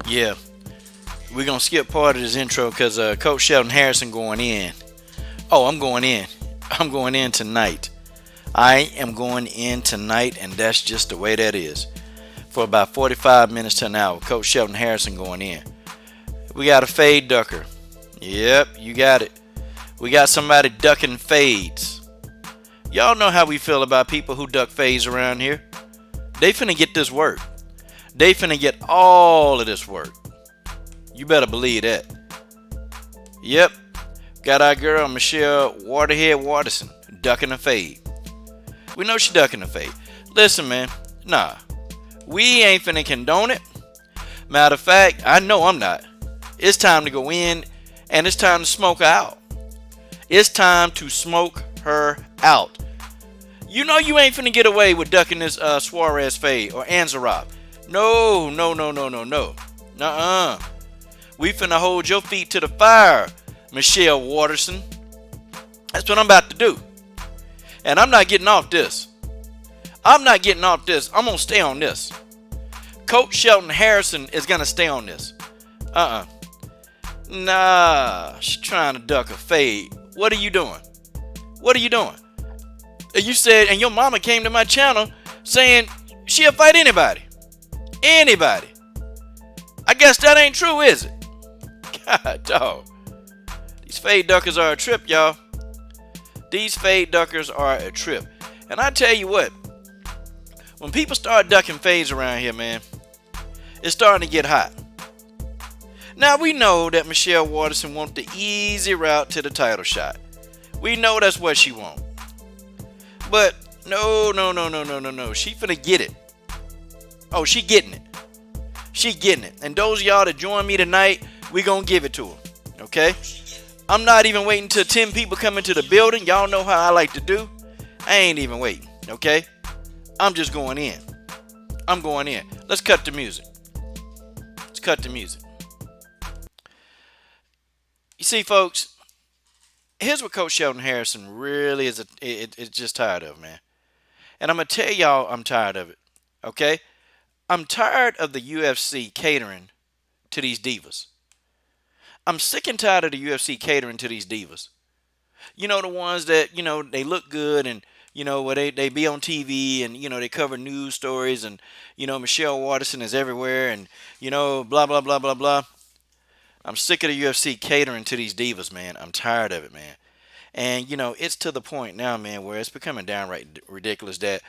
Yeah, we're gonna skip part of this intro because Coach Sheldon Harrison going in. Oh, I'm going in. I'm going in tonight. I am going in tonight, and that's just the way that is. For about 45 minutes to an hour, Coach Sheldon Harrison going in. We got a fade ducker. Yep, you got it. We got somebody ducking fades. Y'all know how we feel about people who duck fades around here. They finna get this work. They finna get all of this work. You better believe that. Yep. Got our girl Michelle Waterhead Waterson ducking a fade. We know she ducking a fade. Listen, man. Nah. We ain't finna condone it. Matter of fact, I know I'm not. It's time to go in and it's time to smoke her out. It's time to smoke her out. You know you ain't finna get away with ducking this Suarez fade or Ansaroff. No. Nuh-uh. We finna hold your feet to the fire, Michelle Waterson. That's what I'm about to do. And I'm not getting off this. I'm gonna stay on this. Coach Sheldon Harrison is gonna stay on this. Nah, she's trying to duck a fade. What are you doing? You said, and your mama came to my channel saying she'll fight anybody. I guess that ain't true, is it? God, dog. These fade duckers are a trip, y'all. These fade duckers are a trip. And I tell you what, when people start ducking fades around here, man, it's starting to get hot. Now, we know that Michelle Waterson wants the easy route to the title shot. We know that's what she wants. But no. She finna get it. Oh, she getting it. And those of y'all that join me tonight, we gonna give it to her. Okay? I'm not even waiting till 10 people come into the building. Y'all know how I like to do. I ain't even waiting. Okay? I'm just going in. Let's cut the music. You see, folks, here's what Coach Sheldon Harrison really is it's just tired of, man. And I'm going to tell y'all I'm tired of it. Okay? I'm tired of the UFC catering to these divas. I'm sick and tired of the UFC catering to these divas. You know, the ones that, they look good and, where they be on TV and, they cover news stories and, Michelle Waterson is everywhere and, blah, blah, blah, blah, blah. I'm sick of the UFC catering to these divas, man. I'm tired of it, man. And, it's to the point now, man, where it's becoming downright ridiculous that,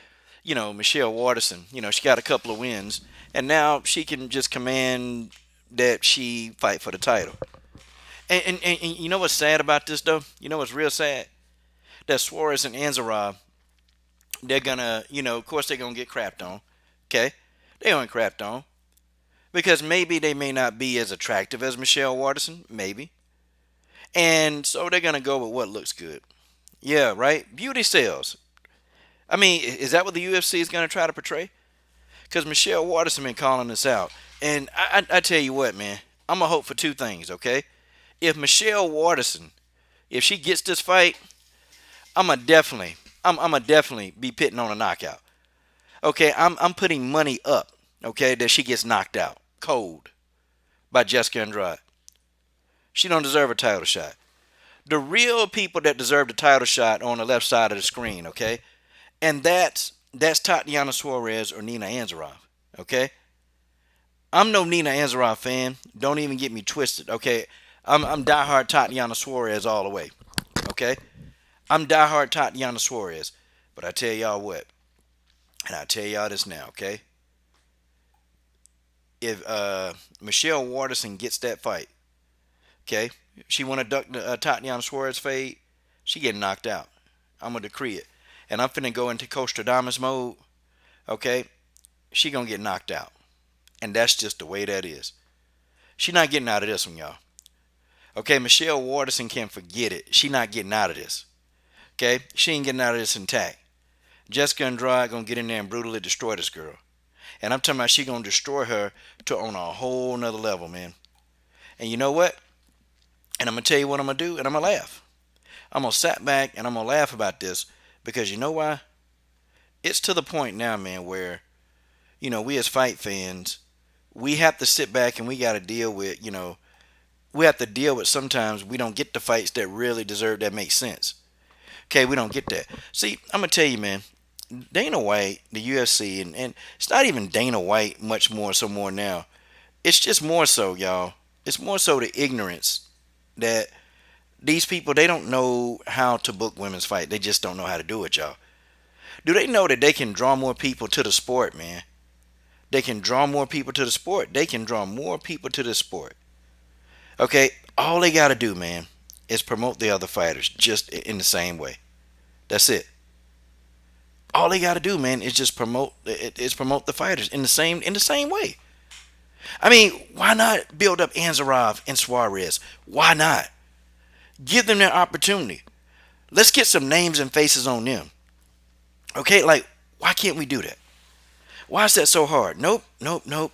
Michelle Waterson, she got a couple of wins, and now she can just command that she fight for the title. And you know what's sad about this, though? You know what's real sad? That Suarez and Ansaroff, they're gonna, of course they're gonna get crapped on. Okay? They're gonna get crapped on. Because maybe they may not be as attractive as Michelle Waterson. Maybe. And so they're gonna go with what looks good. Yeah, right? Beauty sells. I mean, is that what the UFC is gonna try to portray? Because Michelle Waterson been calling this out. And I tell you what, man. I'm gonna hope for two things, okay? If Michelle Waterson, if she gets this fight, I'm gonna definitely be pitting on a knockout. Okay, I'm putting money up, okay, that she gets knocked out cold by Jessica Andrade. She don't deserve a title shot. The real people that deserve the title shot are on the left side of the screen, okay? And that's Tatiana Suarez or Nina Ansaroff, okay? I'm no Nina Ansaroff fan. Don't even get me twisted, okay? I'm diehard Tatiana Suarez all the way. Okay? I'm diehard Tatiana Suarez. But I tell y'all what. And I tell y'all this now, okay? If Michelle Waterson gets that fight, okay? She want to duck the Tatiana Suarez fade, she getting knocked out. I'm going to decree it. And I'm finna go into Coach Stradamus mode, okay? She going to get knocked out. And that's just the way that is. She not getting out of this one, y'all. Okay, Michelle Waterson can forget it. She not getting out of this. Okay? She ain't getting out of this intact. Jessica Andrade gonna get in there and brutally destroy this girl. And I'm talking about she gonna destroy her to on a whole nother level, man. And you know what? And I'm gonna tell you what I'm gonna do, and I'm gonna laugh. I'm gonna sit back and I'm gonna laugh about this because you know why? It's to the point now, man, where we as fight fans, we have to sit back and we got to deal with, we have to deal with sometimes we don't get the fights that really deserve that make sense. Okay, we don't get that. See, I'm gonna tell you, man. Dana White, the UFC, and it's not even Dana White much more so more now. It's just more so, y'all. It's more so the ignorance that these people they don't know how to book women's fight. They just don't know how to do it, y'all. Do they know that they can draw more people to the sport, man? They can draw more people to the sport. They can draw more people to the sport. Okay, all they gotta do, man, is promote the other fighters just in the same way. That's it. All they gotta do, man, is just promote the fighters in the same way. I mean, why not build up Ansaroff and Suarez? Why not? Give them their opportunity. Let's get some names and faces on them. Okay, like why can't we do that? Why is that so hard? Nope, nope, nope.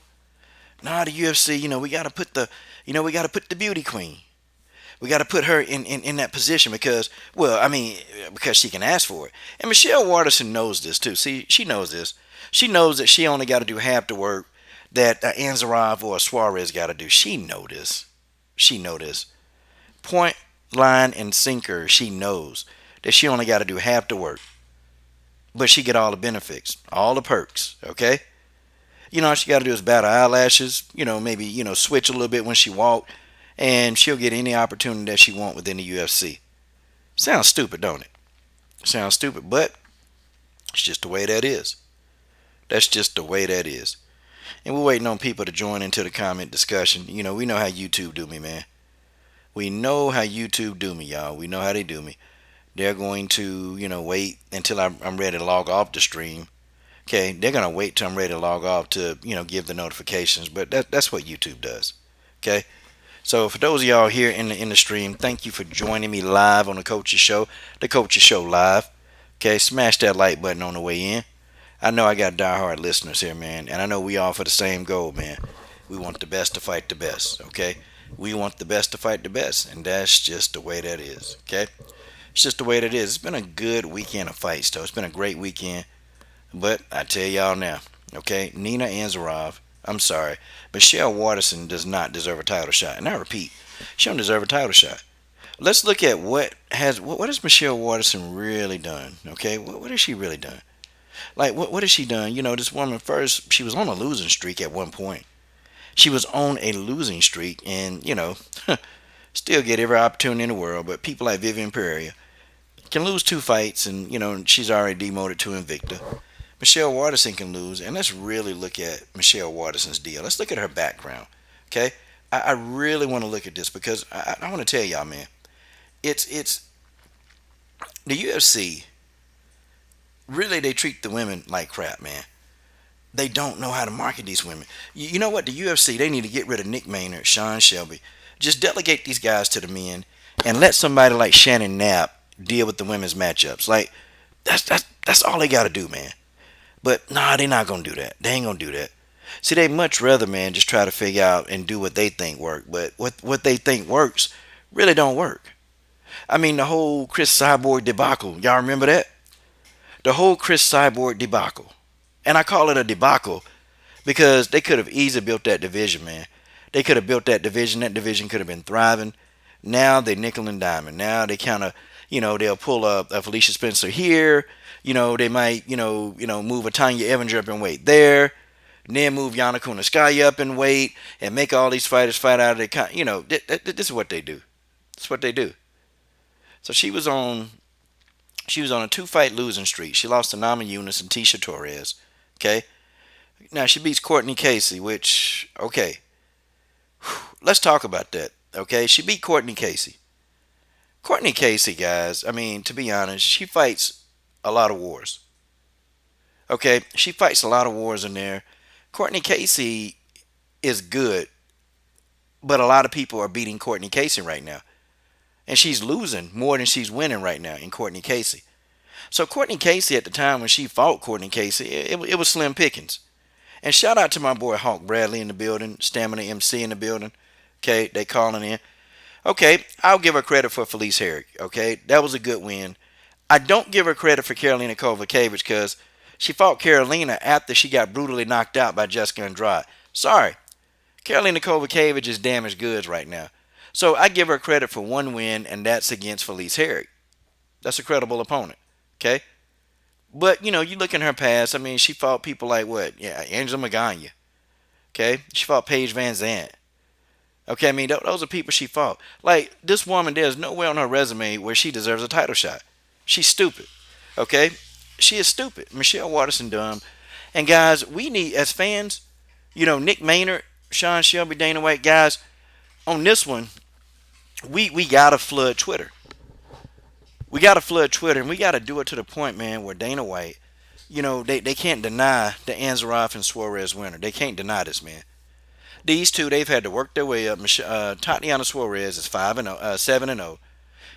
Nah, the UFC, we gotta put the beauty queen. We got to put her in that position because, well, I mean, because she can ask for it. And Michelle Waterson knows this too. See, she knows this. She knows that she only got to do half the work that Ansaroff or Suarez got to do. She know this. She know this. Point, line, and sinker. She knows that she only got to do half the work, but she get all the benefits, all the perks. Okay. All she got to do is bat her eyelashes. Maybe switch a little bit when she walk, and she'll get any opportunity that she want within the UFC. Sounds stupid, don't it? Sounds stupid, but it's just the way that is. That's just the way that is. And we're waiting on people to join into the comment discussion. We know how YouTube do me, man. We know how YouTube do me, y'all. We know how they do me. They're going to, wait until I'm ready to log off the stream. Okay, they're going to wait till I'm ready to log off to, give the notifications. But that's what YouTube does. Okay? So for those of y'all here in the stream, thank you for joining me live on the Coach's Show live. Okay, smash that like button on the way in. I know I got diehard listeners here, man, and I know we all for the same goal, man. We want the best to fight the best. Okay, we want the best to fight the best, and that's just the way that is. Okay, it's just the way that is. It's been a good weekend of fights, though. It's been a great weekend, but I tell y'all now, okay, Nina Ansaroff. I'm sorry. Michelle Waterson does not deserve a title shot. And I repeat, she don't deserve a title shot. Let's look at what has Michelle Waterson really done? Okay, what has she really done? Like what has she done? This woman first, she was on a losing streak at one point. She was on a losing streak, and still get every opportunity in the world. But people like Vivian Pereira can lose two fights, and she's already demoted to Invicta. Michelle Waterson can lose, and let's really look at Michelle Waterson's deal. Let's look at her background, okay? I really want to look at this because I want to tell y'all, man, it's the UFC. Really, they treat the women like crap, man. They don't know how to market these women. You know what? The UFC, they need to get rid of Nick Maynard, Sean Shelby. Just delegate these guys to the men and let somebody like Shannon Knapp deal with the women's matchups. Like that's all they got to do, man. But nah, they not gonna do that. They ain't gonna do that. See, they much rather, man, just try to figure out and do what they think work. But what they think works really don't work. I mean, the whole Chris Cyborg debacle. Y'all remember that? The whole Chris Cyborg debacle. And I call it a debacle because they could have easily built that division, man. They could have built that division. That division could have been thriving. Now they nickel and diamond. Now they kind of, they'll pull up a Felicia Spencer here. They might, move a Tanya Evinger up in weight there. And then move Yana Kunitskaya up in weight and make all these fighters fight out of their, this is what they do. That's what they do. So she was on a two-fight losing streak. She lost to Namajunas and Tisha Torres. Okay. Now she beats Courtney Casey, which, okay. Let's talk about that. Okay. She beat Courtney Casey. Courtney Casey, guys, I mean, to be honest, she fights a lot of wars. Okay. She fights a lot of wars in there. Courtney Casey is good, but a lot of people are beating Courtney Casey right now. And she's losing more than she's winning right now in Courtney Casey. So Courtney Casey, at the time when she fought Courtney Casey, it was slim pickings. And shout out to my boy Hawk Bradley in the building, Stamina MC in the building. Okay, they calling in. Okay, I'll give her credit for Felice Herrick. Okay, that was a good win. I don't give her credit for Karolina Kowalkiewicz because she fought Carolina after she got brutally knocked out by Jessica Andrade. Sorry, Karolina Kowalkiewicz is damaged goods right now. So I give her credit for one win, and that's against Felice Herrig. That's a credible opponent. Okay? But, you look in her past, I mean, she fought people like what? Yeah, Angela Magana. Okay? She fought Paige Van Zandt. Okay, I mean, those are people she fought. Like, this woman, there's nowhere on her resume where she deserves a title shot. She's stupid. Okay? She is stupid. Michelle Waterson dumb. And guys, we need, as fans, Nick Maynard, Sean Shelby, Dana White, guys, on this one, we gotta flood Twitter. We gotta flood Twitter, and we gotta do it to the point, man, where Dana White, they can't deny the Ansaroff and Suarez winner. They can't deny this, man. These two, they've had to work their way up. Tatiana Suarez is 7-0.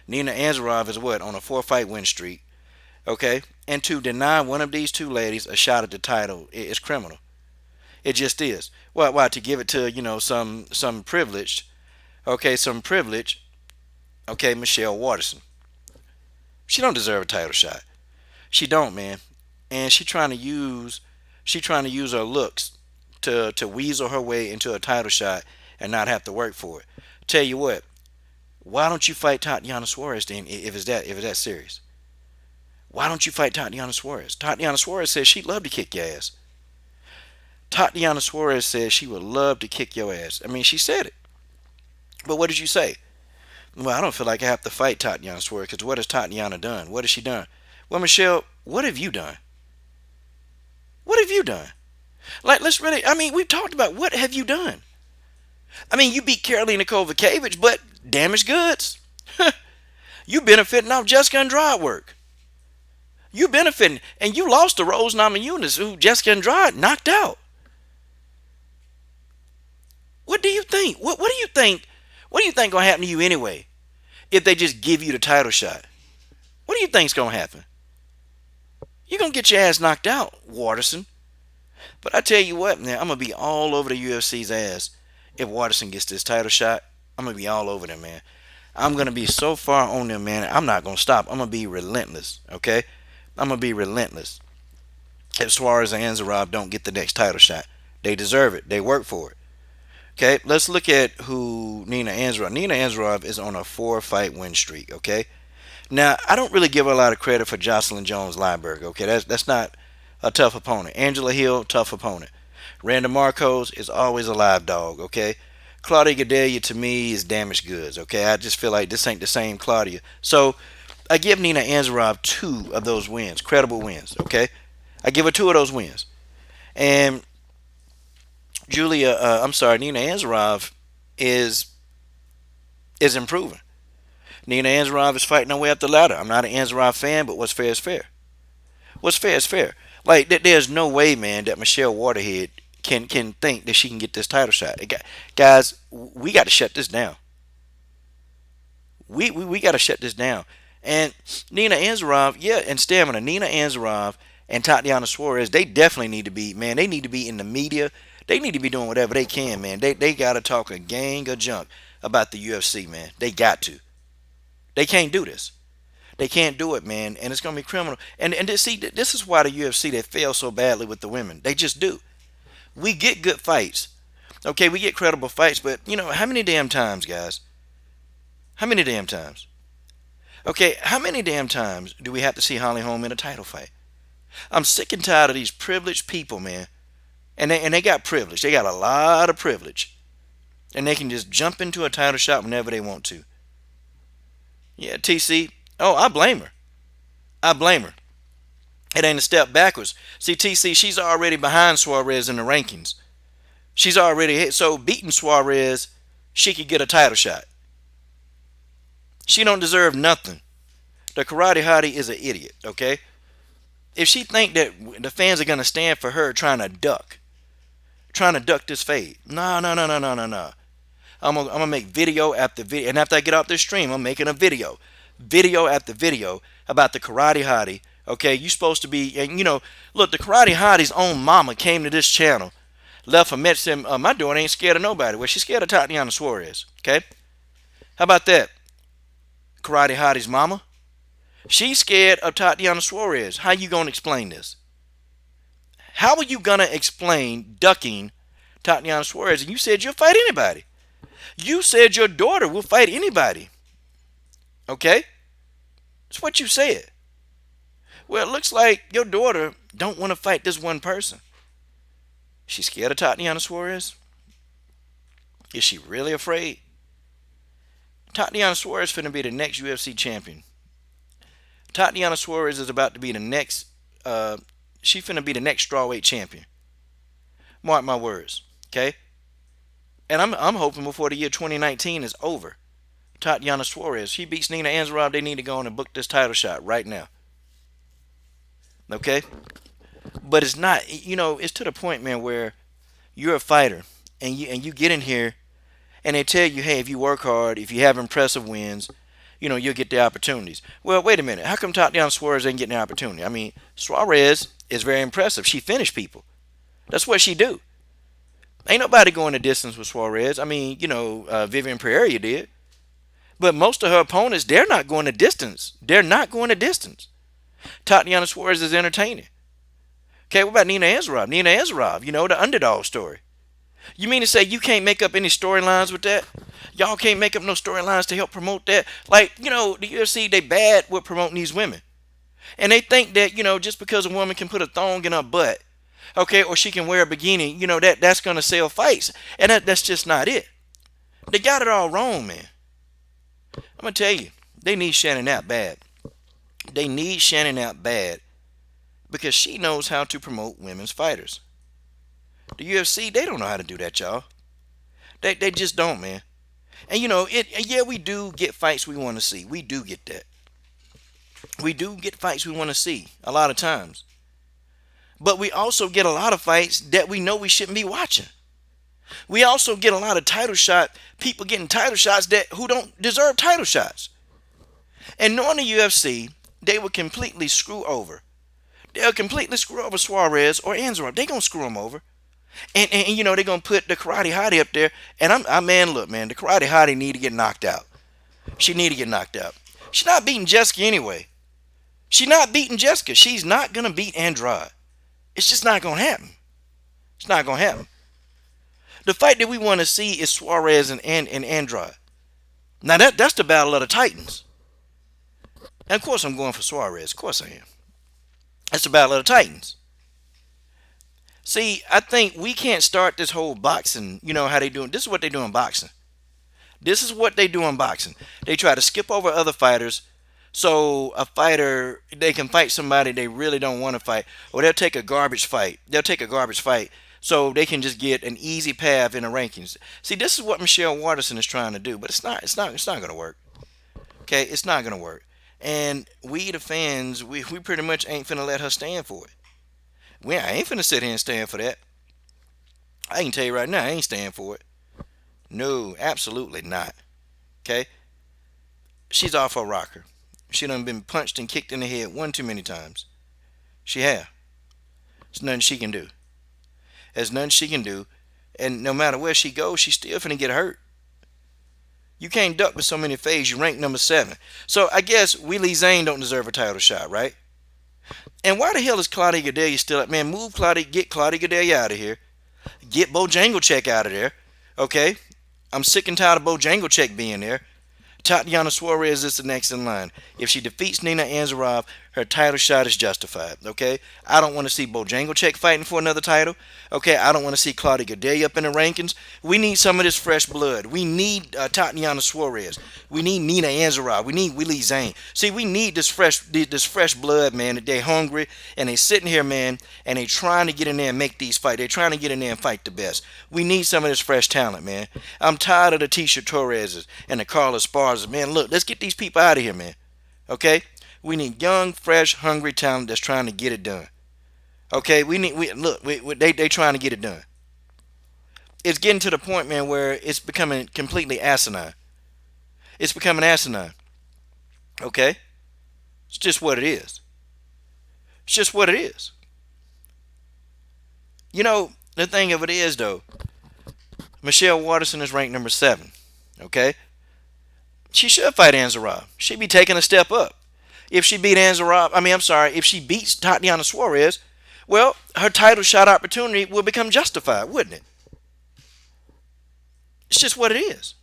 Nina Ansaroff is what, on a 4-fight win streak. Okay, and to deny one of these two ladies a shot at the title is criminal. It just is. Why? To give it to some privileged, some privilege. Okay, Michelle Waterson. She don't deserve a title shot. She don't, man. And she trying to use her looks to weasel her way into a title shot and not have to work for it. Tell you what, why don't you fight Tatiana Suarez then if it's that serious? Why don't you fight Tatiana Suarez? Tatiana Suarez says she'd love to kick your ass. Tatiana Suarez says she would love to kick your ass. I mean, she said it. But what did you say? Well, I don't feel like I have to fight Tatiana Suarez because what has Tatiana done? What has she done? Well, Michelle, what have you done? What have you done? Like, let's really, I mean, we've talked about what have you done? I mean, you beat Karolina Kowalkiewicz, but damaged goods. You benefiting off Jessica Andrade work. You benefiting, and you lost to Rose Namajunas, who Jessica Andrade knocked out. What do you think? What do you think? What do you think gonna happen to you anyway? If they just give you the title shot, what do you think's gonna happen? You're gonna get your ass knocked out, Waterson. But I tell you what, man, I'm gonna be all over the UFC's ass if Waterson gets this title shot. I'm gonna be all over them, man. I'm gonna be so far on them, man. I'm not gonna stop. I'm gonna be relentless. Okay, I'm gonna be relentless. If Suarez and Ansaroff don't get the next title shot, they deserve it. They work for it. Okay, let's look at who Nina Ansaroff. Nina Ansaroff is on a 4-fight win streak. Okay, now I don't really give her a lot of credit for Jocelyn Jones-Lyberg. Okay, that's not a tough opponent. Angela Hill, tough opponent. Randa Marcos is always a live dog. Okay, Claudia Gadelha to me is damaged goods. Okay, I just feel like this ain't the same Claudia. So I give Nina Ansaroff 2 of those wins, credible wins. Okay, I give her 2 of those wins, and Nina Ansaroff is improving. Nina Ansaroff is fighting her way up the ladder. I'm not an Ansaroff fan, but what's fair is fair. What's fair is fair. Like, there's no way, man, that Michelle Waterhead can think that she can get this title shot. Guys, we got to shut this down. We got to shut this down. And Nina Ansaroff, yeah, and stamina. Nina Ansaroff and Tatiana Suarez, they definitely need to be, man, they need to be in the media. They need to be doing whatever they can, man. They got to talk a gang of junk about the UFC, man. They got to. They can't do this. They can't do it, man, and it's gonna be criminal. And see, this is why the UFC they fail so badly with the women. They just do. We get good fights, okay? We get credible fights, but how many damn times, guys? How many damn times? Okay, how many damn times do we have to see Holly Holm in a title fight? I'm sick and tired of these privileged people, man. And they got privilege. They got a lot of privilege, and they can just jump into a title shot whenever they want to. Yeah, TC. Oh, I blame her. I blame her. It ain't a step backwards. See, TC, she's already behind Suarez in the rankings. She's already hit. So beating Suarez, she could get a title shot. She don't deserve nothing. The karate hottie is an idiot, okay? If she think that the fans are going to stand for her trying to duck this fade. No. I'm gonna make video after video. And after I get off this stream, I'm making a video after video about the karate hottie. Okay, you supposed to be, and look, the karate hottie's own mama came to this channel, left a message saying, my daughter ain't scared of nobody. Well, she's scared of Tatiana Suarez. Okay, how about that? Karate hottie's mama, she's scared of Tatiana Suarez. How you gonna explain this? How are you gonna explain ducking Tatiana Suarez, and you said you'll fight anybody. You said your daughter will fight anybody. Okay? That's what you said. Well, it looks like your daughter don't want to fight this one person. She's scared of Tatiana Suarez? Is she really afraid? Tatiana Suarez finna be the next UFC champion. Tatiana Suarez is about to be the next. She finna be the next strawweight champion. Mark my words, okay? And I'm hoping before the year 2019 is over, Tatiana Suarez, she beats Nina Ansaroff, they need to go on and book this title shot right now. Okay? But it's not, it's to the point, man, where you're a fighter and you get in here and they tell you, hey, if you work hard, if you have impressive wins, you'll get the opportunities. Well, wait a minute. How come Tatiana Suarez ain't getting the opportunity? I mean, Suarez is very impressive. She finished people. That's what she do. Ain't nobody going the distance with Suarez. I mean, Vivian Pereira did. But most of her opponents, they're not going the distance. They're not going the distance. Tatiana Suarez is entertaining. Okay, what about Nina Ansaroff? Nina Ansaroff, the underdog story. You mean to say you can't make up any storylines with that? Y'all can't make up no storylines to help promote that? Like, the UFC, they bad with promoting these women. And they think that, just because a woman can put a thong in her butt, okay, or she can wear a bikini, that's going to sell fights. And that's just not it. They got it all wrong, man. I'm going to tell you, they need Shannon Knapp bad. They need Shannon Knapp bad because she knows how to promote women's fighters. The UFC, they don't know how to do that, y'all. They just don't, man. And yeah, we do get fights we want to see. We do get that. We do get fights we want to see a lot of times. But we also get a lot of fights that we know we shouldn't be watching. We also get a lot of people getting title shots who don't deserve title shots. And knowing the UFC, they will completely screw over. They'll completely screw over Suarez or Ansaroff. They're going to screw them over. And they're going to put the Karate Hottie up there. And look, man, the Karate Hottie need to get knocked out. She need to get knocked out. She's not beating Jessica anyway. She's not beating Jessica. She's not going to beat Andrade. It's just not going to happen. It's not going to happen. The fight that we want to see is Suarez and Andrade. Now, that's the battle of the Titans. And, of course, I'm going for Suarez. Of course I am. That's the battle of the Titans. See, I think we can't start this whole boxing, how they doing. This is what they do in boxing. This is what they do in boxing. They try to skip over other fighters so a fighter, they can fight somebody they really don't want to fight. Or they'll take a garbage fight. So they can just get an easy path in the rankings. See, this is what Michelle Waterson is trying to do, but it's not going to work. Okay, it's not going to work. And we, the fans, we pretty much ain't finna let her stand for it. I ain't finna sit here and stand for that. I can tell you right now, I ain't stand for it. No, absolutely not. Okay? She's off her rocker. She done been punched and kicked in the head one too many times. She have. There's nothing she can do. There's nothing she can do. And no matter where she goes, she's still finna get hurt. You can't duck with so many fades. You rank number 7. So I guess Willie Zane don't deserve a title shot, right? And why the hell is Claudia Gadelha still up? Man, move Claudia, get Claudia Gadelha out of here. Get Bojanglecheck out of there. Okay? I'm sick and tired of Bojanglecheck being there. Tatiana Suarez is the next in line. If she defeats Nina Ansaroff, her title shot is justified. Okay? I don't want to see Bojanglecheck fighting for another title. Okay? I don't want to see Claudia Gadelha up in the rankings. We need some of this fresh blood. We need Tatiana Suarez. We need Nina Ansaroff. We need Willie Zane. See, we need this fresh blood, man. They're hungry and they sitting here, man, and they trying to get in there and make these fights. They're trying to get in there and fight the best. We need some of this fresh talent, man. I'm tired of the Tisha Torreses and the Carla Esparza's. Man, look, let's get these people out of here, man. Okay? We need young, fresh, hungry talent that's trying to get it done. Okay? They trying to get it done. It's getting to the point, man, where it's becoming completely asinine. It's becoming asinine. Okay? It's just what it is. It's just what it is. The thing of it is, though, Michelle Waterson is ranked number 7. Okay? She should fight Ansaroff. She'd be taking a step up. If she beat if she beats Tatiana Suarez, well, her title shot opportunity will become justified, wouldn't it? It's just what it is.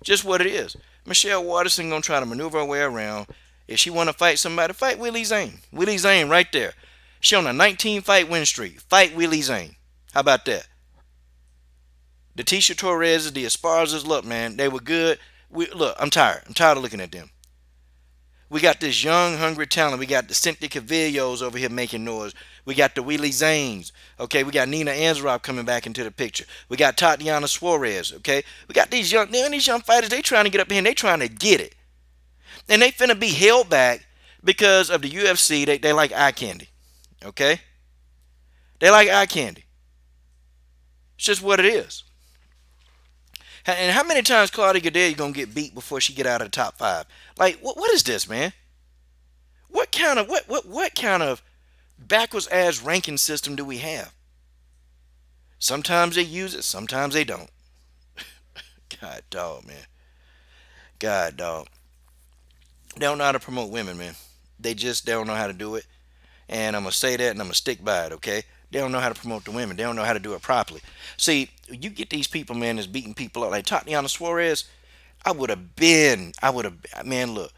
Just what it is. Michelle Waterson gonna try to maneuver her way around. If she wanna fight somebody, fight Willie Zane. Willie Zane right there. She on a 19 fight win streak. Fight Willie Zane. How about that? The Tisha Torres, the Esparzas, look, man, they were good. Look, I'm tired. I'm tired of looking at them. We got this young, hungry talent. We got the Cynthia Cavillos over here making noise. We got the Willie Zanes. Okay, we got Nina Ansaroff coming back into the picture. We got Tatiana Suarez. Okay, we got these young fighters. They trying to get up here and they trying to get it, and they finna be held back because of the UFC. They like eye candy. Okay, they like eye candy. It's just what it is. And how many times Claudia Gadelha gonna get beat before she get out of the top five? Like, what is this, man? What kind of backwards ass ranking system do we have? Sometimes they use it, sometimes they don't. God dog, man. God dog. They don't know how to promote women, man. They just don't know how to do it. And I'm gonna say that and I'm gonna stick by it, okay? They don't know how to promote the women. They don't know how to do it properly. See, you get these people, man, that's beating people up like Tatiana Suarez. Man, look,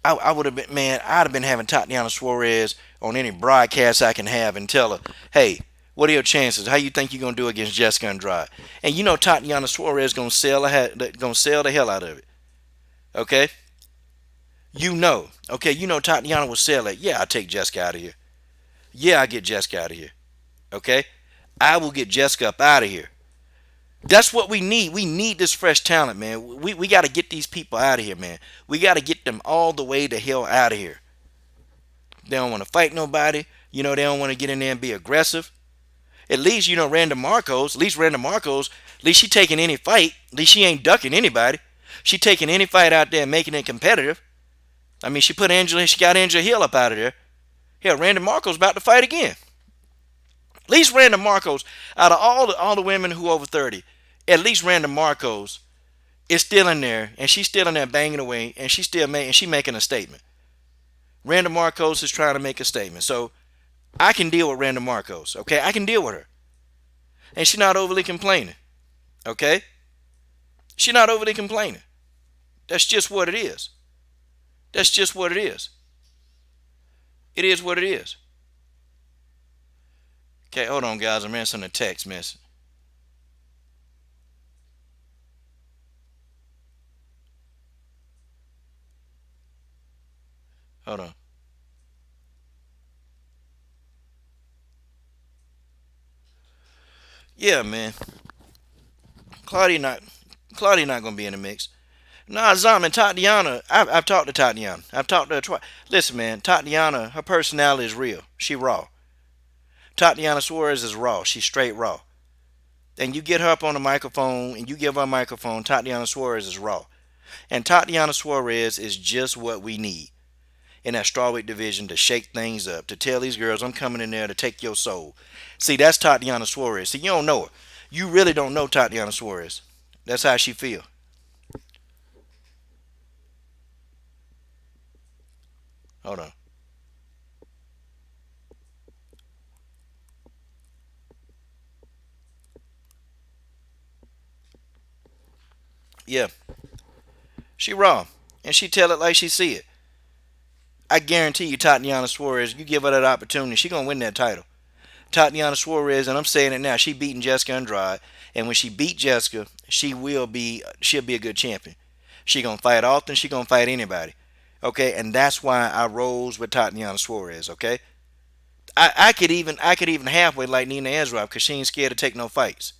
I would have been, man, I'd have been having Tatiana Suarez on any broadcast I can have and tell her, hey, what are your chances? How you think you're gonna do against Jessica Andrade? And you know Tatiana Suarez gonna sell the hell out of it. Okay? You know Tatiana will sell it. Yeah, I'll take Jessica out of here. Yeah, I'll get Jessica out of here. Okay? I will get Jessica up out of here. That's what we need. We need this fresh talent, man. We got to get these people out of here, man. We got to get them all the way the hell out of here. They don't want to fight nobody. You know, they don't want to get in there and be aggressive. At least, you know, Randa Marcos, at least she taking any fight. At least she ain't ducking anybody. She taking any fight out there and making it competitive. I mean, she got Angela Hill up out of there. Hell, Randa Marcos about to fight again. At least Randa Marcos, out of all the women who over 30, at least Randa Marcos is still in there, and she's still in there banging away, and she making a statement. Randa Marcos is trying to make a statement, so I can deal with Randa Marcos. Okay, I can deal with her, and she's not overly complaining. Okay, she's not overly complaining. That's just what it is. That's just what it is. It is what it is. Okay, hold on, guys. I'm answering a text message. Hold on. Yeah, man. Claudia not Claudia not gonna be in the mix. Nah, Zom and Tatiana. I've talked to Tatiana. I've talked to her twice. Listen, man. Tatiana, her personality is real. She raw. Tatiana Suarez is raw. She's straight raw. And you get her up on the microphone and you give her a microphone. Tatiana Suarez is raw. And Tatiana Suarez is just what we need in that strawweight division to shake things up, to tell these girls, I'm coming in there to take your soul. See, that's Tatiana Suarez. See, you don't know her. You really don't know Tatiana Suarez. That's how she feel. Hold on. Yeah, she raw. And she tell it like she see it. I guarantee you, Tatiana Suarez, you give her that opportunity, she gonna win that title. Tatiana Suarez, and I'm saying it now, she beating Jessica Andrade, and when she beat Jessica, she'll be a good champion. She gonna fight often, she gonna fight anybody. Okay, and that's why I rose with Tatiana Suarez. Okay, I could even halfway like Nina Ansaroff because she ain't scared to take no fights.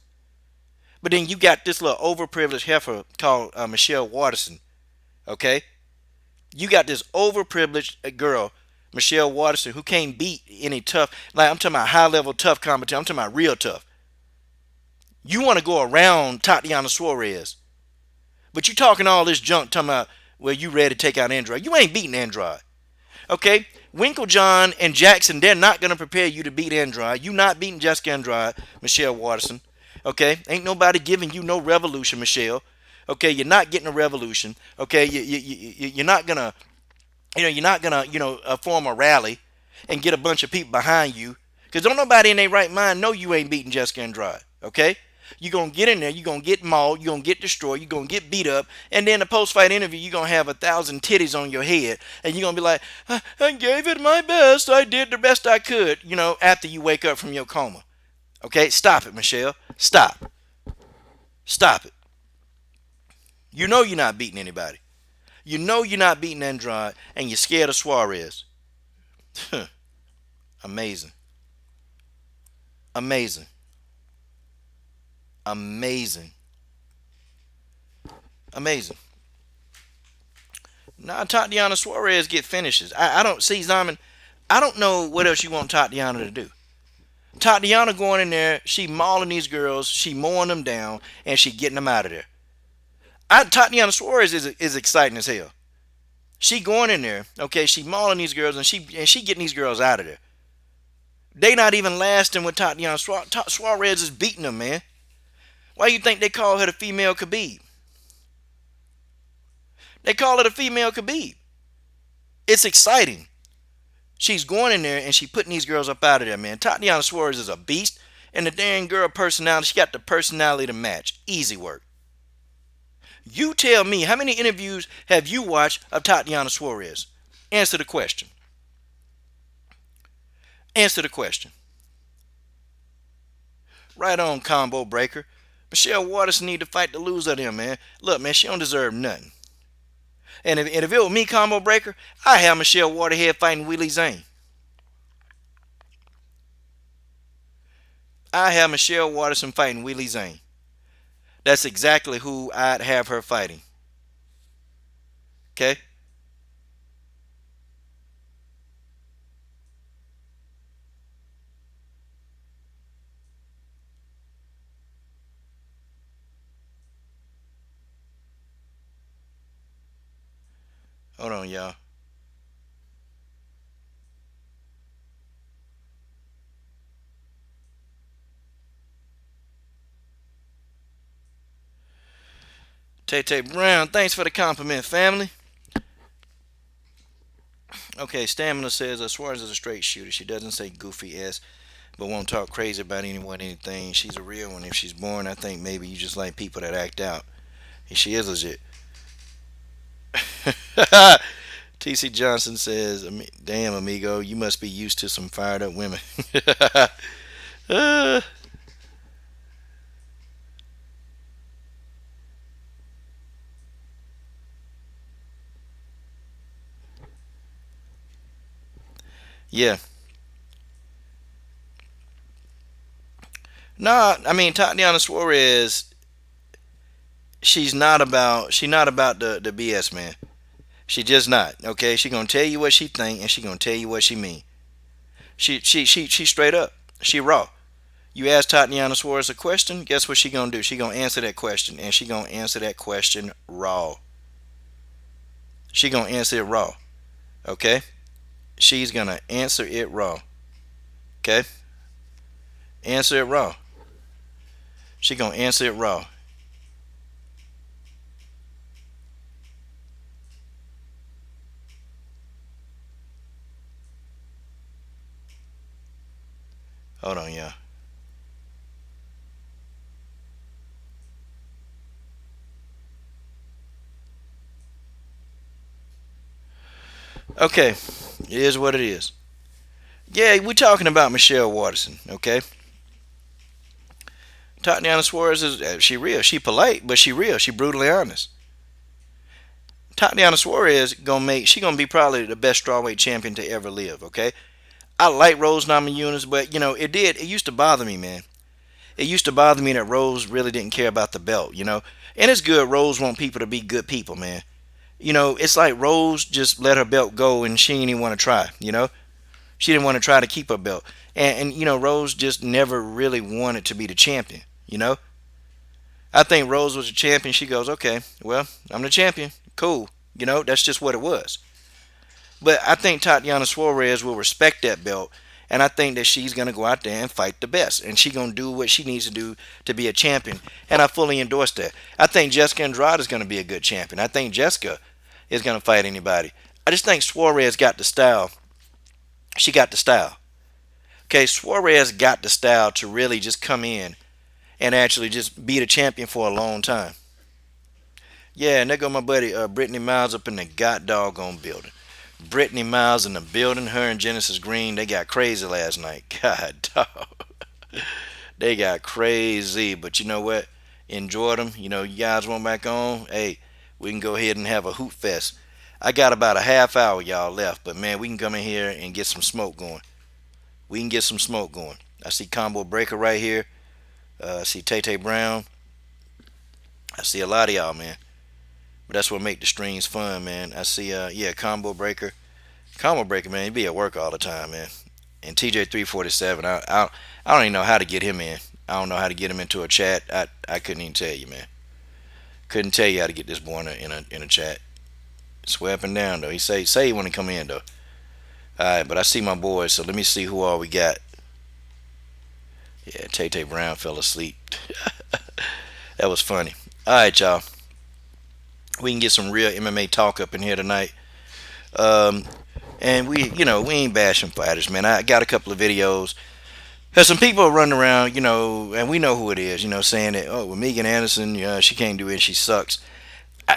But then you got this little overprivileged heifer called Michelle Waterson. Okay, you got this overprivileged girl, Michelle Waterson, who can't beat any tough. Like I'm talking about high level tough competition. I'm talking about real tough. You want to go around Tatiana Suarez, but you talking all this junk talking about well you ready to take out Andrade. You ain't beating Andrade. Okay, Winklejohn and Jackson, they're not gonna prepare you to beat Andrade. You not beating Jessica Andrade, Michelle Waterson. Okay, ain't nobody giving you no revolution, Michelle. Okay, you're not getting a revolution. Okay, you're not gonna, you're not gonna, form a rally and get a bunch of people behind you. Cause don't nobody in their right mind know you ain't beating Jessica Andrade. Okay, You're going to get in there, you're going to get mauled, you're going to get destroyed, you're going to get beat up, and then the post-fight interview, you're going to have 1,000 titties on your head, and you're going to be like, I gave it my best, I did the best I could, after you wake up from your coma. Okay, stop it, Michelle. Stop. Stop it. You know you're not beating anybody. You know you're not beating Andrade, and you're scared of Suarez. Amazing. Amazing. Amazing. Amazing. Now Tatiana Suarez get finishes. I don't see Simon. I don't know what else you want Tatiana to do. Tatiana going in there, she mauling these girls, she mowing them down, and she getting them out of there. Tatiana Suarez is exciting as hell. She going in there, okay, she mauling these girls, and she getting these girls out of there. They not even lasting with Tatiana Suarez. Suarez is beating them, man. Why you think they call her the female Khabib? They call her the female Khabib. It's exciting. She's going in there and she putting these girls up out of there, man. Tatiana Suarez is a beast. And the dang girl personality, she got the personality to match. Easy work. You tell me, how many interviews have you watched of Tatiana Suarez? Answer the question. Answer the question. Right on, combo breaker. Michelle Waterson need to fight the loser of them, man. Look, man, she don't deserve nothing. And if it was me, combo breaker, I have Michelle Waterhead fighting Willie Zane. I have Michelle Waterson fighting Willie Zane. That's exactly who I'd have her fighting. Okay? Hold on, y'all. Tay Brown, thanks for the compliment, family. Okay, Stamina says Suarez is a straight shooter. She doesn't say goofy ass, but won't talk crazy about anyone, anything. She's a real one. If she's born, I think maybe you just like people that act out. And she is legit. TC Johnson says, damn, amigo, you must be used to some fired up women. uh, yeah. Nah, I mean, Tatiana Suarez, she's not about the BS, man. She just not. Okay, she gonna tell you what she think and she gonna tell you what she mean. She straight up. She raw. You ask Tatiana Suarez a question, guess what she gonna do? She gonna answer that question, and she gonna answer that question raw. She gonna answer it raw. Okay? She's gonna answer it raw. Okay? Answer it raw. She gonna answer it raw. Hold on, y'all. Okay, it is what it is. Yeah, we're talking about Michelle Waterson. Okay, Tatiana Suarez is she real? She polite, but she real. She brutally honest. Tatiana Suarez she gonna be probably the best strawweight champion to ever live. Okay, I like Rose Namajunas, but it used to bother me, man. It used to bother me that Rose really didn't care about the belt. And it's good. Rose want people to be good people, man. It's like Rose just let her belt go and she didn't even want to try. She didn't want to try to keep her belt. And Rose just never really wanted to be the champion. I think Rose was a champion. She goes, okay, well, I'm the champion. Cool. That's just what it was. But I think Tatiana Suarez will respect that belt. And I think that she's going to go out there and fight the best. And she's going to do what she needs to do to be a champion. And I fully endorse that. I think Jessica Andrade is going to be a good champion. I think Jessica is going to fight anybody. I just think Suarez got the style. She got the style. Okay, Suarez got the style to really just come in and actually just be the champion for a long time. Yeah, and there go my buddy Brittany Miles up in the god doggone building. Brittany Miles in the building. Her and Genesis Green, they got crazy last night. God dog. They got crazy. But you know what? Enjoyed them. You know, you guys want back on? Hey, we can go ahead and have a hoot fest. I got about a half hour, y'all, left. But man, we can come in here and get some smoke going. We can get some smoke going. I see Combo Breaker right here. I see Tay Tay Brown. I see a lot of y'all, man. But that's what make the streams fun, man. I see, yeah, Combo Breaker. Combo Breaker, man, he be at work all the time, man. And TJ347, I don't even know how to get him in. I don't know how to get him into a chat. I couldn't even tell you, man. Couldn't tell you how to get this boy in a chat. Swear up and down though. He say he want to come in though. All right, but I see my boys, so let me see who all we got. Yeah, Tay Tay Brown fell asleep. That was funny. All right, y'all. We can get some real MMA talk up in here tonight. Um, and we ain't bashing fighters, man. I got a couple of videos. There's some people running around, and we know who it is, saying that, oh, well, Megan Anderson, she can't do it, she sucks.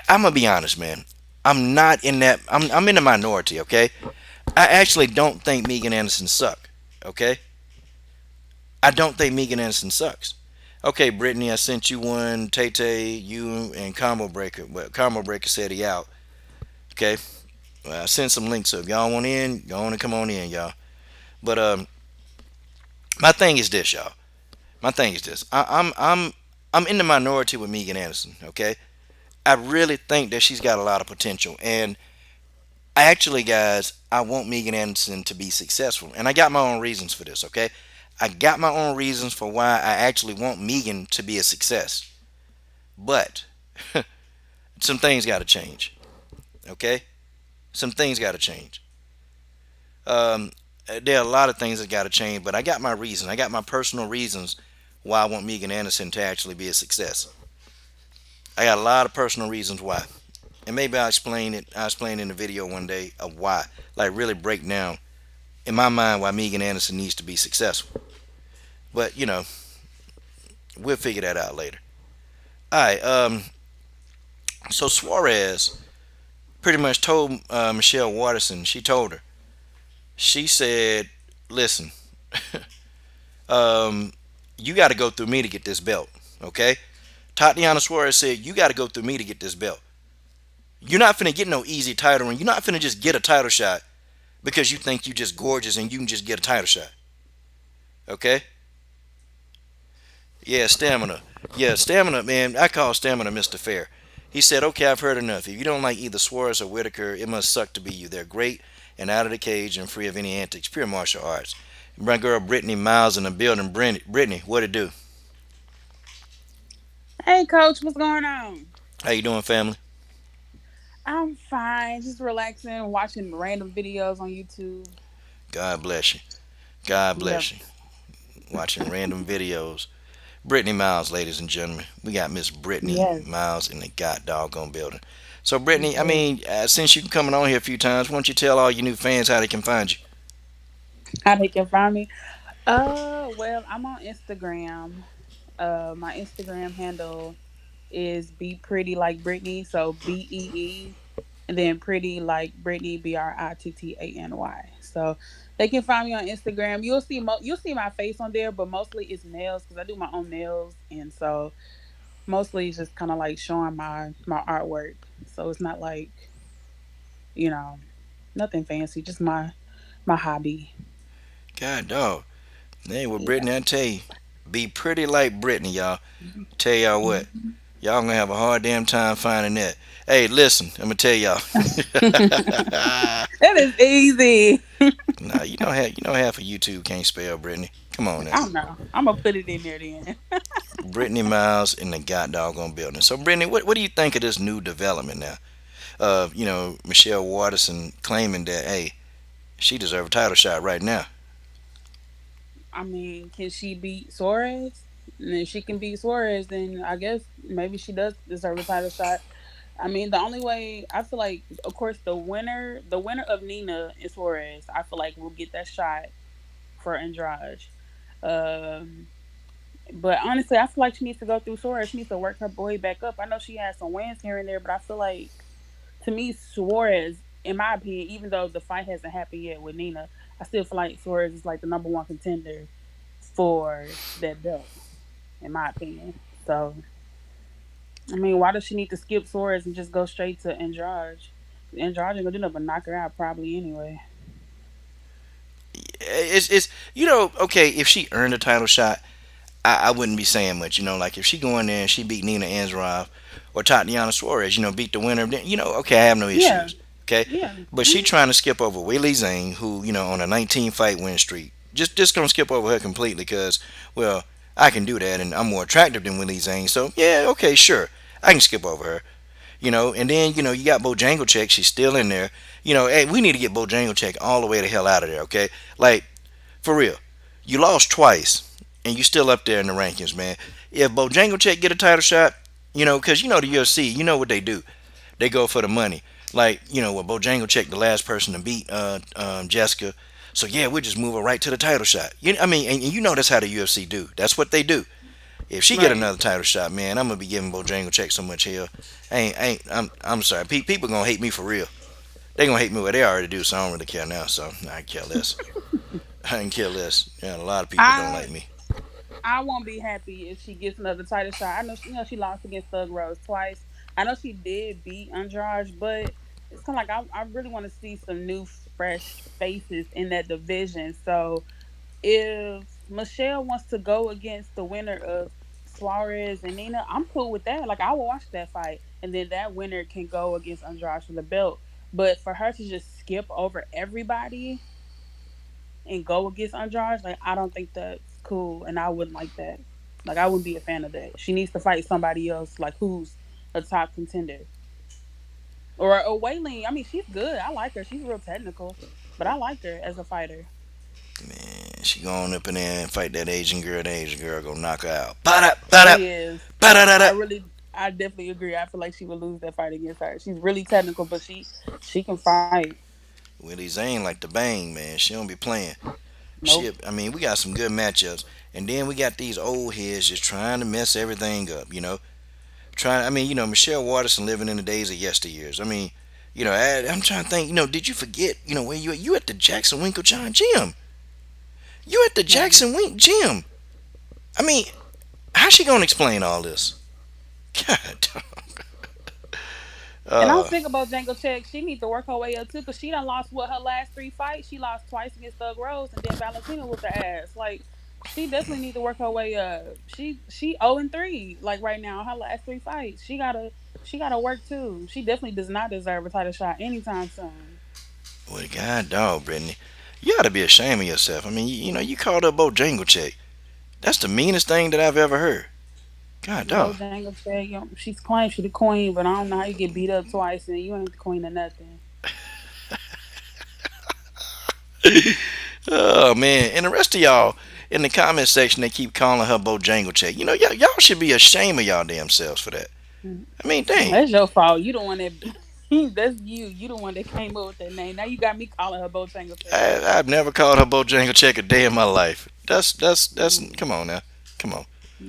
I'm gonna be honest, man. I'm not in that. I'm in the minority, okay? I actually don't think Megan Anderson suck, okay? I don't think Megan Anderson sucks. Okay, Brittany, I sent you one. Tay Tay, you, and Combo Breaker. Well, Combo Breaker said he out. Okay, well, I sent some links. So if y'all want in, go on and come on in, y'all. But my thing is this, y'all. My thing is this. I'm in the minority with Megan Anderson. Okay, I really think that she's got a lot of potential, and actually, guys, I want Megan Anderson to be successful, and I got my own reasons for this. Okay, I got my own reasons for why I actually want Megan to be a success. But some things got to change. Okay, some things got to change. Um, there are a lot of things that got to change, but I got my reason. I got my personal reasons why I want Megan Anderson to actually be a success. I got a lot of personal reasons why, and maybe I'll explain it. I'll explain in the video one day of why, like really break down in my mind why Megan Anderson needs to be successful. But we'll figure that out later. All right. So Suarez pretty much told Michelle Waterson. She told her. She said, "Listen, um, you got to go through me to get this belt, okay?" Tatiana Suarez said, "You got to go through me to get this belt. You're not finna get no easy title, and you're not finna just get a title shot because you think you just gorgeous and you can just get a title shot, okay?" Yeah, stamina. Yeah, stamina, man. I call stamina Mr. Fair. He said, "Okay, I've heard enough. If you don't like either Suarez or Whitaker, it must suck to be you. They're great and out of the cage and free of any antics. Pure martial arts." My girl Brittany Miles in the building. Brittany, what it do? Hey, coach, what's going on? How you doing, family? I'm fine, just relaxing, watching random videos on YouTube. God bless you. God Yep. bless you. Watching random videos. Brittany Miles, ladies and gentlemen. We got Miss Brittany Yes. Miles in the god doggone building. So, Brittany, I Yes. mean, since you've been coming on here a few times, why don't you tell all your new fans how they can find you? How they can find me? Well, I'm on Instagram. My Instagram handle is Be Pretty Like Britney. So BEE, and then Pretty Like Britney, BRITTANY. So they can find me on Instagram. You'll see my face on there, but mostly it's nails because I do my own nails, and so mostly it's just kind of like showing my artwork. So it's not like, you know nothing fancy, just my hobby. God dog. Hey, well, Yeah. Brittany, I tell you, be pretty like Brittany, y'all. Tell y'all what, Mhm. y'all gonna have a hard damn time finding that. Hey, listen, I'm gonna tell y'all. That is easy. Nah, you know half of YouTube can't spell Brittany. Come on now. I don't know. I'm gonna put it in there then. Brittany Miles in the god doggone building. So, Brittany, what do you think of this new development now? Michelle Waterson claiming that, hey, she deserves a title shot right now. I mean, can she beat Suarez? And if she can beat Suarez, then I guess maybe she does deserve a title shot. I mean, the only way I feel like, of course, the winner of Nina and Suarez, I feel like will get that shot for Andrade. Um, But honestly, I feel like she needs to go through Suarez. She needs to work her boy back up. I know she has some wins here and there, but I feel like, to me, Suarez, in my opinion, even though the fight hasn't happened yet with Nina, I still feel like Suarez is like the number one contender for that belt, in my opinion. So, I mean, why does she need to skip Suarez and just go straight to Andrade? Andrade ain't gonna do nothing but knock her out probably anyway. It's okay, if she earned a title shot, I wouldn't be saying much. Like if she go in there and she beat Nina Ansaroff or Tatiana Suarez, beat the winner, then okay, I have no Yeah, issues. Okay, yeah, but she mhm. trying to skip over Willie Zane, who on a 19 fight win streak. Just gonna skip over her completely because, well, I can do that and I'm more attractive than Willie Zane. So yeah, okay, sure, I can skip over her. And then you got Bojangles. She's still in there. Hey, we need to get Bojangles all the way the hell out of there. Okay, like for real, you lost twice, and you still up there in the rankings, man. If Bojangles get a title shot, because the UFC, you know what they do. They go for the money. Like, with Bojangles, the last person to beat Jessica. So yeah, we'll just move her right to the title shot. I mean, and that's how the UFC do. That's what they do. If she get Right. another title shot, man, I'm gonna be giving Bojangles so much hell. I'm sorry. People gonna hate me for real. They gonna hate me what they already do, so I don't really care now. So I can care less. I can care less. Yeah, a lot of people don't I like me. I won't be happy if she gets another title shot. I know she lost against Thug Rose twice. I know she did beat Andrade, but it's kind of like I really want to see some new, fresh faces in that division. So if Michelle wants to go against the winner of Suarez and Nina, I'm cool with that. Like, I will watch that fight, and then that winner can go against Andrade for the belt. But for her to just skip over everybody and go against Andrade, like, I don't think that's cool, and I wouldn't like that. Like, I wouldn't be a fan of that. She needs to fight somebody else, like who's a top contender, or Wayleen. I mean, she's good. I like her. She's real technical, but I like her as a fighter. Man, she going up in there and fight that Asian girl. The Asian girl gonna knock her out. Ba-da, ba-da, She is. ba-da-da-da. I definitely agree. I feel like she would lose that fight against her. She's really technical, but she can fight. Willie Zane like the bang, man. She don't be playing. Nope. I mean, we got some good matchups, and then we got these old heads just trying to mess everything up. Trying. I mean, Michelle Waterson living in the days of yesteryears. I mean, I'm trying to think. Did you forget? Where you at the Jackson Winklejohn gym? You at the Right. Jackson Wink gym? I mean, how's she gonna explain all this? God. And I was Uh, thinking about Django Check. She need to work her way up too, cause she done lost what her last three fights. She lost twice against Thug Rose, and then Valentina with her ass. Like, she definitely need to work her way up. She 0-3 like right now. Her last three fights. She gotta work too. She definitely does not deserve a title shot anytime soon. well, God dog, Brittany. You ought to be ashamed of yourself. I mean, you called her Bojangles. That's the meanest thing that I've ever heard. God dog. Bojangles Check, she's claimed she the queen, but I don't know how you get beat up twice and you ain't the queen of nothing. Oh man, and the rest of y'all in the comment section, they keep calling her Bojangles. Y'all should be ashamed of y'all damn selves for that. I mean, dang. That's your fault. You the one that that's you. You the one that came up with that name. Now you got me calling her Bojangles Check. I've never called her Bojangles a day in my life. That's. Come on now. Come on.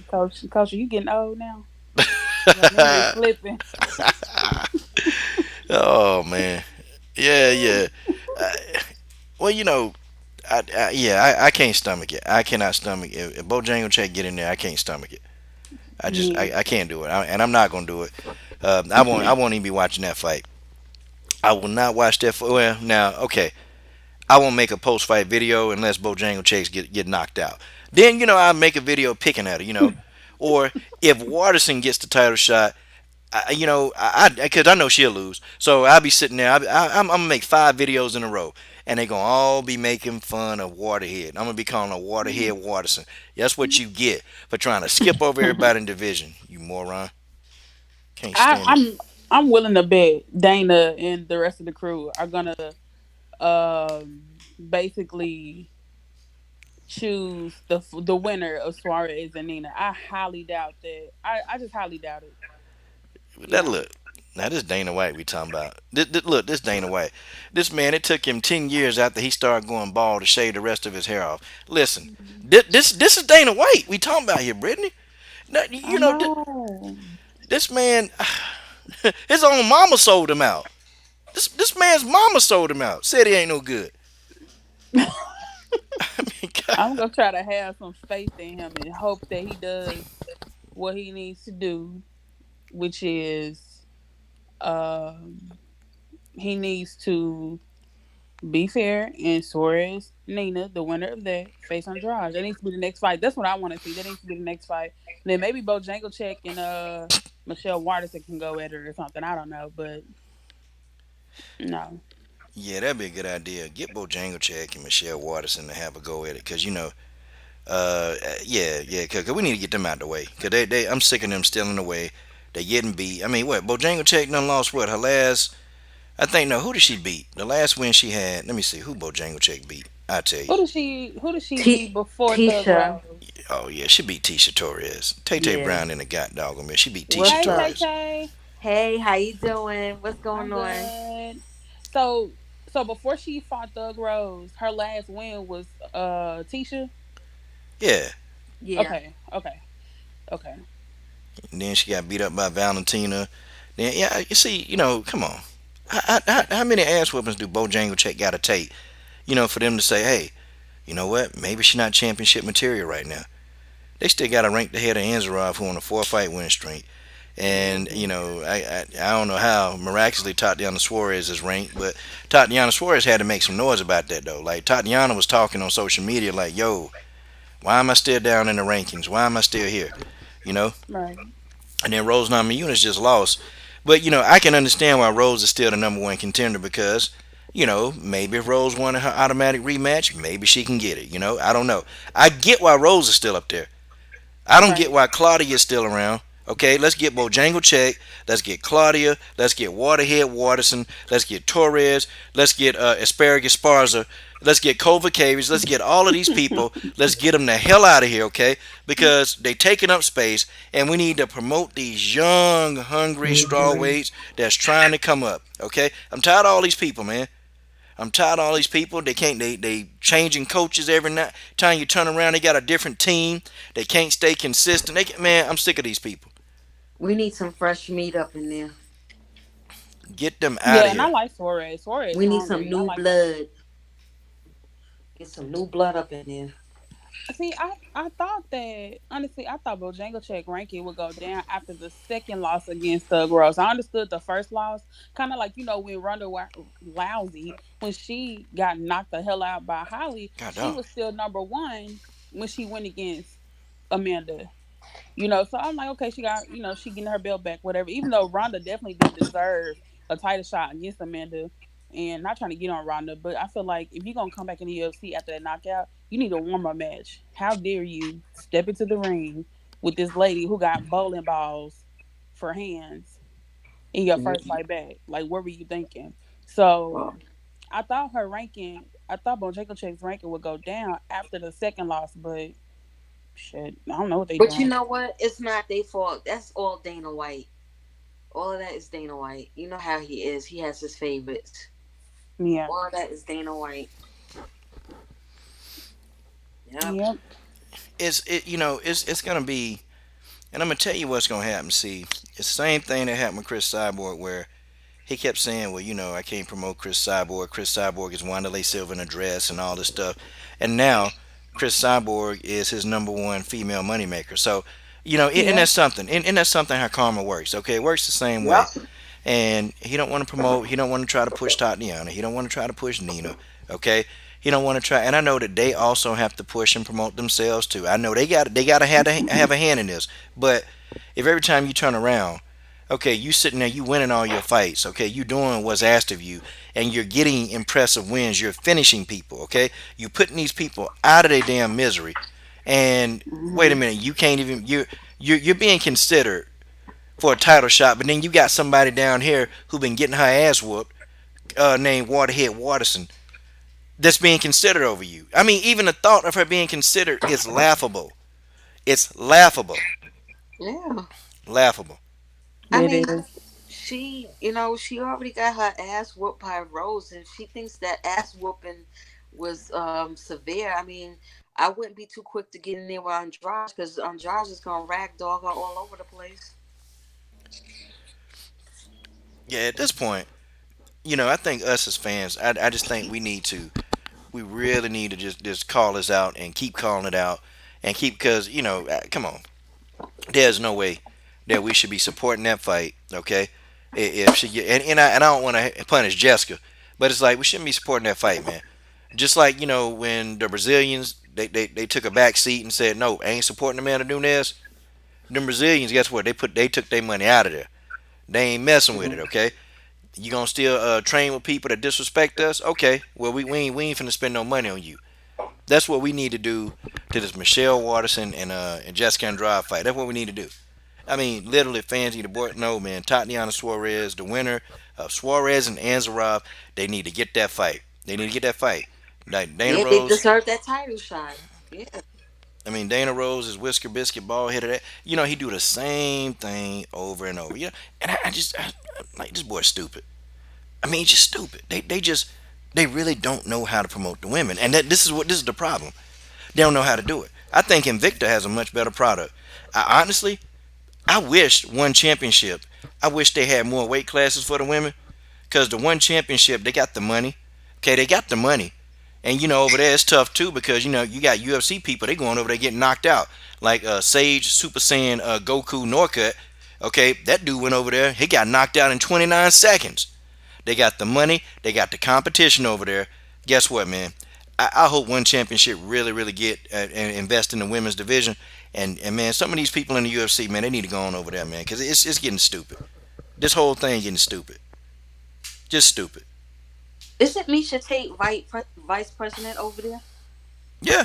Coach, you getting old now? Your memory slipping. Oh man. Yeah, yeah. Uh, well, I can't stomach it. I cannot stomach it. If Bojangles get in there, I can't stomach it. Me. I can't do it, and I'm not gonna do it. I won't even be watching that fight. I will not watch that. Well, now, okay, I won't make a post fight video unless Bojangles get knocked out. Then I'll make a video picking at her. Or if Waterson gets the title shot, I because I know she'll lose. So I'll be sitting there. I'm gonna make 5 videos in a row, and they gonna all be making fun of Waterhead. I'm gonna be calling her Waterhead Waterson. That's what you get for trying to skip over everybody in division. You moron. Can't I, stand it. I'm I'm willing to bet Dana and the rest of the crew are gonna basically choose the winner of Suarez and Nina. I highly doubt that. I just highly doubt it. That Yeah. look. Now this Dana White we talking about. Look, this Dana White. This man, it took him 10 years after he started going bald to shave the rest of his hair off. Listen, this is Dana White we talking about here, Brittany. Now, I you know, know. this man, his own mama sold him out. This man's mama sold him out. Said he ain't no good. I mean, God. I'm gonna try to have some faith in him and hope that he does what he needs to do, which is um he needs to be fair and Suarez, Nina, the winner of that, face Andrade. That needs to be the next fight. That's what I want to see. That needs to be the next fight. And then maybe Bojangle and Michelle Waterson can go at it or something. I don't know, but no. Yeah, that'd be a good idea. Get Bojangles and Michelle Waterson to have a go at it, cause yeah, cause we need to get them out the way. Cause I'm sick of them stealing away. They getting beat. I mean, what? Bojangles done lost what? Her last? I think no. Who did she beat? The last win she had. Let me see. Who Bojangles beat? I tell you. Who did she beat T before Thug Tisha. Rose? Oh yeah, she beat Tisha Torres. Tay Tay Yeah. Brown in the god dog man. She beat Tisha What's Hey up? Tay Torres. Tay. Hey, how you doing? What's I'm going on? good. So before she fought Thug Rose, her last win was Tisha. Yeah. Yeah. Okay, okay, okay. And then she got beat up by Valentina. Then yeah, you see, come on. How many ass whoopings do Bojangles got to take? For them to say, hey, you know what? Maybe she's not championship material right now. They still got to rank the head of Ansaroff, who on a 4-fight winning streak. And Hmm. I don't know how miraculously Tatiana Suarez is ranked, but Tatiana Suarez had to make some noise about that though. Like Tatiana was talking on social media, like, "Yo, why am I still down in the rankings? Why am I still here?" You know. Right, And then Rose Namajunas just lost, but I can understand why Rose is still the number one contender because maybe if Rose won her automatic rematch, maybe she can get it. I don't know. I get why Rose is still up there. I don't get right. why Claudia is still around. Okay, let's get Bojangle check. Let's get Claudia. Let's get Waterhead Waterson. Let's get Torres. Let's get Asparagus Sparza. Let's get Kovacevic. Let's get all of these people. Let's get them the hell out of here, okay? Because they taking up space, and we need to promote these young, hungry strawweights that's trying to come up, okay? I'm tired of all these people, man. I'm tired of all these people. They can't. They changing coaches every night. Time you turn around, they got a different team. They can't stay consistent. Man, I'm sick of these people. We need some fresh meat up in there. Get them out Yeah, of and I here. like Suarez. Suarez We need some hungry. I new like her. blood. Get some new blood up in there. See, I thought that honestly, I thought Bojangles ranking would go down after the second loss against Thug Rose. I understood the first loss, kind of like when Lousy, when she got knocked the hell out by Holly, God she dog. was still number one when she went against Amanda. So I'm like, okay, she getting her belt back, whatever. Even though Ronda definitely did deserve a title shot against Amanda, and not trying to get on Ronda, but I feel like if you're gonna come back in the UFC after that knockout, you need a warm up match. How dare you step into the ring with this lady who got bowling balls for hands in your first Mhm. fight back? Like, what were you thinking? So Well, I thought Bojangles' ranking would go down after the second loss, but shit, I don't know what they but you doing. know what? It's not their fault. That's all Dana White. All of that is Dana White. You know how he is. He has his favorites. Yeah. All of that is Dana White. Yep. Yep. It's gonna be, and I'm gonna tell you what's gonna happen. See, it's the same thing that happened with Chris Cyborg, where he kept saying, well, I can't promote Chris Cyborg. Chris Cyborg is Wanderlei Silva in a dress and all this stuff. And now Chris Cyborg is his number one female moneymaker. So, and Yep. that's something. And that's something how karma works. Okay, it works the same way. Yep. And he don't want to promote. He don't want to try to push Tatiana. He don't want to try to push Nina. Okay, he don't want to try. And I know that they also have to push and promote themselves too. I know they got to have a hand in this. But if every time you turn around, okay, you sitting there, you winning all your fights, okay, you doing what's asked of you, and you're getting impressive wins, you're finishing people, okay, you putting these people out of their damn misery, and wait a Hmm. minute, you can't even you're being considered for a title shot, but then you got somebody down here who been getting her ass whooped, named Waterhead Waterson, that's being considered over you. I mean, even the thought of her being considered is laughable. It's laughable. Yeah. Laughable. I It mean, is. she already got her ass whooped by Rose, and she thinks that ass whooping was severe. I mean, I wouldn't be too quick to get in there with Andrade because Andrade is gonna ragdoll her all over the place. Yeah, at this point, I think us as fans, I just think we really need to just call this out and keep calling it out and keep because come on, there's no way that we should be supporting that fight. Okay, if she get and I don't want to punish Jessica, but it's like we shouldn't be supporting that fight, man. Just like when the Brazilians they took a back seat and said no, I ain't supporting Amanda Nunez. The Brazilians, guess what? They took their money out of there. They ain't messing with it. Mhm. Okay, you gonna still train with people that disrespect us? Okay, well we ain't finna spend no money on you. That's what we need to do to this Michelle Waterson and Jessica Andrade fight. That's what we need to do. I mean, literally, fans need to no man. Tatiana Suarez, the winner of Suarez and Ansaroff, they need to get that fight. They need to get that fight. Like Dana Yeah, they Rose, deserve that title shot. Yeah. I mean Dana Rose is whisker biscuit ball headed. He do the same thing over and over. And like this boy's stupid. I mean, he's just stupid. They really don't know how to promote the women, and this is the problem. They don't know how to do it. I think Invicta has a much better product. Honestly, I wish one championship. I wish they had more weight classes for the women, because the one championship they got the money. Okay, they got the money, and over there it's tough too because you got UFC people. They going over there getting knocked out like Sage Super Saiyan Goku Norcut. Okay, that dude went over there. He got knocked out in 29 seconds. They got the money. They got the competition over there. Guess what, man? I hope one championship really, really get and invest in the women's division. And man, some of these people in the UFC, man, they need to go on over there, man, because it's getting stupid. This whole thing getting stupid. Just stupid. Isn't Misha Tate vice president over there? Yeah,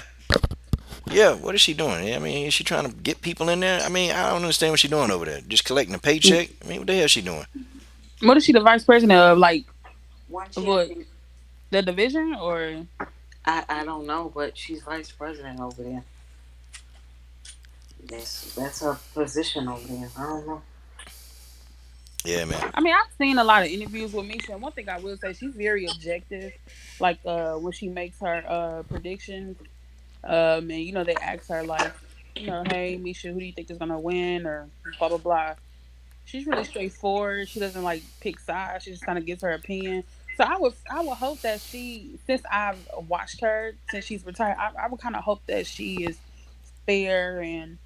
yeah. What is she doing? I mean, is she trying to get people in there? I mean, I don't understand what she's doing over there. Just collecting a paycheck? I mean, what the hell is she doing? What is she the vice president of? Like One of what? champion. The division or? I don't know, but she's vice president over there. That's her position over there. I don't know. Yeah, man. I mean, I've seen a lot of interviews with Misha, and one thing I will say, she's very objective. Like when she makes her predictions, and they ask her like, hey Misha, who do you think is gonna win, or blah blah blah. She's really straightforward. She doesn't like pick sides. She just kind of gives her opinion. So I would hope that since I've watched her since she's retired, I would kind of hope that she is fair and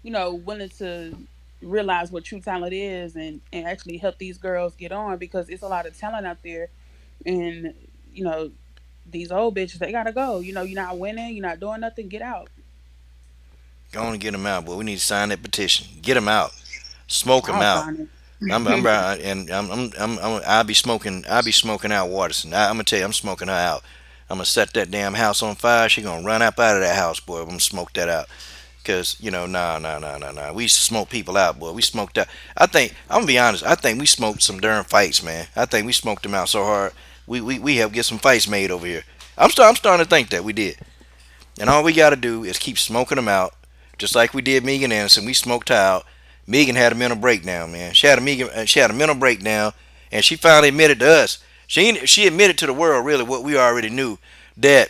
willing to realize what true talent is and actually help these girls get on because it's a lot of talent out there and you know these old bitches they gotta go. You're not winning. You're not doing nothing. Get out. Go on and get them out, boy. We need to sign that petition. Get them out. Smoke them I'll out. sign I'm it. and I'll be smoking. I'll be smoking out Waterson. I'm gonna tell you, I'm smoking her out. I'm gonna set that damn house on fire. She gonna run up out of that house, boy. I'm gonna smoke that out. Cause nah, nah, nah, nah, nah. We used to smoke people out, boy. We smoked out. I'm gonna be honest. I think we smoked some darn fights, man. I think we smoked them out so hard. We have get some fights made over here. I'm starting to think that we did. And all we got to do is keep smoking them out, just like we did Megan Anderson. We smoked her out. Megan had a mental breakdown, man. She had a mental breakdown, and she finally admitted to us. She admitted to the world really what we already knew, that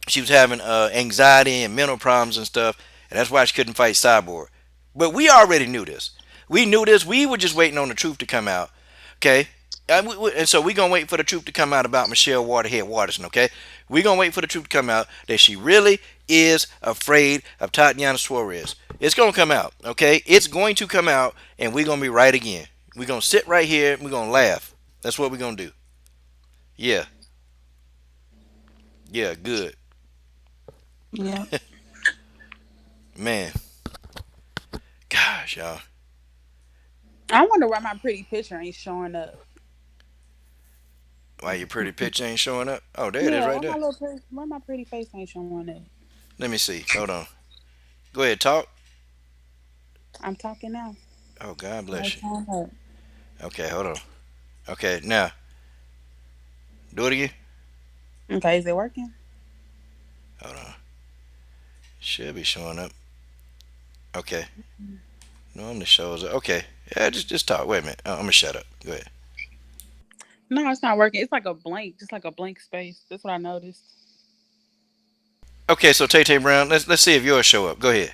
she was having anxiety and mental problems and stuff, and that's why she couldn't fight Cyborg. But we already knew this. We knew this. We were just waiting on the truth to come out. Okay. And so we're gonna wait for the truth to come out about Michelle Waterhead Waterson. Okay, we're gonna wait for the truth to come out that she really is afraid of Tatiana Suarez. It's gonna come out. Okay, it's going to come out, and we're gonna be right again. We're gonna sit right here. And we're gonna laugh. That's what we're gonna do. Yeah, yeah, good, Yeah. man. Gosh, y'all. I wonder why my pretty picture ain't showing up. Why your pretty picture ain't showing up? Oh, there it is, Yeah, right there. why my pretty face ain't showing up? Let me see. Hold on. Go ahead, talk. I'm talking now. Oh, God No bless you. showing up. Okay, hold on. Okay, now do it again. Okay, is it working? Hold on. Should be showing up. Okay. Normally shows up. Okay. Yeah, just talk. Wait a minute. I'm gonna shut up. Go ahead. No, it's not working. It's like a blank, just like a blank space. That's what I noticed. Okay, so Tay Tay Brown, let's see if yours show up. Go ahead.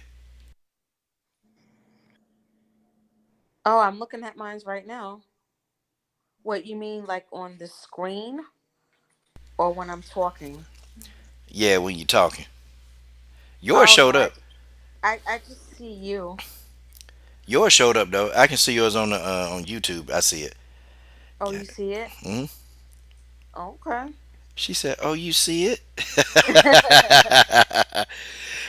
Oh, I'm looking at mine right now. What you mean, like on the screen or when I'm talking? Yeah, when you're talking, yours Oh no, showed up. I just see you. Yours showed up though. I can see yours on the on YouTube. I see it. Oh, Yeah. you see it? Hmm. Okay. She said, "Oh, you see it."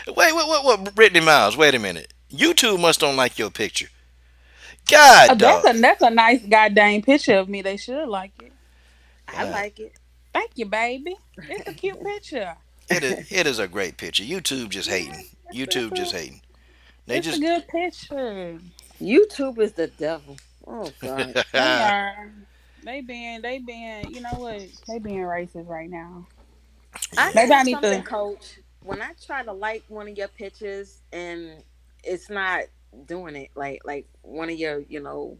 What? Brittany Miles. Wait a minute. YouTube must don't like your picture. Oh, God, dog. that's a nice goddamn picture of me. They should like it. I God. like it. Thank you, baby. It's a cute picture. It is a great picture. YouTube just Yeah, hating. YouTube just hating. They it's a just good picture. YouTube is the devil. Oh God. They are. They being. You know what? They being racist right now. I yeah. Maybe I noticed need something, to. Coach. When I try to like one of your pictures and it's not doing it, like one of your, Mm.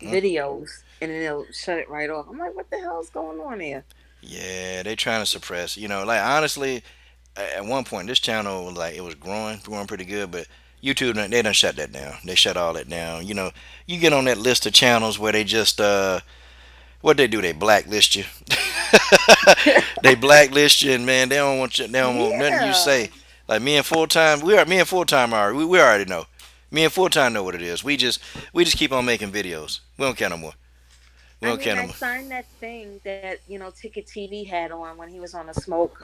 videos, and then it'll shut it right off. I'm like, what the hell's going on here? Yeah, they trying to suppress. Like honestly, at one point this channel was like it was growing pretty good, but YouTube they done shut that down. They shut all that down. You get on that list of channels where they just what they do, they blacklist you. They blacklist you, and man, they don't want you. They don't want nothing you Yeah. say. Like me and full time are we already know. Me and full time know what it is. We just keep on making videos. We don't care no more. We I don't care mean, no I more. signed that thing that Ticket TV had on when he was on the Smoke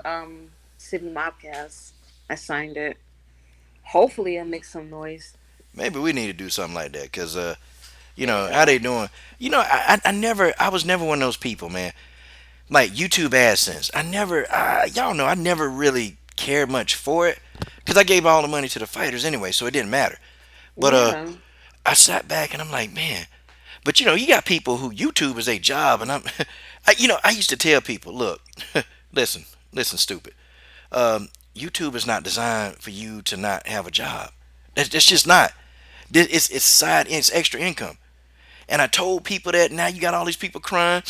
City Mobcast. I signed it. Hopefully, it'll make some noise. Maybe we need to do something like that because how Yeah. they doing. I was never one of those people, man. Like YouTube AdSense. Y'all know I never really cared much for it because I gave all the money to the fighters anyway, so it didn't matter. But Yeah. I sat back and I'm like, man. But you got people who YouTube is a job, and I used to tell people, look, listen, listen, stupid. YouTube is not designed for you to not have a job. That's just not. It's side, it's extra income. And I told people that. Now you got all these people crying.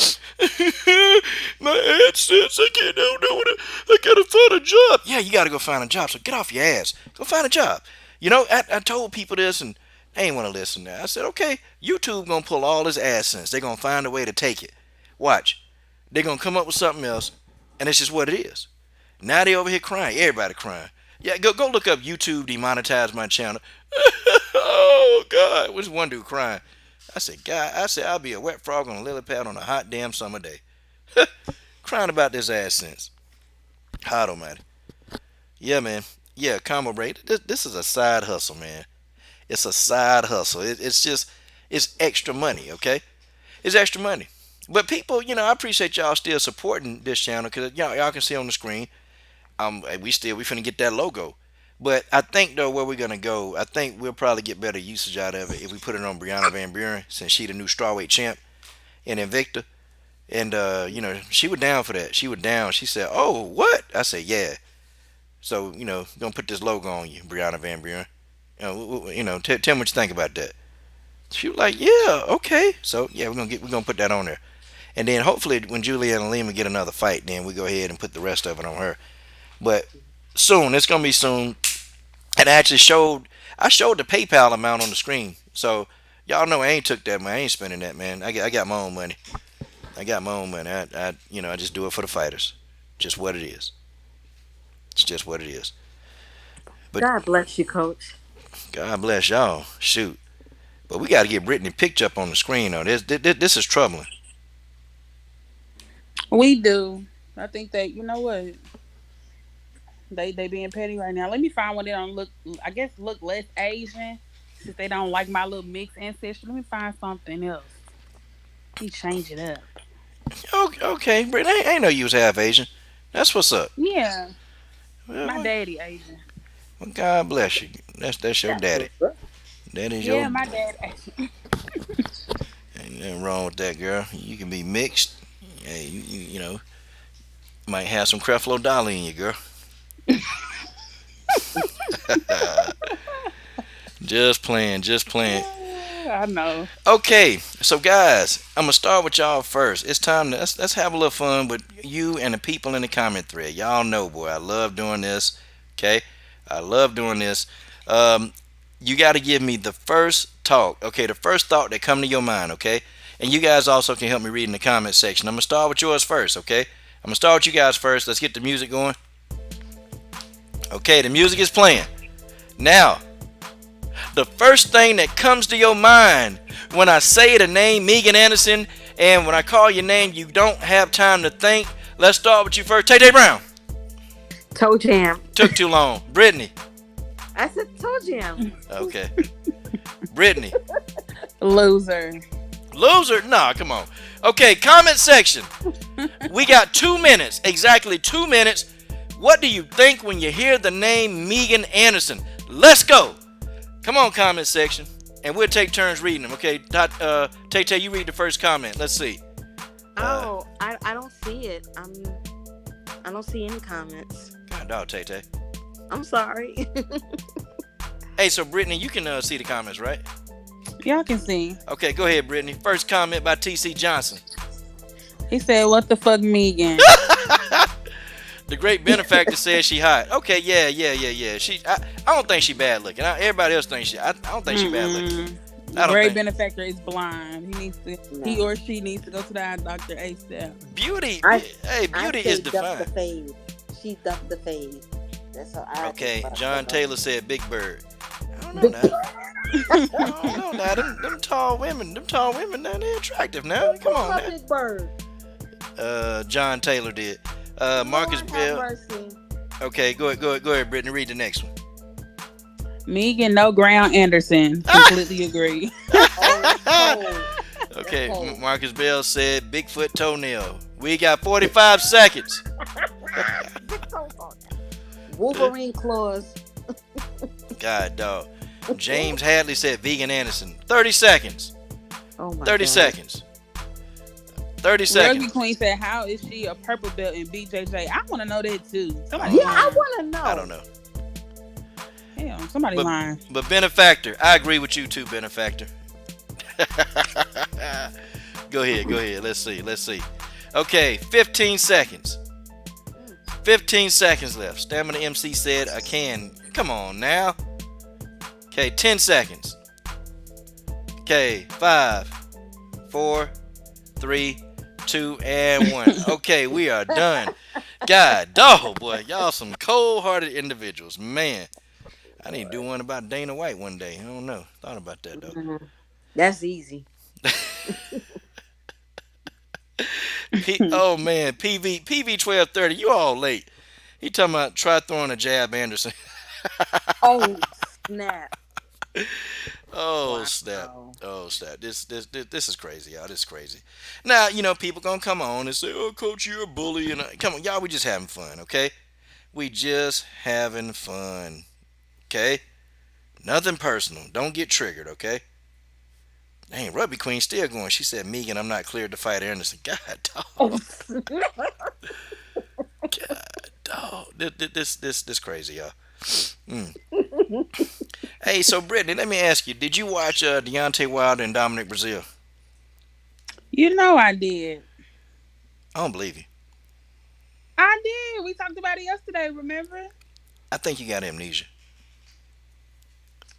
My AdSense, I don't know I gotta find a job. Yeah, you gotta go find a job. So get off your ass. Go find a job. I told people this and they ain't want to listen. Now I said, okay, YouTube gonna pull all this AdSense. They gonna find a way to take it. Watch. They gonna come up with something else, and it's just what it is. Now they over here crying. Everybody crying. Yeah, go look up YouTube demonetized my channel. Oh God, what's one dude crying? I said, God, I'll be a wet frog on a lily pad on a hot damn summer day. Crying about this AdSense. Hot almighty. Yeah, man. Yeah, combo break. This is a side hustle, man. It's a side hustle. It's extra money, okay? It's extra money. But people, I appreciate y'all still supporting this channel because y'all can see on the screen. We finna get that logo. But I think though where we're gonna go, I think we'll probably get better usage out of it if we put it on Brianna Van Buren since she the new strawweight champ in Invicta. And she was down for that. She was down. She said, "Oh, what?" I said, "Yeah." So gonna put this logo on you, Brianna Van Buren. Tell me what you think about that. She was like, "Yeah, okay." So yeah, we're gonna put that on there. And then hopefully when Juliana Lima get another fight, then we go ahead and put the rest of it on her. But soon, it's gonna be soon. And I showed the PayPal amount on the screen. So y'all know I ain't took that man. I ain't spending that, man. I got my own money. I got my own money. I just do it for the fighters. Just what it is. It's just what it is. But God bless you, Coach. God bless y'all. Shoot. But we got to get Brittany picture up on the screen though. This is troubling. We do. I think that you know what they being petty right now. Let me find one that don't look. I guess look less Asian since they don't like my little mixed ancestry. Let me find something else. Let me change it up. Okay, Brittany. I ain't know you was half Asian. That's what's up. Yeah, Well, my well, daddy Asian. well, God bless you. That's your That's daddy. what's up. That is your. Yeah, my dad Asian. Ain't nothing wrong with that, girl. You can be mixed. Hey, might have some Creflo Dolly in you, girl. Just playing, just playing. I know. Okay, so guys, I'm gonna start with y'all first. It's time to let's have a little fun with you and the people in the comment thread. Y'all know, boy, I love doing this. Okay, I love doing this. Um, you got to give me the first talk. Okay, the first thought that come to your mind. Okay, and you guys also can help me read in the comment section. I'm gonna start with yours first. Okay, I'm gonna start with you guys first. Let's get the music going. Okay, the music is playing now. The first thing that comes to your mind when I say the name Megan Anderson, and when I call your name, you don't have time to think. Let's start with you first. Tay Tay Brown. Toe Jam. Took too long. Brittany. I said Toe Jam. Okay. Brittany. Loser. Loser? Nah, come on. Okay, comment section. We got 2 minutes. Exactly 2 minutes. What do you think when you hear the name Megan Anderson? Let's go. Come on, comment section. And we'll take turns reading them, okay? Tay Tay, you read the first comment. Let's see. Uh, Oh, I don't see it. I don't see any comments. God dog, Tay Tay. I'm sorry. Hey, so Brittany, you can see the comments, right? Y'all can see. Okay, go ahead, Brittany. First comment by TC Johnson. He said, "What the fuck, Megan?" The great benefactor says she hot. Okay, yeah. I don't think she bad looking. Everybody else thinks she. I don't think she bad looking. Mm-mm. The I don't great think benefactor is blind. He No. or she needs to go to the eye doctor ASAP. beauty. I Hey, I beauty is say duck the defined. fade. She ducked the fade. That's how I think Okay, about John her. Taylor said Big Bird. I don't know Big that. I don't know now. Them tall women, now they're attractive now. Come on my now. Big Bird. John Taylor did. Marcus Lord have Bell. mercy. Okay, go ahead, Brittany. Read the next one. Megan, no ground Anderson. Completely agree. Oh, that's cold. That's Okay, cold. Marcus Bell said Bigfoot toenail. We got 45 seconds. Wolverine claws. God, dog. James Hadley said Vegan Anderson. 30 seconds. Oh my 30 god. seconds. 30 Rugby seconds. Queen said, "How is she a purple belt in BJJ?" I want to know that too. Somebody Yeah, I lying. want to know. I don't know. Hell, somebody But lying. but Benefactor, I agree with you too, Benefactor. Go ahead. Let's see. Okay, 15 seconds. 15 seconds left. Stamina MC said I can. Come on now. Okay, 10 seconds. Okay, 5, 4, 3, 2, and 1. Okay, we are done. God, dog, boy, y'all some cold-hearted individuals, man. I need to do one about Dana White one day. I don't know. Thought about that though. Mhm. That's easy. Oh man, PV 1230. You all late. He talking about try throwing a jab, Anderson. Oh snap! Oh snap. Wow. Oh snap. This is crazy, y'all. This is crazy. Now people gonna come on and say, "Oh, coach, you're a bully." And come on, y'all. We just having fun, okay? We just having fun, okay? Nothing personal. Don't get triggered, okay? Dang, Rugby Queen still going. She said, Megan, I'm not cleared to fight Anderson. God, Oh dog. God, dog. This crazy, y'all. Mm. Hey, so Brittany, let me ask you, did you watch Deontay Wilder and Dominic Brazil? You know I did. I don't believe you. I did. We talked about it yesterday. Remember? I think you got amnesia.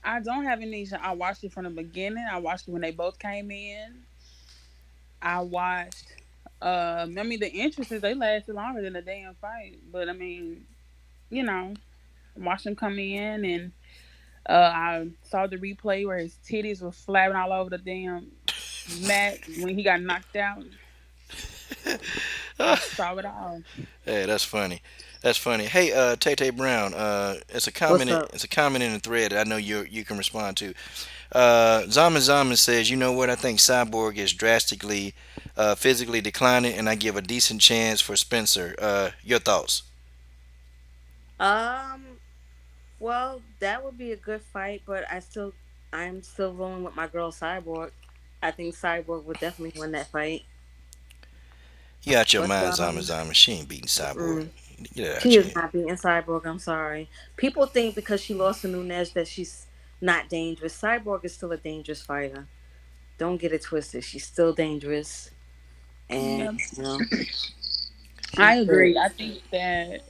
I don't have amnesia. I watched it from the beginning. I watched it when they both came in. I watched. I mean, the entrances they lasted longer than the damn fight. But I mean, you know, watched him come in, and I saw the replay where his titties were flapping all over the damn mat when he got knocked out. I saw it all. Hey, that's funny. That's funny. Hey, Tay Tay Brown. It's a What's comment. up? It's a comment in the thread that I know you can respond to. Zaman says, you know what? I think Cyborg is drastically, physically declining, and I give a decent chance for Spencer. Your thoughts? Um. Well, that would be a good fight, but I'm still rolling with my girl Cyborg. I think Cyborg would definitely win that fight. You out your But mind, Zaman. She ain't beating Cyborg. mm-mm. Get it out She your is head. not beating Cyborg. I'm sorry. People think because she lost to Nunez that she's not dangerous. Cyborg is still a dangerous fighter. don't get it twisted. She's still dangerous, and Yeah, she's I good. agree. I think that,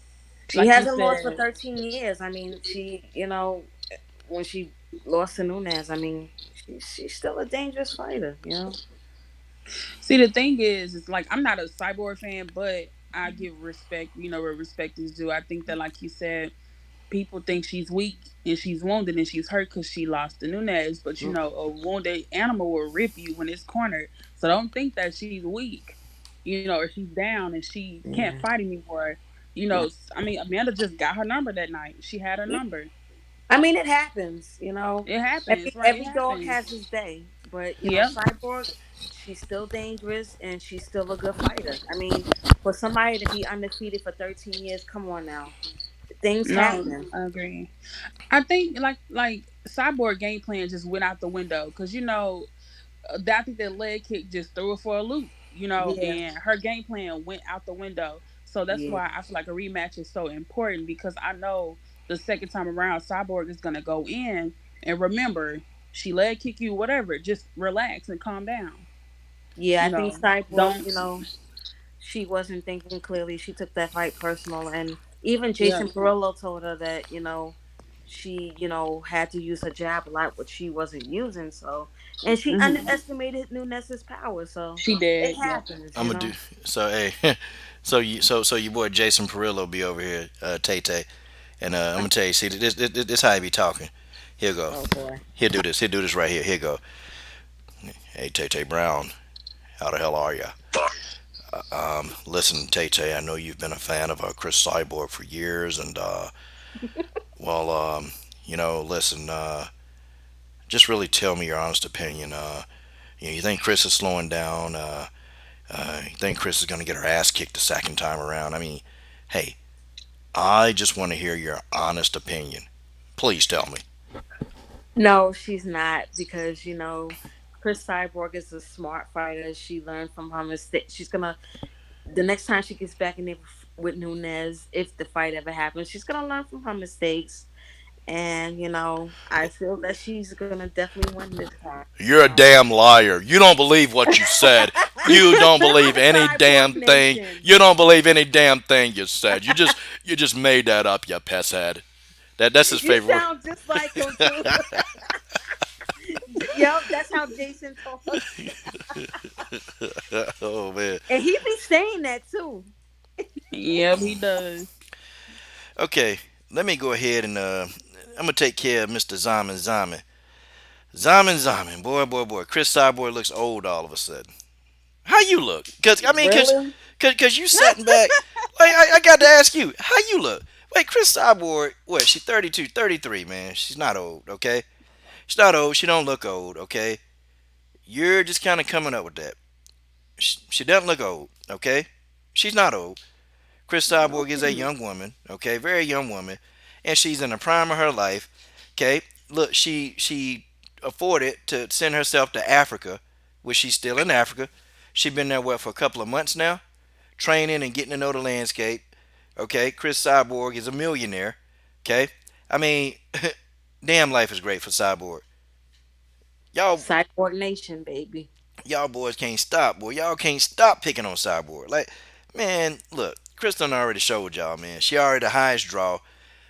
She like you hasn't lost for said, 13 years. I mean, when she lost to Nunez, I mean, she's still a dangerous fighter. see, the thing is like I'm not a Cyborg fan, but I give respect, where respect is due. I think that, like you said, people think she's weak and she's wounded and she's hurt because she lost to Nunez. But a wounded animal will rip you when it's cornered. So don't think that she's weak, or she's down and she can't Yeah. fight anymore. Yeah. I mean, Amanda just got her number that night. She had her Yeah. number. I mean, it happens. It happens, Every right? It every dog happens. has his day, but Yep. Cyborg, she's still dangerous and she's still a good fighter. I mean, for somebody to be undefeated for 13 years, come on now, things No, happen. I agree. I think like Cyborg game plan just went out the window because I think that leg kick just threw her for a loop, Yeah, and her game plan went out the window. So that's yeah, why I feel like a rematch is so important because I know the second time around, Cyborg is gonna go in and remember she leg kick you, whatever. Just relax and calm down. yeah. I think Cyborg, Don't. she wasn't thinking clearly. She took that fight personal, and even Yeah. Jason Perillo told her that she had to use her jab a lot, which she wasn't using. So, and she Hmm. underestimated Nunes's power. So She it did. Yep. happens. I'm gonna do so. Hey, so your boy Jason Perillo be over here, Tay Tay, and I'm gonna tell you. See, this how he be talking. Here go. Oh boy. He'll do this. He'll do this right here. Here go. Hey, Tay Tay Brown, how the hell are ya? Listen, Tay Tay, I know you've been a fan of Chris Cyborg for years, and well, listen, just really tell me your honest opinion. You think Chris is slowing down? You think Chris is going to get her ass kicked the second time around? I mean, hey, I just want to hear your honest opinion. Please tell me. No, she's not because Chris Cyborg is a smart fighter. She learned from her mistakes. She's gonna the next time she gets back in there with Nunez, if the fight ever happens, she's gonna learn from her mistakes. And I feel that she's gonna definitely win this You're a time. damn liar. You don't believe what you said. You don't believe any Cyborg damn thing. Nation. You don't believe any damn thing you said. You just made that up, you piss head. That's his You favorite word. sound just like him too. Yep, that's how Jason talks. Oh man. And he be saying that too. Yep. He does. Okay, let me go ahead and I'm gonna take care of Mr. Zaman Zaman. Zaman Zaman, boy. Chris Cyborg looks old all of a sudden. How you look? Really? Cause you sitting back. Like I got to ask you, how you look? Wait, Chris Cyborg, what? She's 32, 33, man. She's not old, okay? She's not old. She don't look old, okay? You're just kind of coming up with that. She doesn't look old, okay? She's not old. Chris Cyborg is a Okay. young woman, okay, very young woman, and she's in the prime of her life, okay. Look, she afforded to send herself to Africa, which she's still in Africa. She's been there what for a couple of months now, training and getting to know the landscape. Okay, Chris Cyborg is a millionaire. Okay, I mean, damn, life is great for Cyborg. Y'all, Cyborg Nation, baby. y'all boys can't stop, boy. Y'all can't stop picking on Cyborg. Like, man, look, Chris done already showed y'all, man. She already the highest draw,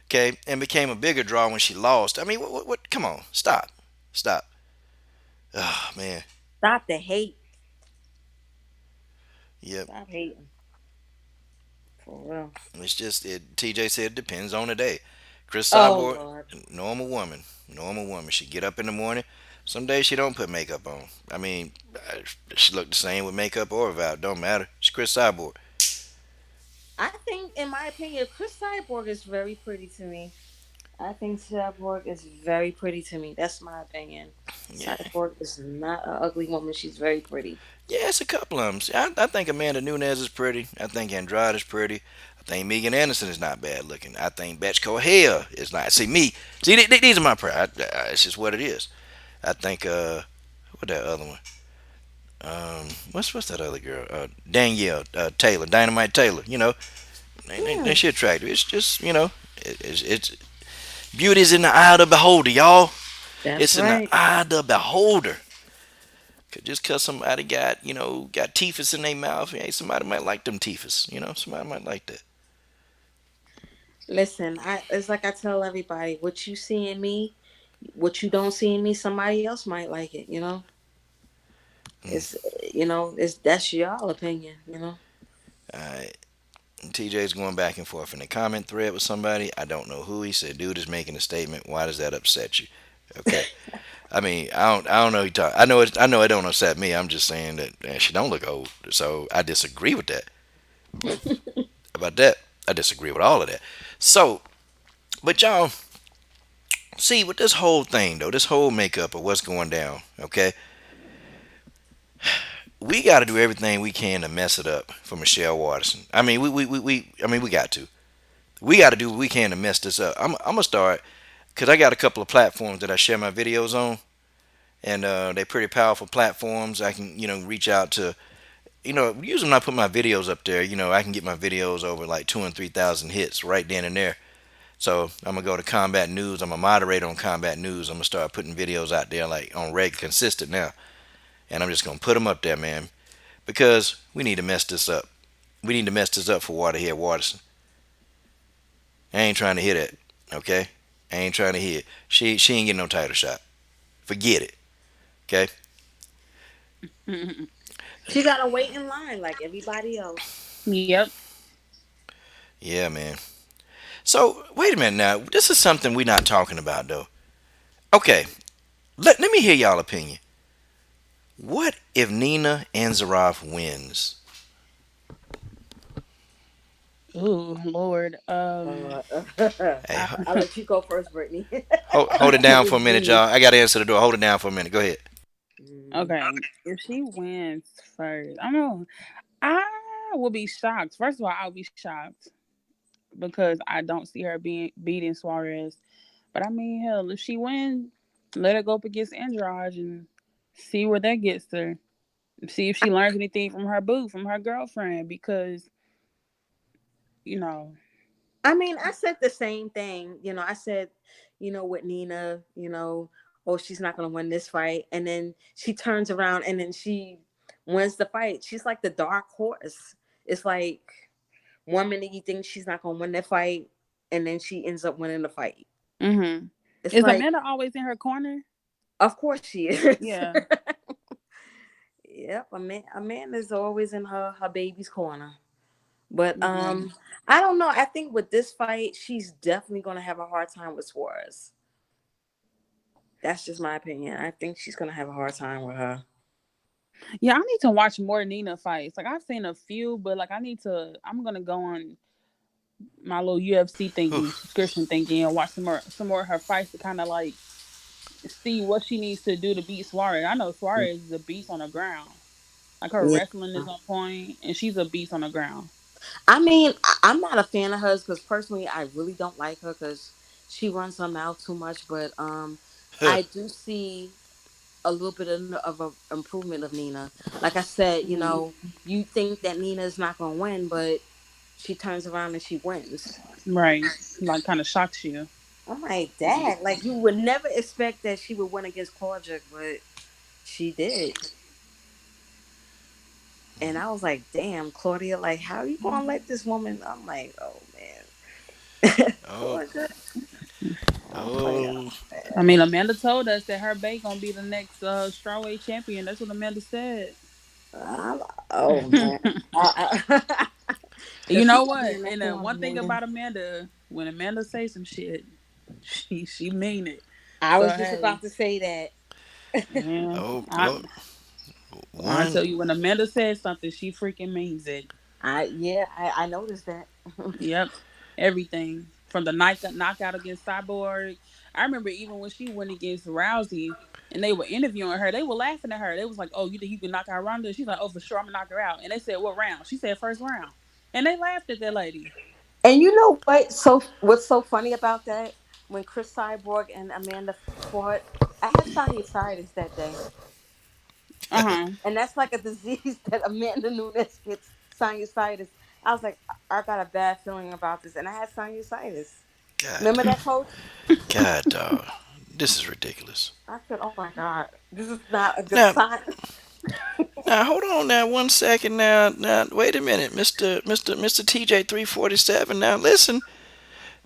okay, and became a bigger draw when she lost. I mean, what? Come on, stop. Oh man, Stop the hate. yep. Stop hating. For real. It's just it. TJ said it depends on the day. Chris Oh Cyborg, Lord. normal woman. She get up in the morning. Some days she don't put makeup on. I mean, she look the same with makeup or without. Don't matter. She's Chris Cyborg. I think, in my opinion, Chris Cyborg is very pretty to me. I think Cyborg is very pretty to me. That's my opinion. Yeah, Cyborg is not an ugly woman. She's very pretty. yeah. It's a couple of them. See, I think Amanda Nunez is pretty. I think Andrade is pretty. I think Megan Anderson is not bad looking. I think Betchko Hale is not. See me. See, these are my. It's just what it is. I think what that other one? What's that other girl? Danielle Taylor, Dynamite Taylor. They Yeah, she attractive. It's just it's beauty's in the eye of the beholder, y'all. that's It's in the right. eye of the beholder. Just cause somebody got, got teethus in their mouth, hey, somebody might like them teethus. Somebody might like that. Listen, it's like I tell everybody, what you see in me, what you don't see in me, somebody else might like it. Mm. It's it's that's y'all opinion. All right. TJ's going back and forth in a comment thread with somebody. I don't know who. He said, "Dude is making a statement. Why does that upset you?" Okay. I mean, I don't know. I know it don't upset me. I'm just saying that she don't look old. So I disagree with that. About that, I disagree with all of that. So, but y'all see with this whole thing though, this whole makeup of what's going down. Okay, we got to do everything we can to mess it up for Michelle Waterson. I mean, I mean, we got to. We got to do what we can to mess this up. I'm gonna start because I got a couple of platforms that I share my videos on, and they're pretty powerful platforms. I can reach out to usually when I put my videos up there, I can get my videos over like 2 and 3 thousand hits right then and there. So I'm gonna go to Combat News. I'm a moderator on Combat News. I'm gonna start putting videos out there like on regular, consistent now, and I'm just gonna put them up there, man, because we need to mess this up. We need to mess this up for Waterhead Waterson. I ain't trying to hear that, okay? I ain't trying to hear it. She ain't getting no title shot. Forget it, okay? She gotta wait in line like everybody else. Yep. Yeah, man. So wait a minute now. This is something we're not talking about though. Okay, let me hear y'all opinion. What if Nina Ansaroff wins? Ooh, Lord. Uh, Hey, I, I'll let you go first, Brittany. hold it down for a minute, y'all. I got to answer the door. Hold it down for a minute. Go ahead. Mm. okay, if she wins first, I don't know. I will be shocked. First of all, I'll be shocked because I don't see her being beating Suarez. But I mean, hell, if she wins, let her go up against Andrade and see where that gets her. See if she learns anything from her boo, from her girlfriend, because you know. I mean, I said the same thing. I said, with Nina, oh, she's not going to win this fight. And then she turns around and then she wins the fight. She's like the dark horse. It's like 1 minute you think she's not going to win the fight, and then she ends up winning the fight. Mm-hmm. It's Is like, Amanda always in her corner? of course she is. Yeah. Yep, Amanda's always in her baby's corner. But Mm-hmm. I don't know. I think with this fight, she's definitely gonna have a hard time with Suarez. That's just my opinion. I think she's gonna have a hard time with her. Yeah, I need to watch more Nina fights. Like I've seen a few, but like I need to. I'm gonna go on my little UFC Whew. thingy subscription thingy and watch some more of her fights to kind of like see what she needs to do to beat Suarez. I know Suarez is a beast on the ground. Like her Yeah. wrestling is on point, and she's a beast on the ground. I mean, I'm not a fan of hers because personally, I really don't like her because she runs her mouth too much. But Huh. I do see a little bit of a improvement of Nina. Like I said, Mhm. you think that Nina is not gonna win, but she turns around and she wins. Right, like kind of shocks you. I'm like, Dad, like you would never expect that she would win against Claudia, but she did. And I was like, damn, Claudia, like, how you gonna let this woman? I'm like, oh man. Oh, Claudia. I'm like, oh, oh I man. mean, Amanda told us that her bae gonna be the next strawweight champion. That's what Amanda said. I'm, oh man. You Cause she know gonna be what? in that And corner, one thing man. about Amanda, when Amanda says some shit, she mean it. I So was just hey, about to say that. man, oh, I oh. I One. tell you, when Amanda says something, she freaking means it. I noticed that. Yep, everything from the knockout against Cyborg. I remember even when she went against Rousey, and they were interviewing her, they were laughing at her. They was like, "Oh, you think you can knock out Ronda?" She's like, "Oh, for sure, I'm gonna knock her out." And they said, "What round?" She said, "First round," and they laughed at that lady. And you know what? So what's so funny about that? When Chris Cyborg and Amanda fought, I had sinusitis that day. Uh huh. And that's like a disease that Amanda Nunes gets, sinusitis. I was like, I got a bad feeling about this, and I had sinusitis. God, Remember that, dog. Coach? God, dog. This is ridiculous. I said, "Oh my God, this is not a good Now, sign." Now hold on now 1 second now wait a minute Mr. TJ 347 now listen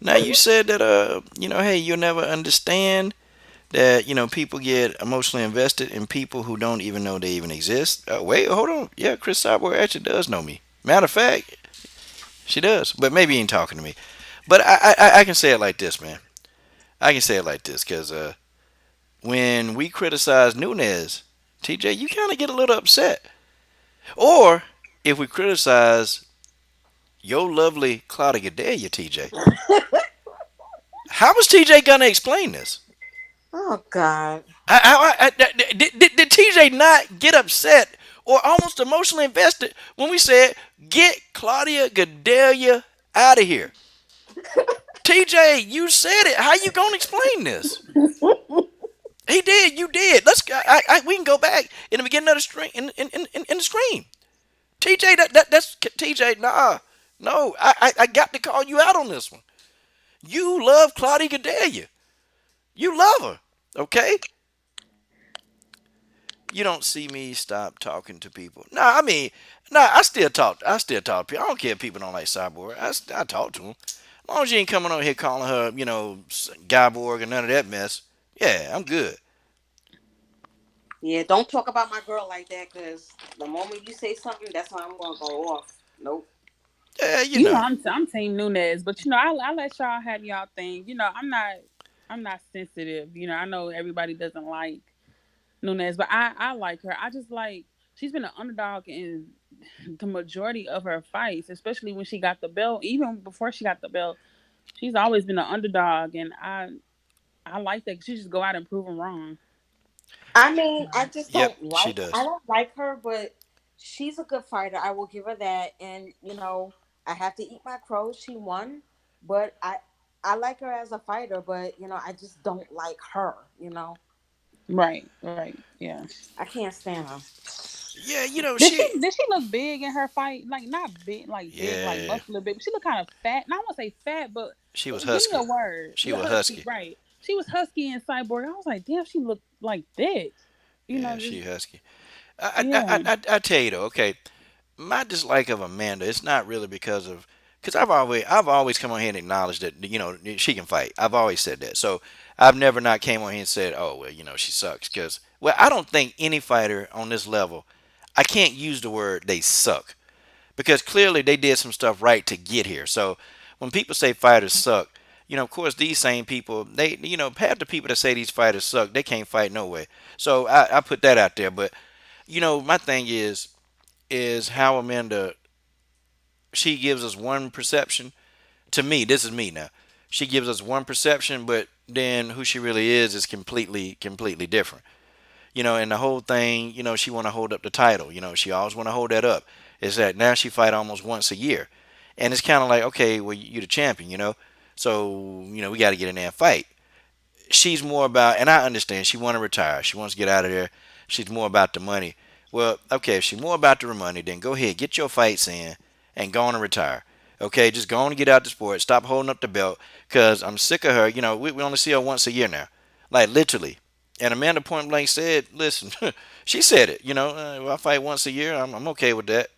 now you said that hey you'll never understand that people get emotionally invested in people who don't even know they even exist. Wait, hold on. Yeah, Chris Cyborg actually does know me. Matter of fact, she does, but maybe he ain't talking to me. But I can say it like this, man. I can say it like this because when we criticize Nunez, TJ, you kind of get a little upset. Or if we criticize your lovely Claudia Gadelia, TJ, how was TJ gonna explain this? Oh God. Did TJ not get upset or almost emotionally invested when we said, get Claudia Gadelia out of here? TJ, you said it. How you going to explain this? He did. You did. We can go back in the beginning of the screen, in the screen. TJ, that's TJ. Nah, no, I got to call you out on this one. You love Claudia Gadelia. You love her. Okay, you don't see me stop talking to people. Nah, I mean, nah, I still talk. I still talk to people. I don't care if people don't like Cyborg. I talk to them. As long as you ain't coming on here calling her, Cyborg and none of that mess. Yeah, I'm good. Yeah, don't talk about my girl like that, because the moment you say something, that's when I'm gonna go off. Nope. Yeah, You know, I'm Team Nunez, but I let y'all have y'all thing. I'm not sensitive. I know everybody doesn't like Nunez, but I like her. I just like she's been an underdog in the majority of her fights, especially when she got the belt. Even before she got the belt, she's always been an underdog, and I like that. She just go out and prove them wrong. I mean, I just Yep, don't she like. I does. don't like her, but she's a good fighter. I will give her that. And I have to eat my crow. She won, but I like her as a fighter. But I just don't like her. Right, right, yeah. I can't stand her. Yeah, Did she she. did she look big in her fight? Like not big, like big, like Yeah, muscular big. But she looked kind of fat. Not I won't say fat, but she was give me a husky. word. She Yeah, was husky, husky. right? She was husky in Cyborg. I was like, damn, she looked like thick. Yeah, Just she husky. I I yeah, I I, I tell you though. Okay, my dislike of Amanda, it's not really because I've always come on here and acknowledged that she can fight. I've always said that. So I've never not came on here and said, oh well, she sucks because I don't think any fighter on this level, I can't use the word they suck because clearly they did some stuff right to get here. So when people say fighters suck, of course these same people, they half the people that say these fighters suck, they can't fight no way. So I put that out there. But my thing is how Amanda, she gives us one perception. To me, this is me now. She gives us one perception, but then who she really is completely different. And the whole thing, she want to hold up the title. She always want to hold that up. Is that now she fight almost once a year, and it's kind of like, okay, well, you're the champion. So we got to get in there and fight. She's more about, and I understand she want to retire. She wants to get out of there. She's more about the money. Well, okay, if she's more about the money, then go ahead, get your fights in, and go on and retire. Okay, just go on and get out the sport. Stop holding up the belt, cause I'm sick of her. We only see her once a year now, like literally. And Amanda point blank said, "Listen," she said it. Well, I fight once a year. I'm okay with that.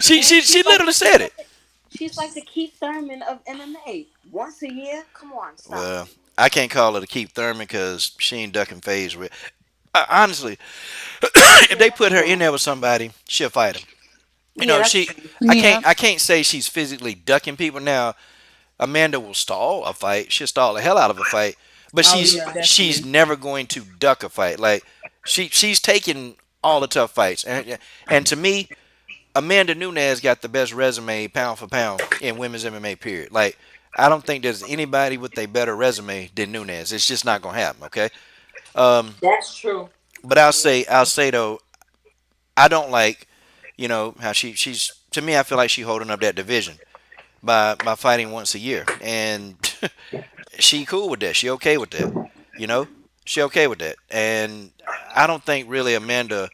she she She's she like literally said it. she's like the Keith Thurman of MMA. Once a year, come on, stop Well, it. I can't call her to keep Thurman because she ain't ducking phase. Honestly, if Yeah, they that's put her in true. there with somebody, she'll fight him. Yeah, that's She. true. I yeah. can't. I can't say she's physically ducking people now. Amanda will stall a fight. She'll stall the hell out of a fight, but Oh she's yeah, she's definitely. never going to duck a fight. Like she's taking all the tough fights, and to me, Amanda Nunez got the best resume pound for pound in women's MMA. Period. Like I don't think there's anybody with a better resume than Nunez. It's just not gonna happen. Okay. Um, That's true. but I'll Yeah. say I'll say though I don't like how she's to me I feel like she holding up that division by fighting once a year and she cool with that. She okay with that. You know, she okay with that. And I don't think really Amanda.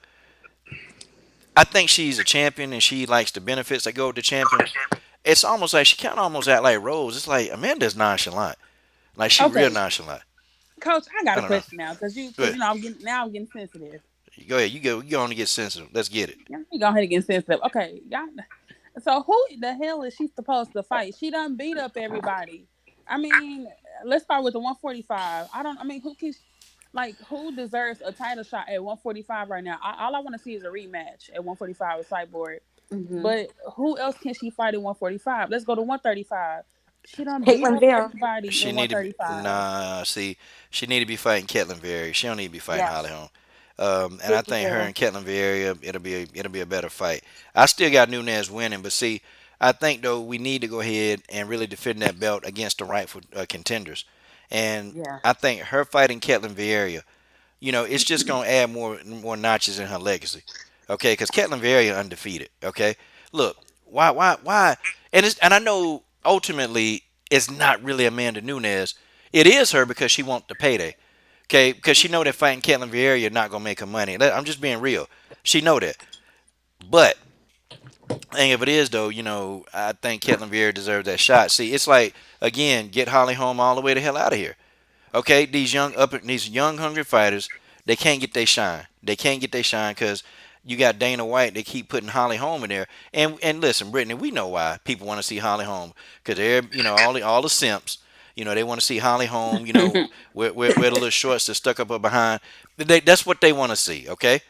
I think she's a champion and she likes the benefits that go with the champion. It's almost like she kind of almost act like Rose. It's like Amanda's nonchalant. Like she real Okay, nonchalant. Coach, I got I a don't know. question now because But I'm getting sensitive. Go ahead. You go on to get sensitive. Let's get it. Let me go ahead and get sensitive. Okay, y'all. So who the hell is she supposed to fight? She done beat up everybody. I mean, let's start with the 145. I don't. I mean, who can? Like, who deserves a title shot at 145 right now? All I want to see is a rematch at 145 with Cyborg. Mm-hmm. But who else can she fight at 145? Let's go to 135. She done beat Caitlin up Vera. everybody She in need to be 135. nah. See, she need to be fighting Ketlin Very. She don't need to be fighting Holly Yes. Holm. And I Vicky think her Vera. and Ketlin Vieira, it'll be a better fight. I still got Nunez winning, but see, I think though we need to go ahead and really defend that belt against the rightful contenders. And Yeah. I think her fighting Ketlin Vieira, it's just gonna add more notches in her legacy. Okay, because Ketlin Vieira undefeated. Okay, look, why? And I know ultimately it's not really Amanda Nunes. It is her because she wants the payday. Okay, because she know that fighting Ketlin Vieira not gonna make her money. I'm just being real. She know that. But thing of it is though, I think Ketlin Vieira deserves that shot. See, it's like again, get Holly Holm all the way the hell out of here. Okay, these young hungry fighters, they can't get their shine. They can't get their shine because you got Dana White. They keep putting Holly Holm in there. And listen, Brittany, we know why people want to see Holly Holm because they're all the simps. They want to see Holly Holm. Wear the little shorts that stuck up her behind. That's what they want to see. Okay,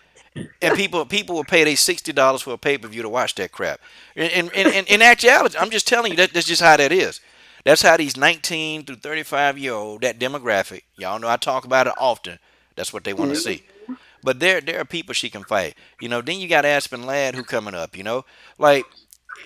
and people will pay they $60 for a pay per view to watch that crap. In actuality, I'm just telling you that's just how that is. That's how these 19 through 35-year-old that demographic. Y'all know I talk about it often. That's what they want to see. Mm-hmm. But there are people she can fight. Then you got Aspen Ladd who coming up. Like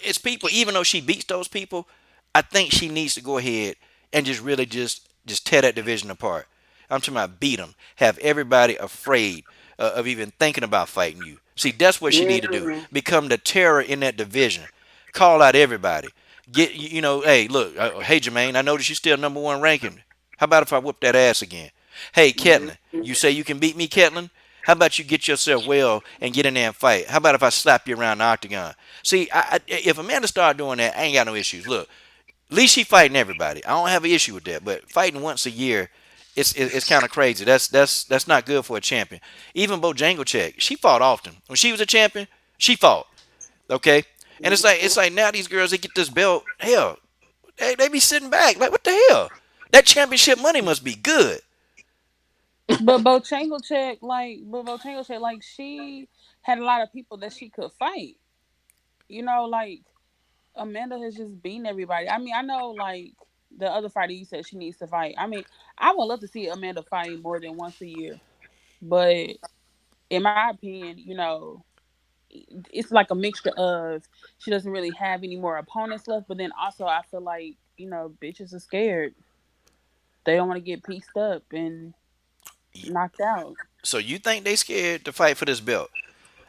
it's people. Even though she beats those people, I think she needs to go ahead and just really just tear that division apart. I'm talking about beat them, have everybody afraid of even thinking about fighting you. See, that's what she need to do. Mm-hmm. Become the terror in that division. Call out everybody. Hey, look, hey Jermaine, I noticed you still number one ranking. How about if I whoop that ass again? Hey, Ketlin, you say you can beat me, Ketlin? How about you get yourself well and get in there and fight? How about if I slap you around the octagon? See, if Amanda start doing that, I ain't got no issues. Look, at least she fighting everybody. I don't have an issue with that. But fighting once a year, it's kind of crazy. That's not good for a champion. Even Bojangles, she fought often. When she was a champion, she fought. Okay, and it's like now these girls they get this belt. Hell, they be sitting back like what the hell? That championship money must be good. But Bochenko check, she had a lot of people that she could fight. Like Amanda has just beaten everybody. I mean, I know like the other fighter you said she needs to fight. I mean, I would love to see Amanda fight more than once a year. But in my opinion, it's like a mixture of she doesn't really have any more opponents left, but then also I feel like, bitches are scared. They don't want to get pieced up and knocked out. So you think they scared to fight for this belt?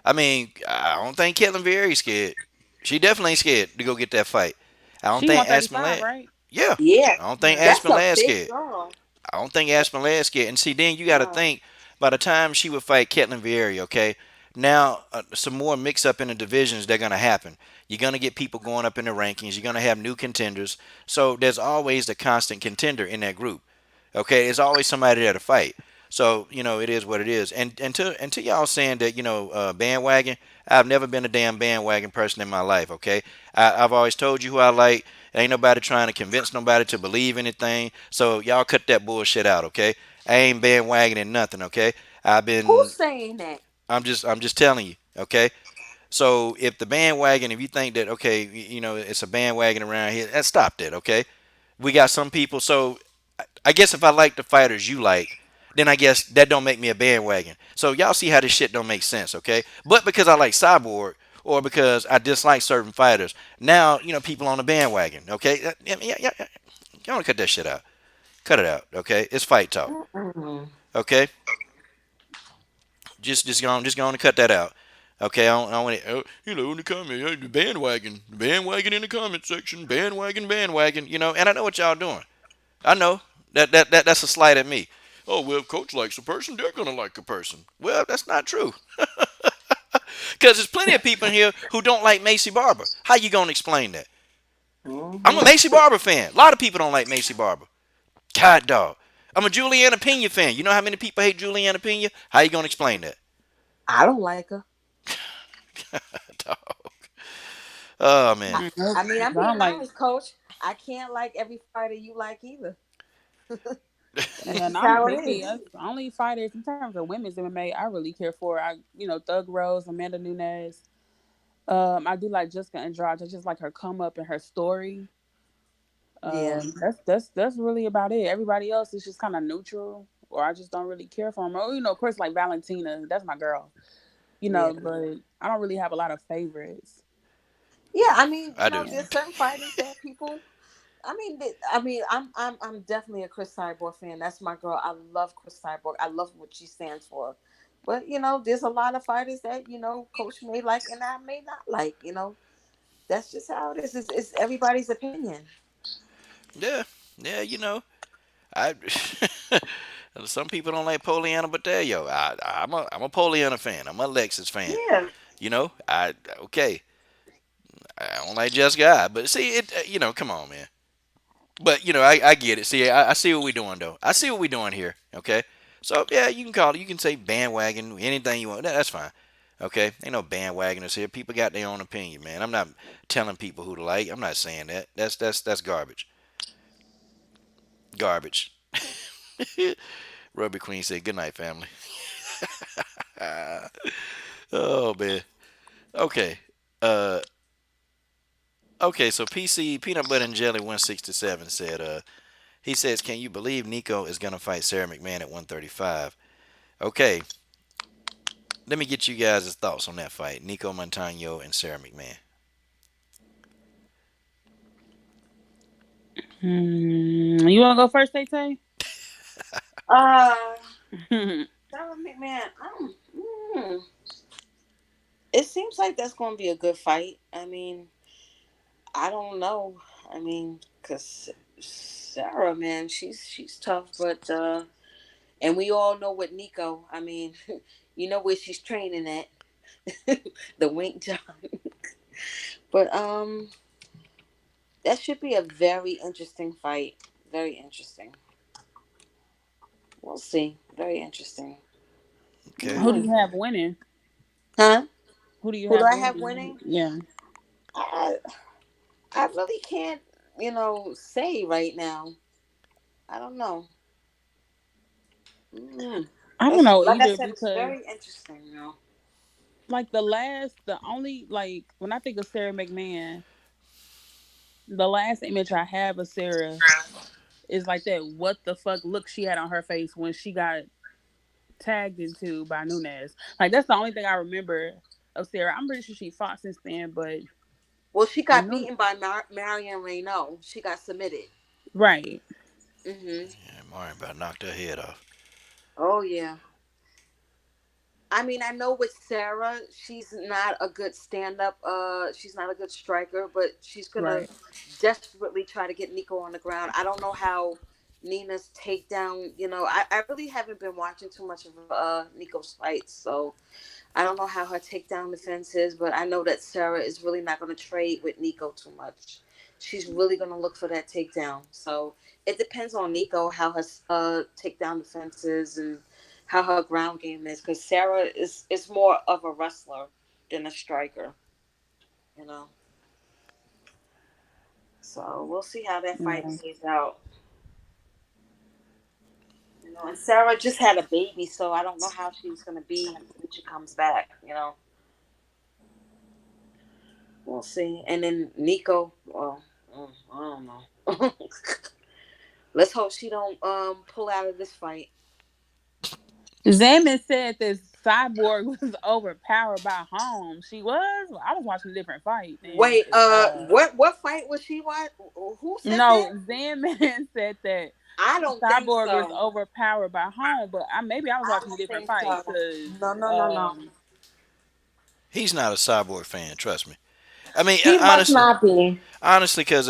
I mean, I don't think Caitlin Vieira's scared. She definitely ain't scared to go get that fight. I don't She think Aspen 135, Ladd. right? Yeah, Yeah. I don't think Yeah. That's Aspen a Ladd's big scared. draw. I don't think Aspen Ladd's scared. And see, then you got to No. think by the time she would fight Ketlin Vieira, okay, now some more mix up in the divisions they're gonna happen. You're gonna get people going up in the rankings. You're gonna have new contenders. So there's always the constant contender in that group. Okay, there's always somebody there to fight. So it is what it is. And to y'all saying that bandwagon, I've never been a damn bandwagon person in my life. Okay, I've always told you who I like. Ain't nobody trying to convince nobody to believe anything. So y'all cut that bullshit out. Okay, I ain't bandwagoning nothing. Okay, I've Who's been. saying that? I'm just telling you. Okay. So if the bandwagon, if you think that okay, it's a bandwagon around here, stop that. Okay, we got some people. So I guess if I like the fighters you like, then I guess that don't make me a bandwagon. So y'all see how this shit don't make sense, okay? But because I like Cyborg or because I dislike certain fighters, now people on the bandwagon, okay? Yeah. Y'all wanna cut that shit out? Cut it out, okay? It's fight talk, Mm-mm. okay? Just go on and cut that out. Okay, I don't want to, in the comment, the bandwagon in the comment section, bandwagon, and I know what y'all doing. I know that's a slight at me. Oh well, if coach likes a person, they're gonna like a person. Well, that's not true. Because there's plenty of people in here who don't like Macy Barber. How you gonna explain that? I'm a Mm-hmm. Macy Barber fan. A lot of people don't like Macy Barber. God dog. I'm a Juliana Pena fan. You know how many people hate Juliana Pena? How you gonna explain that? I don't like her. Dog. Oh man. I, Nope. I mean, I'm I don't being like, honest, Coach. I can't like every fighter you like either. It's and just I'm how it picky. is. That's only fighters in terms of women's MMA I really care for. Thug Rose, Amanda Nunes. I do like Jessica Andrade. I just like her come up and her story. Yeah, That's really about it. Everybody else is just kind of neutral, or I just don't really care for them. Or of course, like Valentina, that's my girl. yeah, But I don't really have a lot of favorites. yeah. I mean, I do. Yeah. there's certain fighters that people. I'm definitely a Chris Cyborg fan. That's my girl. I love Chris Cyborg. I love what she stands for. But there's a lot of fighters that Coach may like and I may not like. That's just how it is. It's everybody's opinion. Yeah. Yeah. I. Some people don't like Poliana, but there, yo, I'm a Poliana fan. I'm a Lexus fan. Yeah. I okay. I don't like Jessica, but see it. Come on, man. But I get it. See, I see what we're doing though. I see what we're doing here. Okay, so yeah, you can call it. You can say bandwagon, anything you want. That's fine. Okay, ain't no bandwagoners here. People got their own opinion, man. I'm not telling people who to like. I'm not saying that. That's garbage. Garbage. Rugby Queen said, "Good night, family." Oh man. Okay. Uh. Okay. So PC Peanut Butter and Jelly 167 said. He says, "Can you believe Nico is gonna fight Sarah McMahon at 135?" Okay. Let me get you guys' thoughts on that fight, Nico Montano and Sarah McMahon. You want to go first, Tay? Uh, Sarah McMahon. It seems like that's going to be a good fight. I mean, I don't know. I mean, cause Sarah, man, she's tough, but and we all know what Nico. I mean, you know where she's training at, the Wink Job. But that should be a very interesting fight. Very interesting. We'll see. Very interesting. Okay. Who do Mm. you have winning? Huh? Who do you Who do have I have winning? winning? Yeah. I I really can't, say right now. I don't know. Mm. I don't It's know like I either said. It's because very interesting. like the only like when I think of Sarah McMahon, the last image I have of Sarah is like that what the fuck look she had on her face when she got tagged into by Nunez. Like that's the only thing I remember of Sarah. I'm pretty sure she fought since then, but Well, she when got Nun beaten by Marion Renault. She got submitted. right, Hmm. Yeah, Mario about knocked her head off. Oh yeah. I mean, I know with Sarah, she's not a good stand up. She's not a good striker, but she's gonna right. desperately try to get Nico on the ground. I don't know how Nina's takedown. I really haven't been watching too much of Nico's fights, so I don't know how her takedown defense is, but I know that Sarah is really not going to trade with Nico too much. She's really going to look for that takedown. So it depends on Nico how her takedown defense is and how her ground game is. Because Sarah is more of a wrestler than a striker, you know. So we'll see how that fight Yeah. plays out. And Sarah just had a baby, so I don't know how she's going to be when she comes back. We'll see. And then Nico, well, I don't know. Let's hope she don't pull out of this fight. Zaman said that Cyborg was overpowered by Holmes. She was. Well, I was watching a different fight. Then Wait, what fight was she watch? Who said no, that? Zaman said that I don't think Cyborg was so. overpowered by Holmes, but maybe I was I watching a don't different think fight so. because No, no, no, no. He's not a Cyborg fan, trust me. I mean, He must honestly, not be. because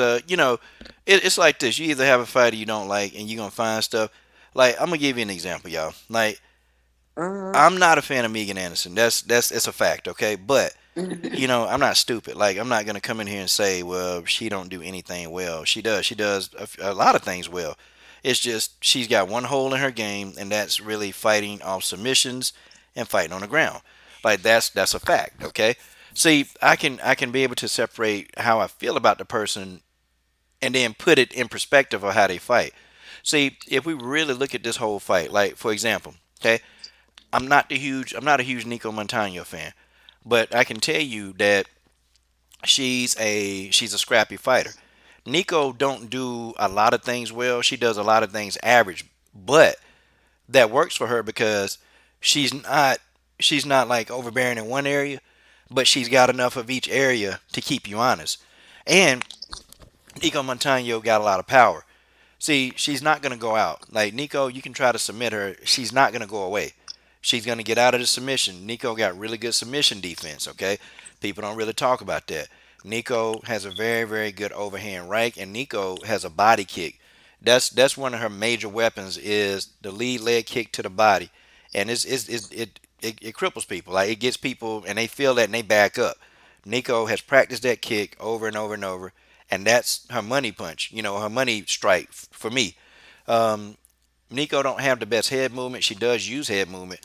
it's like this. You either have a fighter you don't like, and you're gonna find stuff. Like I'm gonna give you an example, y'all. Like Uh-huh. I'm not a fan of Megan Anderson. That's it's a fact, okay? But Mhm. I'm not stupid. Like I'm not gonna come in here and say, well, she don't do anything well. She does. She does a lot of things well. It's just she's got one hole in her game, and that's really fighting off submissions and fighting on the ground. Like that's a fact. Okay. See, I can be able to separate how I feel about the person and then put it in perspective of how they fight. See, if we really look at this whole fight, like for example, okay, I'm not a huge Nico Montano fan, but I can tell you that she's a scrappy fighter. Nico don't do a lot of things well. She does a lot of things average, but that works for her because she's not she's not like overbearing in one area, but she's got enough of each area to keep you honest. And Nico Montano got a lot of power. See, she's not going to go out. Like Nico, you can try to submit her. She's not going to go away. She's going to get out of the submission. Nico got really good submission defense, okay? People don't really talk about that. Nico has a very, very good overhand right, and Nico has a body kick. That's one of her major weapons is the lead leg kick to the body. And it cripples people. Like it gets people and they feel that and they back up. Nico has practiced that kick over and over and over, and that's her money punch. Her money strike for me. Um, Nico don't have the best head movement. She does use head movement.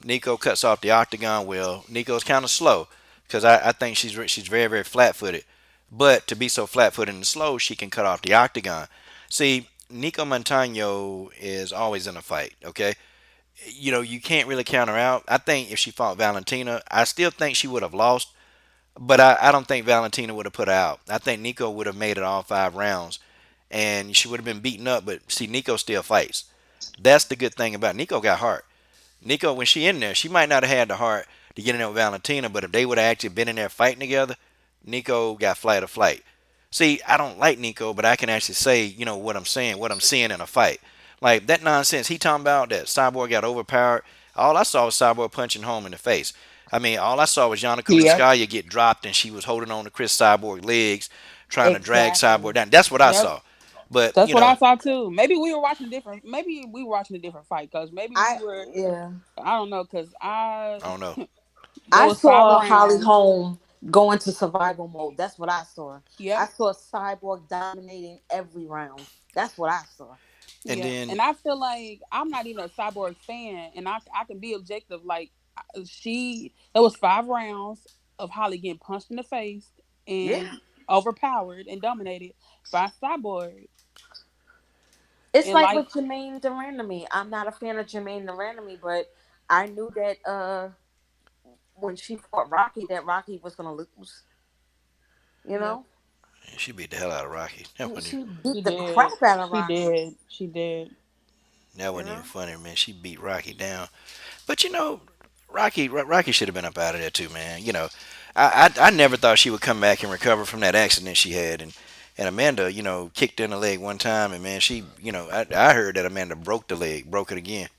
Nico cuts off the octagon well. Nico's kind of slow because I think she's very very flat footed. But to be so flat footed and slow, she can cut off the octagon. See, Nico Montano is always in a fight. Okay, you can't really count her out. I think if she fought Valentina, I still think she would have lost. But I don't think Valentina would have put her out. I think Nico would have made it all 5 rounds, and she would have been beaten up. But see, Nico still fights. That's the good thing about Nico. Got heart. Nico, when she in there, she might not have had the heart to get in there with Valentina, but if they would have actually been in there fighting together, Nico got flight or flight. See, I don't like Nico, but I can actually say, what I'm saying, what I'm seeing in a fight. Like that nonsense he talking about that Cyborg got overpowered. All I saw was Cyborg punching home in the face. I mean, all I saw was Yana Yep. Kunitskaya get dropped and she was holding on to Chris Cyborg legs, trying to drag Cyborg Exactly. down. That's what I Yep. saw. But, That's what I saw too. Maybe we were watching different. Maybe we were watching a different fight because maybe we I were. yeah. I don't know because I I don't know. there I was five saw Holly rounds. Holm go into survival mode. That's what I saw. I Yep. saw Cyborg dominating every round. That's what I saw. And Yeah, then and I feel like I'm not even a Cyborg fan, and I can be objective. Like she, it was 5 rounds of Holly getting punched in the face Yeah. and overpowered and dominated by Cyborg, It's and like like with Jermaine Durandamy. I'm not a fan of Jermaine Durandamy, but I knew that when she fought Rocky, that Rocky was gonna lose. You yep, know, she beat the hell out of Rocky. That wasn't even, she she beat the did, crap out of she Rocky. did, she did. that You wasn't even know, funny, man. She beat Rocky down. But Rocky should have been up out of there too, man. I never thought she would come back and recover from that accident she had, and Amanda, kicked her in the leg one time, and man, I heard that Amanda broke the leg, broke it again.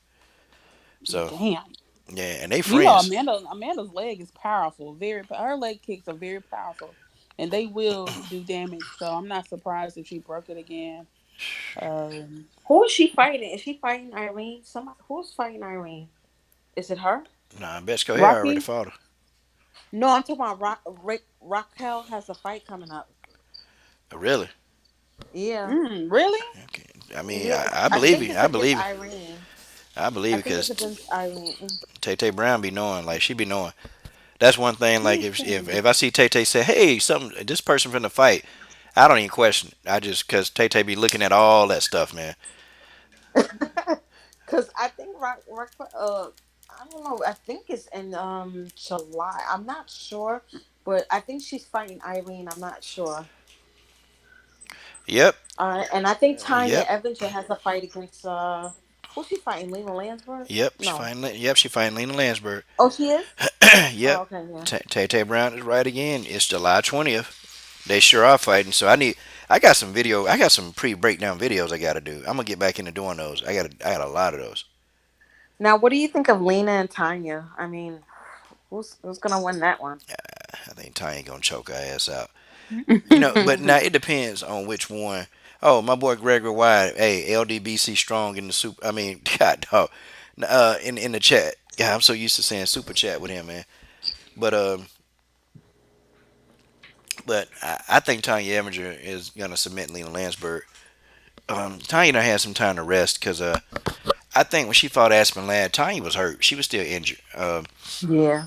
So Damn. yeah, and they You know, friends. Amanda's leg is powerful. Her leg kicks are very powerful, and they will do damage. So I'm not surprised if she broke it again. Um, who is she fighting? Is she fighting Irene? Somebody who's fighting Irene? Is it her? Nah, Betsko here already Rocky. fought her. No, I'm talking about Raquel has a fight coming up. Really? Yeah, Really? Okay. I mean, yeah. I I believe think you. it's I against believe it. Irene. I believe I it think it's because against Irene. Tay Tay Brown be knowing, like she be knowing. That's one thing. Like if Listen. I see Tay Tay say, "Hey, something," this person from the fight, I don't even question it. I just because Tay Tay be looking at all that stuff, man. Because I think I don't know. I think it's in July. I'm not sure, but I think she's fighting Irene. I'm not sure. Yep, And I think Tanya yep, Evinger has a fight against who's she fighting? Lena Landsberg? yep. She No. fighting. Yep, she fighting Lena Landsberg. Oh, she is. Oh, Yep. okay, yeah. Tay Tay Brown is right again. It's July 20th. They sure are fighting. So I got some video. I got some pre-breakdown videos I got to do. I'm gonna get back into doing those. I got a lot of those. Now, what do you think of Lena and Tanya? I mean, who's gonna win that one? I think Tanya gonna choke her ass out. But now it depends on which one. Oh, my boy Gregory Wyatt. Hey, LDBC strong in the super. I mean, God, dog. In the chat. Yeah, I'm so used to saying super chat with him, man. But I think Tanya Evinger is gonna submit Lena Landsberg. Tanya done had some time to rest because I think when she fought Aspen Ladd, Tanya was hurt. She was still injured. Yeah.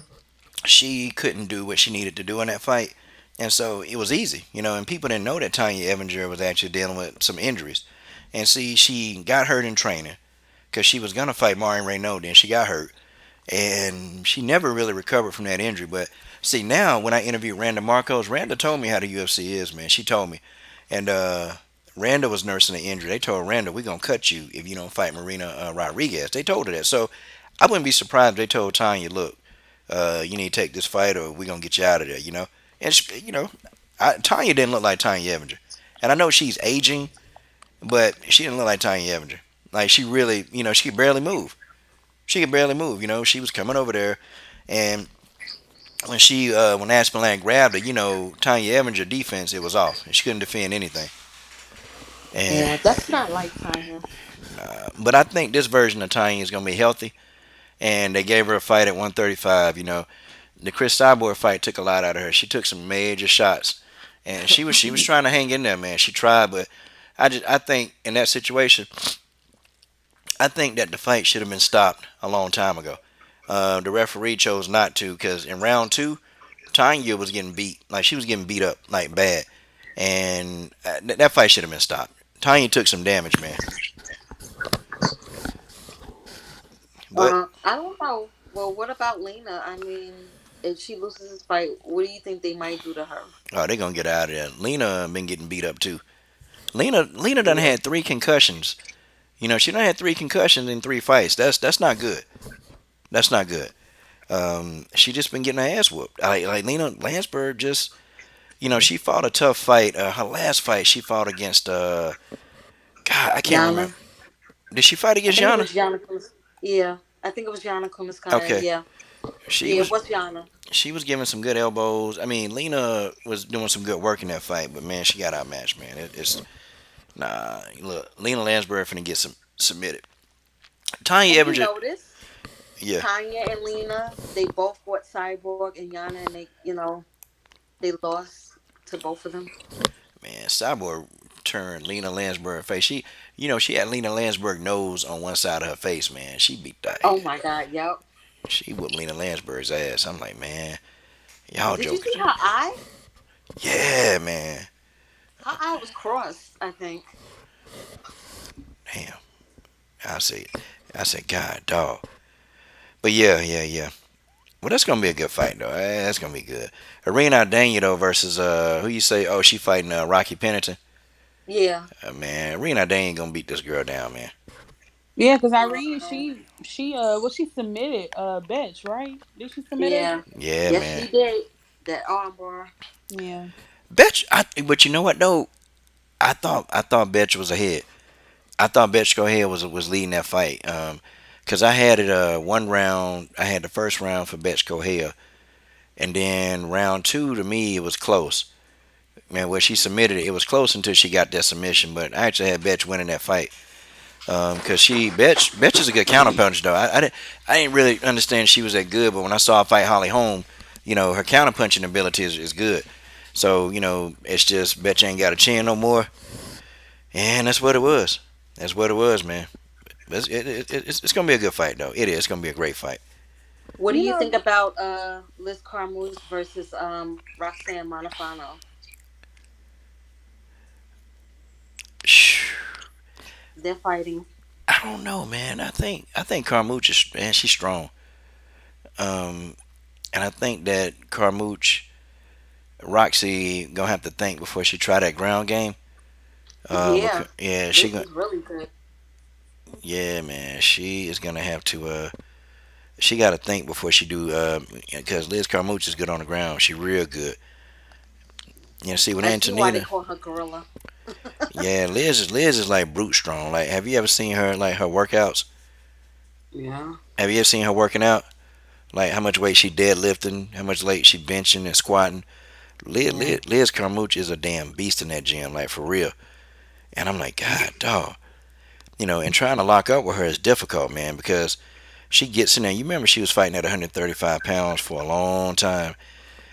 She couldn't do what she needed to do in that fight. And so it was easy, and people didn't know that Tanya Evinger was actually dealing with some injuries. And see, she got hurt in training because she was going to fight Marion Renault, then she got hurt. And she never really recovered from that injury. But see, now when I interviewed Randa Marcos, Randa told me how the UFC is, man. She told me. And Randa was nursing the injury. They told Randa, we're going to cut you if you don't fight Marina Rodriguez. They told her that. So I wouldn't be surprised if they told Tanya, look, you need to take this fight or we're going to get you out of there. And, Tanya didn't look like Tanya Evinger. And I know she's aging, but she didn't look like Tanya Evinger. Like, she really, she could barely move. She could barely move. She was coming over there, and when Aspen Land grabbed her, Tanya Evinger defense, it was off. She couldn't defend anything. And Yeah, that's not like Tanya. but I think this version of Tanya is gonna be healthy, and they gave her a fight at 135. The Chris Cyborg fight took a lot out of her. She took some major shots, and she was trying to hang in there, man. She tried, but I think in that situation, I think that the fight should have been stopped a long time ago. The referee chose not to because in round two, Tanya was getting beat. Like, she was getting beat up like bad, and that fight should have been stopped. Tanya took some damage, man. But I don't know. Well, what about Lena? I mean, if she loses this fight, what do you think they might do to her? oh, they're gonna get out of there. Lena been getting beat up too. Lena done Yeah. had three concussions. She done had three concussions in three fights. That's not good. That's not good. She just been getting her ass whooped. Like Lena Landsberg just, she fought a tough fight. Her last fight, she fought against God, I can't Yana. remember. Did she fight I against think it Yana? was Yana Kumis. Yeah. I think it was Yana Kumiskaya. Okay, Yeah. she Yeah, it was was Yana. she was giving some good elbows. I mean, Lena was doing some good work in that fight, but man, she got outmatched, man. It's nah. Look, Lena Landsberg finna get submitted. Tanya And you Evinger, notice yeah, Tanya and Lena, they both fought Cyborg and Yana, and they lost to both of them. man, Cyborg turned Lena Landsberg face. She had Lena Landsberg nose on one side of her face, man. She beat that. Oh my God, yep. She whooped Lena Landsberg's ass. I'm like, man, y'all Did you joking. see her eye? Yeah, man. Her eye was crossed, I think. Damn. I say, God, dog. But yeah, yeah, yeah. Well, that's gonna be a good fight though. That's gonna be good. Arena Daniel though versus who you say? Oh, she fighting Rocky Pennington. Yeah. Man, Arena Daniel gonna beat this girl down, man. Yeah, because Irene, Uh, she submitted Betch, right? Did she submit her? yeah. Yeah, Yes, man. she did. That armbar. Yeah. But you know what though? I thought Betch was ahead. I thought Betch go ahead was leading that fight. Cause I had it one round. I had the first round for Betch Kohea, and then round two to me it was close. Man, where she submitted it, it was close until she got that submission. But I actually had Betch winning that fight. Cause Betch is a good counterpuncher though. I didn't really understand she was that good, but when I saw her fight Holly Holm, her counterpunching ability is good. So it's just Betch ain't got a chin no more, and that's what it was. That's what it was, man. It's gonna be a good fight though. It is. It's gonna be a great fight. What do You you know, think about Liz Carmouche versus Roxanne Monofano? They're fighting. I don't know, man. I think Carmouche is, man. She's strong. Um, and I think that Carmouche, Roxy gonna have to think before she try that ground game. Yeah. Yeah, Liz is really good. yeah, man. She is gonna have to. She got to think before she do. Because Liz Carmouche is good on the ground. She real good. See with I see why they Antonina. call her Gorilla. Yeah, Liz is like brute strong. Like, have you ever seen her like her workouts? Yeah. Have you ever seen her working out? Like how much weight she deadlifting, how much weight she benching and squatting. Yeah. Liz Carmouche is a damn beast in that gym, like for real. And I'm like, God, dog. And trying to lock up with her is difficult, man, because she gets in there. You remember she was fighting at 135 pounds for a long time,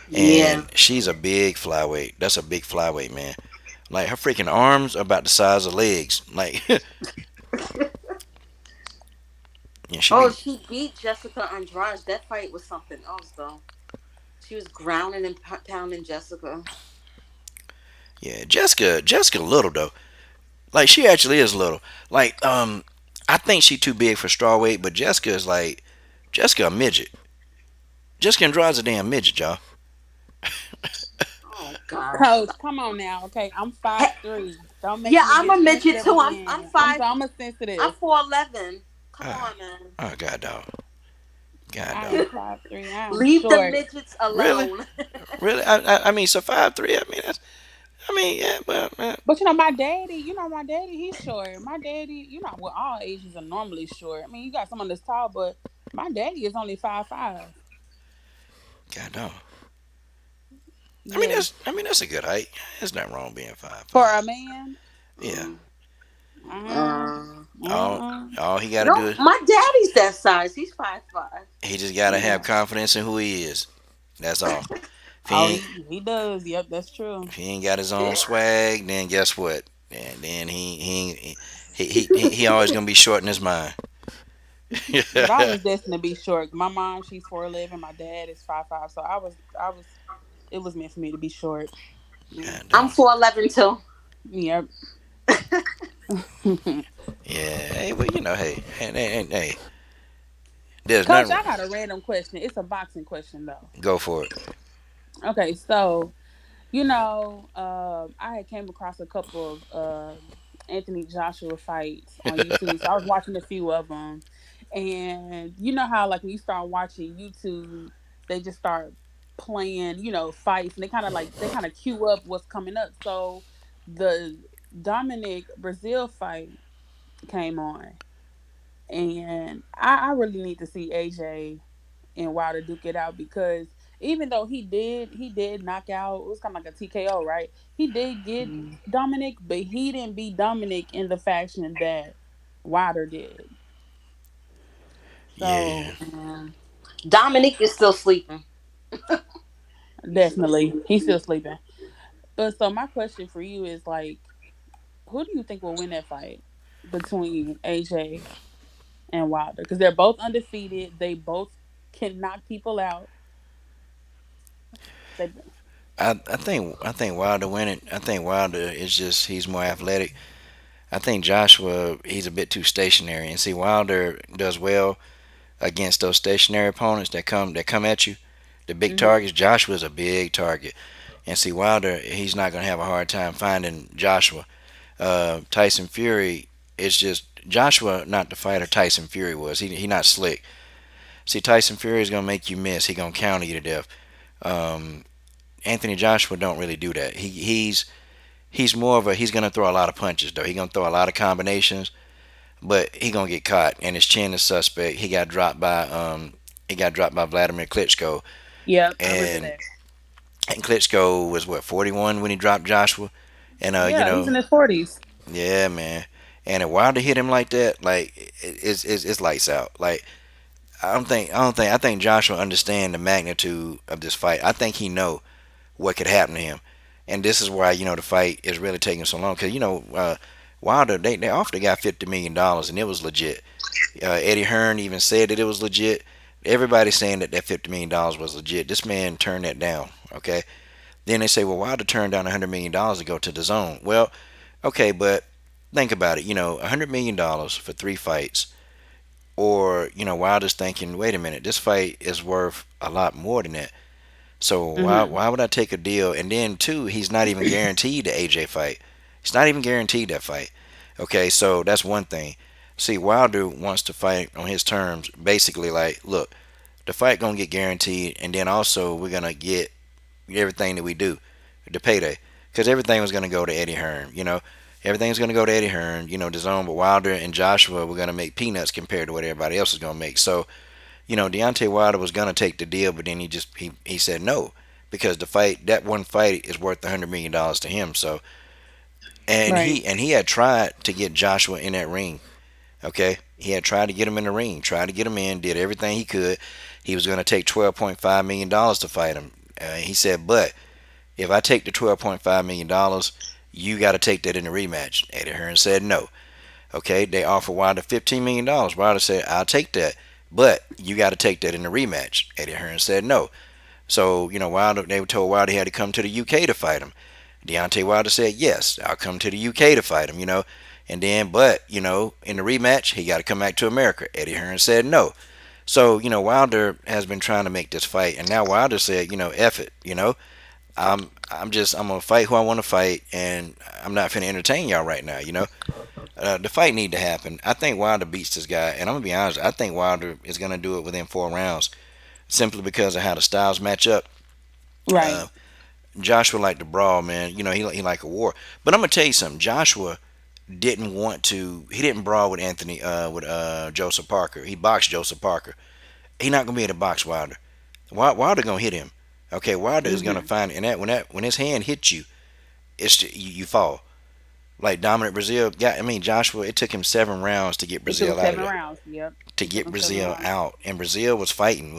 Yeah. and she's a big flyweight. That's a big flyweight, man. Like her freaking arms are about the size of legs. Like, Yeah, she Oh, beat. she beat Jessica Andrade. That fight was something else, though. She was grounding and pounding Jessica. Yeah, Jessica little though. Like she actually is little. Like I think she too big for strawweight, but Jessica is like Jessica a midget. Jessica Andrade's a damn midget, y'all. Oh gosh. Coach, come on now. Okay, I'm He- 5'3". Don't make yeah, me I'm a get midget sensitive too. I'm again. five. I'm a I'm sensitive. 4'11". Come Ah, on, man. oh god dog, god I dog. am 5'3". I am Leave the short. midgets Really, alone. really. I mean, so 5'3". I mean, that's. I mean, yeah, well, But my daddy, my daddy, he's short. My daddy, well, all Asians are normally short. I mean, you got someone that's tall, but my daddy is only 5'5". god dog. Yeah. I mean that's a good height. There's nothing wrong being For 5'5". a man, Yeah. Mm. uh, Uh, All uh, all he got to no, do is my daddy's that size. He's 5'5". he just got to have yeah. confidence in who he is. That's all. If he Oh, ain't he does. Yep, that's true. if he ain't got his own Yeah. swag, then guess what? And then he always gonna be short in his mind. But I was God destined to be short. My mom, she's 4'11". My dad is 5'5". So it was meant for me to be short. Mm. I'm dog. 4'11" too. Yep. Yeah. Hey, well, hey, hey, there's Coach, nothing. I got a random question. It's a boxing question though. Go for it. Okay, so I had came across a couple of Anthony Joshua fights on YouTube. So I was watching a few of them, and you know how like when you start watching YouTube, they just start playing, fights, and they kind of queue up what's coming up. So the Dominic Brazil fight came on, and I really need to see AJ and Wilder duke it out because even though he did knock out, it was kind of like a TKO, right? He did get Mm. Dominic, but he didn't beat Dominic in the fashion that Wilder did. Yeah. So Yeah. Dominique is still sleeping. He's still definitely sleeping. he's still sleeping. But so my question for you is like, who do you think will win that fight between AJ and Wilder? Because they're both undefeated. They both can knock people out. They, I think Wilder winning. I think Wilder is just he's more athletic. I think Joshua he's a bit too stationary. And see Wilder does well against those stationary opponents that come at you. The big hmm targets. Joshua's a big target. And see Wilder he's not gonna have a hard time finding Joshua. Tyson Fury is just Joshua not the fighter Tyson Fury was. He not slick. See Tyson Fury is gonna make you miss. He gonna counter you to death. Um, Anthony Joshua don't really do that. He's more of a he's gonna throw a lot of punches though. He gonna throw a lot of combinations, but he gonna get caught and his chin is suspect. He got dropped by Vladimir Klitschko Yep, I remember and that. Klitschko was what 41 when he dropped Joshua, and Yeah, he's in his 40s. yeah man, and if Wilder hit him like that, like it's lights out. Like I think Joshua understand the magnitude of this fight. I think he know what could happen to him. And this is why the fight is really taking so long because Wilder they offered the guy $50 million and it was legit. Eddie Hearn even said that it was legit. Everybody's saying that that $50 million was legit. This man turned that down. Okay. Then they say, well, Wilder turned down $100 million to go to the zone. Well, okay, but think about it. $100 million for 3 fights, or Wilder's thinking, wait a minute, this fight is worth a lot more than that. So why hmm why would I take a deal? And then two, he's not even guaranteed the AJ fight. He's not even guaranteed that fight. Okay, so that's one thing. See, Wilder wants to fight on his terms. Basically, like, look, the fight gonna get guaranteed, and then also we're gonna get everything that we do, the payday, because everything was gonna go to Eddie Hearn. Everything's gonna go to Eddie Hearn. The zone, but Wilder and Joshua were gonna make peanuts compared to what everybody else is gonna make. So Deontay Wilder was gonna take the deal, but then he said no because that one fight is worth $100 million to him. So and Right. he had tried to get Joshua in that ring. Okay, he had tried to get him in the ring, tried to get him in, did everything he could. He was gonna take $12.5 million to fight him. He said, but if I take the $12.5 million, you got to take that in the rematch. Eddie Hearn said no. Okay, they offered Wilder $15 million. Wilder said, "I'll take that, but you got to take that in the rematch." Eddie Hearn said no. So Wilder, they were told Wilder he had to come to the UK to fight him. Deontay Wilder said, "Yes, I'll come to the UK to fight him." And then, but in the rematch, he got to come back to America. Eddie Hearn said no. So Wilder has been trying to make this fight, and now Wilder said, "F it." I'm gonna fight who I want to fight, and I'm not finna entertain y'all right now. The fight need to happen. I think Wilder beats this guy, and I'm gonna be honest. I think Wilder is gonna do it within 4 rounds, simply because of how the styles match up. Right. Uh, Joshua like to brawl, man. He like a war. But I'm gonna tell you something. Joshua didn't want to. He didn't brawl with Anthony with Joseph Parker. He boxed Joseph Parker. He not gonna be able to box Wilder. Wilder gonna hit him. Okay, Wilder is gonna Hmm. find, and when his hand hits you, you fall. Like Dominic Brazil got. I mean Joshua. It took him 7 rounds to get It took him Brazil out of 7 rounds. Yep. to It took get him 7 rounds. Brazil out, and Brazil was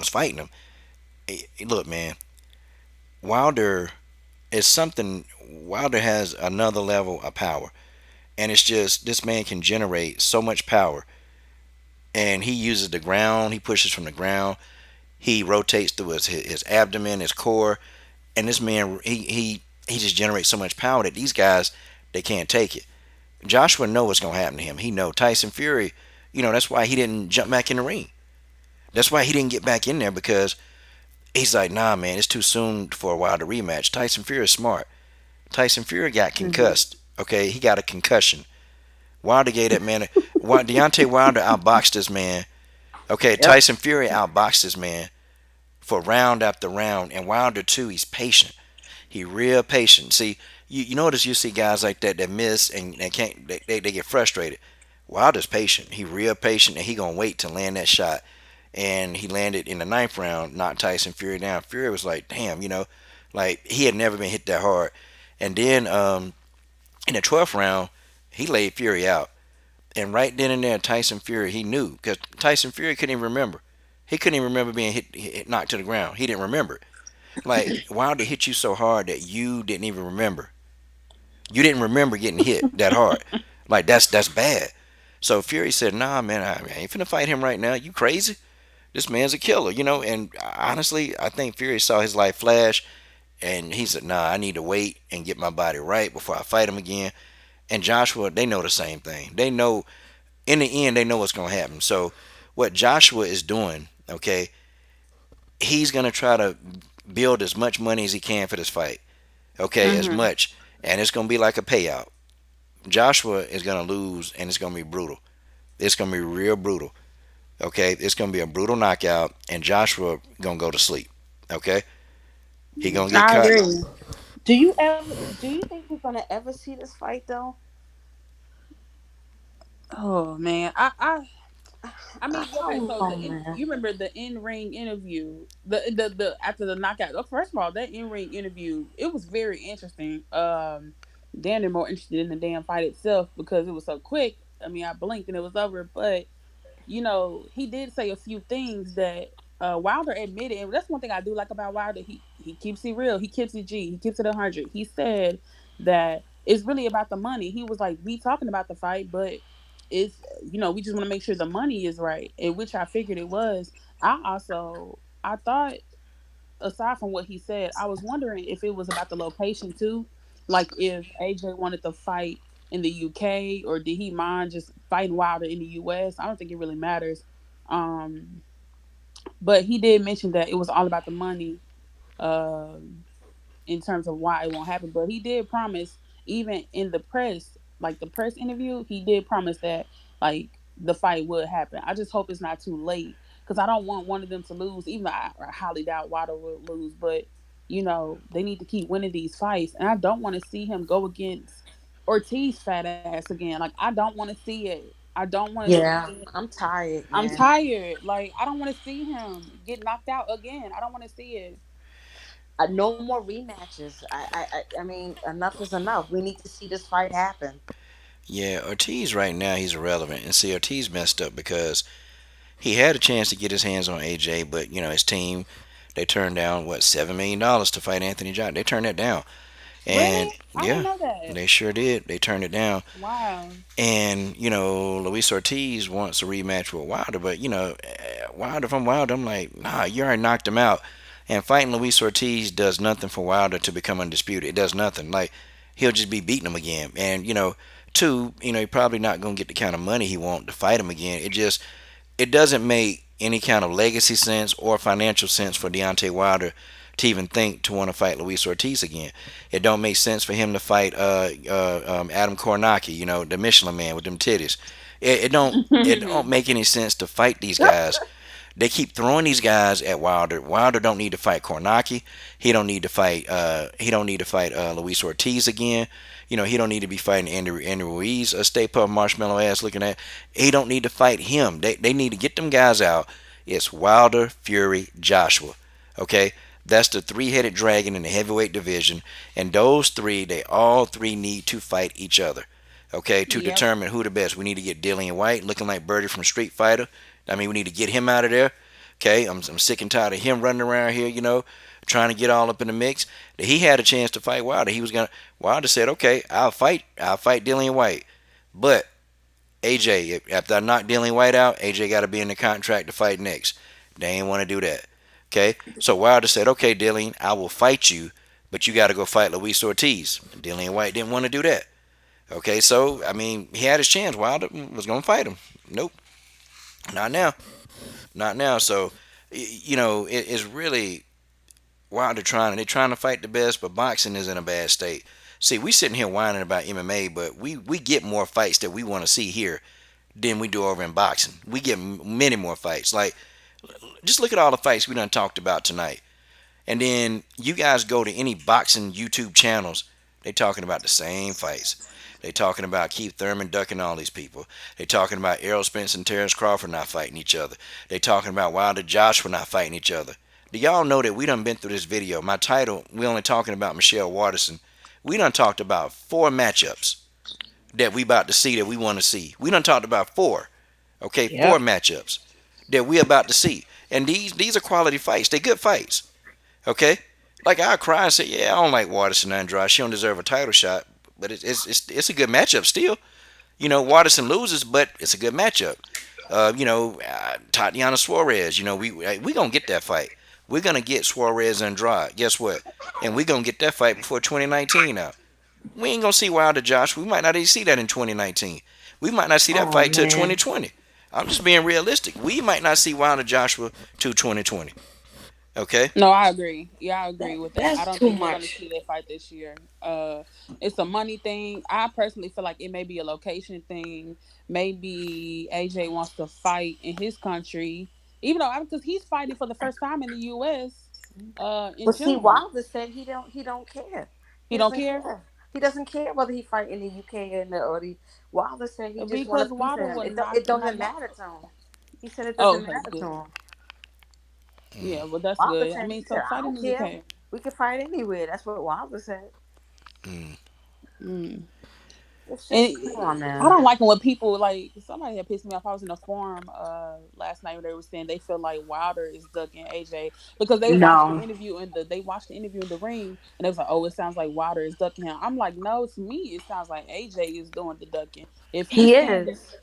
fighting him. Look, man, Wilder is something. Wilder has another level of power, and it's just this man can generate so much power, and he uses the ground. He pushes from the ground. He rotates through his abdomen, his core, and this man he just generates so much power that these guys they can't take it. Joshua know what's gonna happen to him. He know Tyson Fury. That's why he didn't jump back in the ring. That's why he didn't get back in there because he's like, nah, man, it's too soon for a while to rematch. Tyson Fury is smart. Tyson Fury got Hmm. concussed. Okay, he got a concussion. Wilder gave that man. Deontay Wilder outboxed this man. Okay, Yep. Tyson Fury outboxed this man for round after round, and Wilder too. He's patient. He real patient. See, you notice you see guys like that miss and they can't. They get frustrated. Wilder's patient. He real patient, and he gonna wait to land that shot. And he landed in the ninth round, knocked Tyson Fury down. Fury was like, damn, like he had never been hit that hard. And then in the 12th round, he laid Fury out. And right then and there, Tyson Fury, he knew because Tyson Fury couldn't even remember. He couldn't even remember being knocked to the ground. He didn't remember it. Like Wilder hit you so hard that you didn't even remember. You didn't remember getting hit that hard. Like that's bad. So Fury said, "Nah, man, I ain't finna fight him right now. You crazy? This man's a killer." And honestly, I think Fury saw his life flash, and he said, "Nah, I need to wait and get my body right before I fight him again." And Joshua, they know the same thing. They know in the end, they know what's gonna happen. So what Joshua is doing, okay, he's gonna try to build as much money as he can for this fight. Okay, as Hmm. much, and it's gonna be like a payout. Joshua is gonna lose, and it's gonna be brutal. It's gonna be real brutal. Okay, it's gonna be a brutal knockout, and Joshua gonna go to sleep. Okay, he gonna get I cut. agree. Do you think we're gonna ever see this fight though? Oh man, I I mean, okay, don't so know, man. you remember the in ring interview, the after the knockout. Oh, first of all, that in ring interview, it was very interesting. Danny more interested in the damn fight itself because it was so quick. I mean, I blinked and it was over. But he did say a few things that Wilder admitted, and that's one thing I do like about Wilder. He keeps it real. He keeps it G. He keeps it 100. He said that it's really about the money. He was like, we talking about the fight, but it's we just want to make sure the money is right, and which I figured it was. I thought, aside from what he said, I was wondering if it was about the location too, like if AJ wanted to fight in the UK or did he mind just fighting Wilder in the US. I don't think it really matters. Um, but he did mention that it was all about the money. Um, in terms of why it won't happen. But he did promise, even in the press, like the press interview, he did promise that like the fight would happen. I just hope it's not too late because I don't want one of them to lose. Even though I highly doubt Waddle will lose, but they need to keep winning these fights, and I don't want to see him go against Ortiz fat ass again. Like I don't want to see it. I don't want to see Yeah, it. I'm tired, I'm man. tired. Like I don't want to see him get knocked out again. I don't want to see it. No more rematches. I mean, enough is enough. We need to see this fight happen. Yeah, Ortiz right now he's irrelevant, and see Ortiz messed up because he had a chance to get his hands on AJ, but his team they turned down what $7 million to fight Anthony Johnson. They turned that down. And Really? I didn't yeah, know that. they sure did. They turned it down. Wow. And Luis Ortiz wants a rematch with Wilder, but Wilder from Wilder, I'm like, nah, you already knocked him out. And fighting Luis Ortiz does nothing for Wilder to become undisputed. It does nothing. Like he'll just be beating him again. And two, you're probably not gonna get the kind of money he wants to fight him again. It doesn't make any kind of legacy sense or financial sense for Deontay Wilder to even think to want to fight Luis Ortiz again. It don't make sense for him to fight Adam Kornacki, the Michelin Man with them titties. It don't make any sense to fight these guys. They keep throwing these guys at Wilder. Wilder don't need to fight Kornacki. He don't need to fight. Luis Ortiz again. He don't need to be fighting Andy Ruiz, a Stay Puft Marshmallow ass looking at. He don't need to fight him. They need to get them guys out. It's Wilder, Fury, Joshua. Okay, that's the three-headed dragon in the heavyweight division, and those three, they all three need to fight each other. Okay, to Yep. determine who the best. We need to get Dillian White looking like Birdie from Street Fighter. I mean, we need to get him out of there. Okay, I'm sick and tired of him running around here, trying to get all up in the mix. He had a chance to fight Wilder. Wilder said, okay, I'll fight Dillian White. But AJ, after I knock Dillian White out, AJ got to be in the contract to fight next. They ain't want to do that. Okay, so Wilder said, okay, Dillian, I will fight you, but you got to go fight Luis Ortiz. Dillian White didn't want to do that. Okay, so I mean, he had his chance. Wilder was gonna fight him. Nope, not now, not now. So, it's really Wilder they're trying to fight the best, but boxing is in a bad state. See, we sitting here whining about MMA, but we get more fights that we want to see here than we do over in boxing. We get many more fights. Like, just look at all the fights we done talked about tonight. And then you guys go to any boxing YouTube channels, they talking about the same fights. They talking about Keith Thurman ducking all these people. They talking about Errol Spence and Terrence Crawford not fighting each other. They talking about Wilder Joshua not fighting each other. Do y'all know that we done been through this video? My title, we only talking about Michelle Waterson. We done talked about 4 matchups that we about to see that we want to see. We done talked about four. Okay, four Yep. matchups that we about to see. And these are quality fights. They good fights. Okay? Like I cry and say, yeah, I don't like Waterson Andrade. She don't deserve a title shot, but it's a good matchup still. Waterson loses, but it's a good matchup. Tatiana Suarez. We gonna get that fight. We're gonna get Suarez Andrade. Guess what? And we gonna get that fight before 2019 out. We ain't gonna see Wilder Josh. We might not even see that in 2019. We might not see that Oh fight till man, 2020. I'm just being realistic. We might not see Wilder Joshua till 2020. Okay? No, I agree. Yeah, I agree with that. I that's don't too think we're gonna much. see that fight this year. It's a money thing. I personally feel like it may be a location thing. Maybe AJ wants to fight in his country, even though because he's fighting for the first time in the US in But see, June. Wilder said he don't care. He He don't doesn't care care. He doesn't care whether he fight in the UK or the. Wilder said he just want a because piece of Wilder him. would It don't not even knock. matter to him. He said it Oh, doesn't okay, matter to good. him. Yeah, well that's Wilder good. I said mean, he said so I fight in don't the care. UK. We can fight anywhere. That's what Wilder said. Mm. Mm. It's just And come on, I man. don't like it when people like somebody had pissed me off. I was in a forum last night where they were saying they feel like Wilder is ducking AJ because No, they watched the interview in the ring and they was like, oh, it sounds like Wilder is ducking him. I'm like, no, to me it sounds like AJ is doing the ducking. If he he's saying that, is.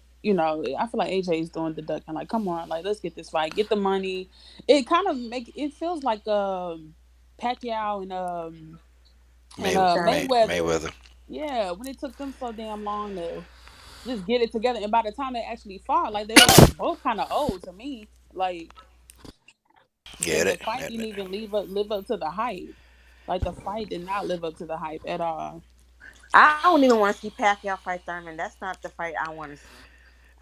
I feel like AJ is doing the ducking. Like, come on, like let's get this fight, get the money. It kind of make it feels like Pacquiao and Mayweather. Mayweather. Yeah, when it took them so damn long to just get it together. And by the time they actually fought, like they were like both kind of old to me. Like Yeah, the fight didn't even live up to the hype. Like the fight did not live up to the hype at all. I don't even want to see Pacquiao fight Thurman. That's not the fight I want to see.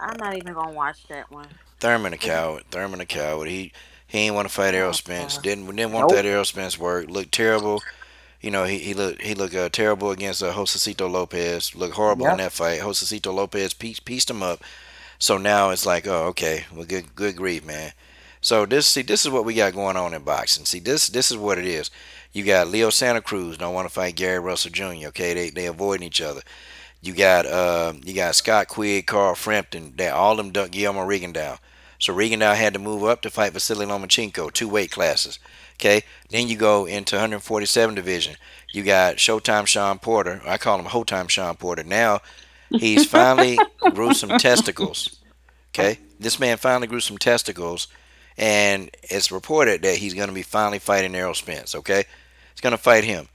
I'm not even gonna watch that one. Thurman a coward. Thurman a coward. He ain't want to fight Errol Spence. Uh, Didn't want that nope. Errol Spence work. Looked terrible. He looked terrible against Josecito Lopez. Looked horrible in Yep. that fight. Josecito Lopez pieced him up. So now it's like, oh, okay, well, good grief, man. So this is what we got going on in boxing. See, this is what it is. You got Leo Santa Cruz don't want to fight Gary Russell Jr. Okay, they avoiding each other. You got Scott Quigg, Carl Frampton. They all them ducked Guillermo Regendow. So Regendow had to move up to fight Vasily Lomachenko, two weight classes. Okay, then you go into 147 division. You got Showtime Sean Porter. I call him Hotime Sean Porter. Now he's finally grew some testicles. Okay, this man finally grew some testicles, and it's reported that he's going to be finally fighting Errol Spence. Okay, he's going to fight him.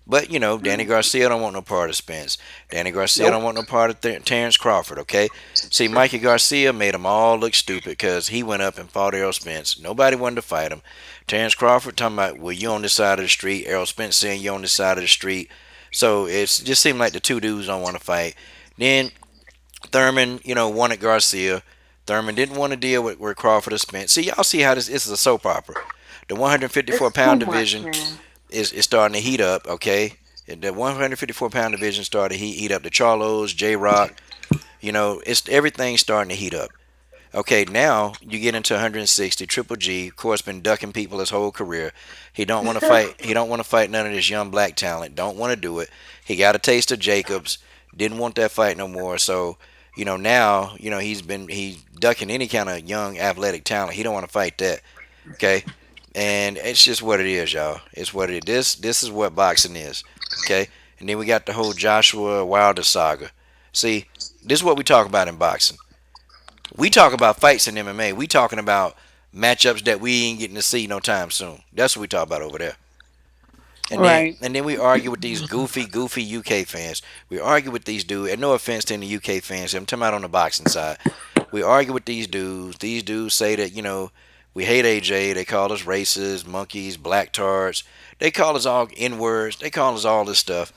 But Danny Garcia don't want no part of Spence. Danny Garcia don't Nope. want no part of Terrence Crawford. Okay, see, Mikey Garcia made them all look stupid because he went up and fought Errol Spence. Nobody wanted to fight him. Terrence Crawford talking about, well, you on this side of the street. Errol Spence saying you on this side of the street. So it just seemed like the two dudes don't want to fight. Then Thurman, wanted Garcia. Thurman didn't want to deal with Crawford or Spence. See, y'all see how this is a soap opera. The 154 It's too pound much, division man. is starting to heat up, okay? The 154-pound division started to heat up. The Charlos, J Rock, it's everything's starting to heat up. Okay, now you get into 160. Triple G, of course, been ducking people his whole career. He don't want to fight. He don't want to fight none of this young black talent. Don't want to do it. He got a taste of Jacobs. Didn't want that fight no more. So now he's ducking any kind of young athletic talent. He don't want to fight that. Okay, and it's just what it is, y'all. It's what it is. This is what boxing is. Okay, and then we got the whole Joshua Wilder saga. See, this is what we talk about in boxing. We talk about fights in MMA. We talking about matchups that we ain't getting to see no time soon. That's what we talk about over there. And then Right. and then we argue with these goofy UK fans. We argue with these dudes, and no offense to any UK fans, I'm talking about on the boxing side. We argue with these dudes. These dudes say that, we hate AJ. They call us racist, monkeys, black tards. They call us all N words. They call us all this stuff.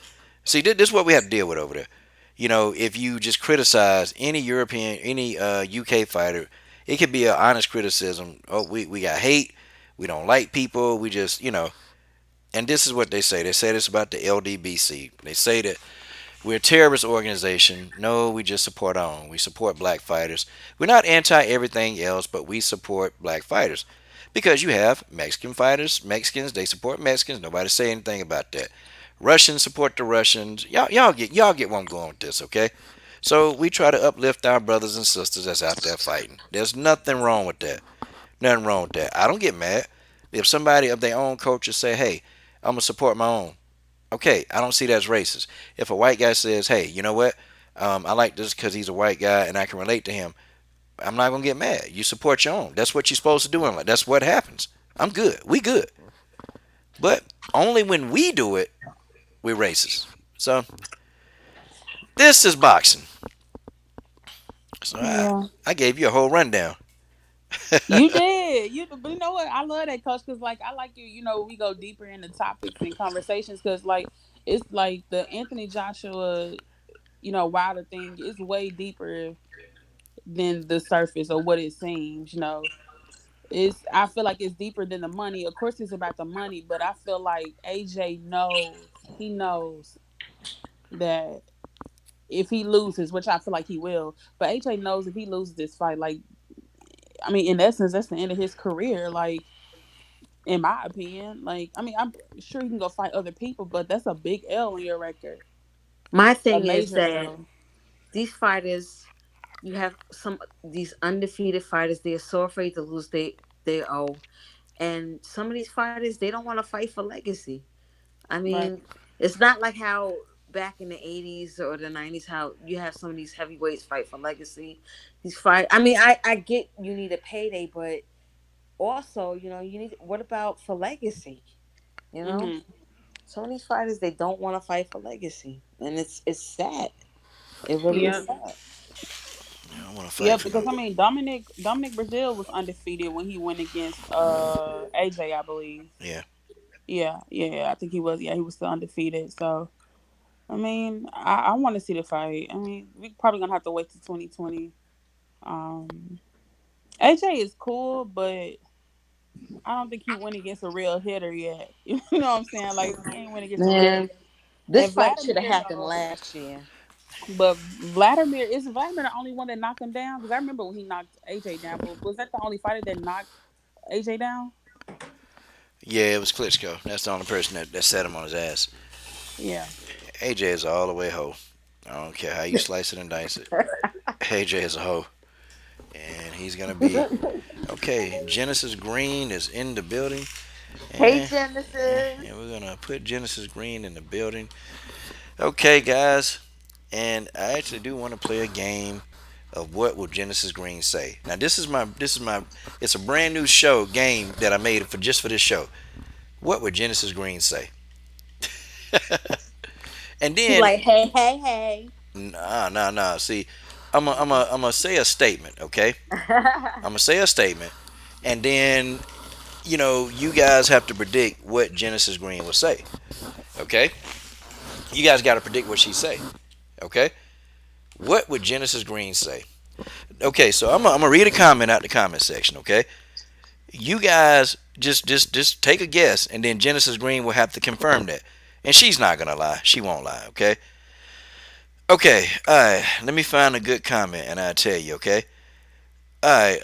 See, this is what we have to deal with over there. If you just criticize any European, any UK fighter, it could be an honest criticism. Oh, we got hate. We don't like people. We just, and this is what they say. They say this about the LDBC. They say that we're a terrorist organization. No, we just support our own. We support black fighters. We're not anti everything else, but we support black fighters. Because you have Mexican fighters, Mexicans, they support Mexicans. Nobody say anything about that. Russians support the Russians. Y'all get where I'm going with this, okay? So we try to uplift our brothers and sisters that's out there fighting. There's nothing wrong with that. Nothing wrong with that. I don't get mad if somebody of their own culture say, "Hey, I'm gonna support my own." Okay, I don't see that as racist. If a white guy says, "Hey, you know what? I like this because he's a white guy and I can relate to him," I'm not gonna get mad. You support your own. That's what you're supposed to do in life. That's what happens. I'm good. We good. But only when we do it, we're racist. So this is boxing. So I, Yeah. I gave you a whole rundown. You did. But you know what? I love that, coach, because like I like you. We go deeper into topics and conversations because like it's like the Anthony Joshua, Wilder thing is way deeper than the surface or what it seems. I feel like it's deeper than the money. Of course, it's about the money, but I feel like AJ knows. He knows that if he loses, which I feel like he will, but AJ knows if he loses this fight, like I mean, in essence, that's the end of his career. Like in my opinion, like I mean, I'm sure you can go fight other people, but that's a big L on your record, My a thing is major that L. these fighters, you have some these undefeated fighters. They're so afraid to lose. They owe, and some of these fighters they don't want to fight for legacy. I Right. mean, it's not like how back in the 80s or the 90s how you have some of these heavyweights fight for legacy. These fight. I mean, I get you need a payday, but also you need. What about for legacy? You know, Mm-hmm. some of these fighters they don't want to fight for legacy, and it's sad. It really is Yeah. sad. I don't want to fight Yeah, for because no. I mean Dominic Brazil was undefeated when he went against AJ, I believe. Yeah. Yeah, yeah, I think he was. Yeah, he was still undefeated. So I mean, I want to see the fight. I mean, we probably gonna have to wait to 2020. Um, AJ is cool, but I don't think he went against a real hitter yet. You know what I'm saying? Like he ain't went against a real Man, hitter. this And fight should have Vladimir happened though, last year. but Vladimir is Vladimir the only one that knocked him down? Because I remember when he knocked AJ down, but was that the only fighter that knocked AJ down? Yeah, it was Klitschko. That's the only person that set him on his ass. Yeah. AJ is all the way hoe. I don't care how you slice it and dice it. AJ is a hoe. And he's going to be. Okay, Genesis Green is in the building. Hey, And, Genesis. and we're gonna put Genesis Green in the building. Okay, guys, and I actually do want to play a game of what will Genesis Green say. Now this is my it's a brand new show game that I made for just for this show. What would Genesis Green say? And She then like, hey, hey, hey. nah. See, I'm gonna say a statement, okay? I'm gonna say a statement, and then you guys have to predict what Genesis Green will say. Okay? You guys got to predict what she say. Okay? What would Genesis Green say? Okay, so I'm gonna read a comment out the comment section. Okay, you guys just take a guess, and then Genesis Green will have to confirm that, and she's not gonna lie. She won't lie. Okay. Okay. All right. Let me find a good comment, and I'll tell you. Okay. All right.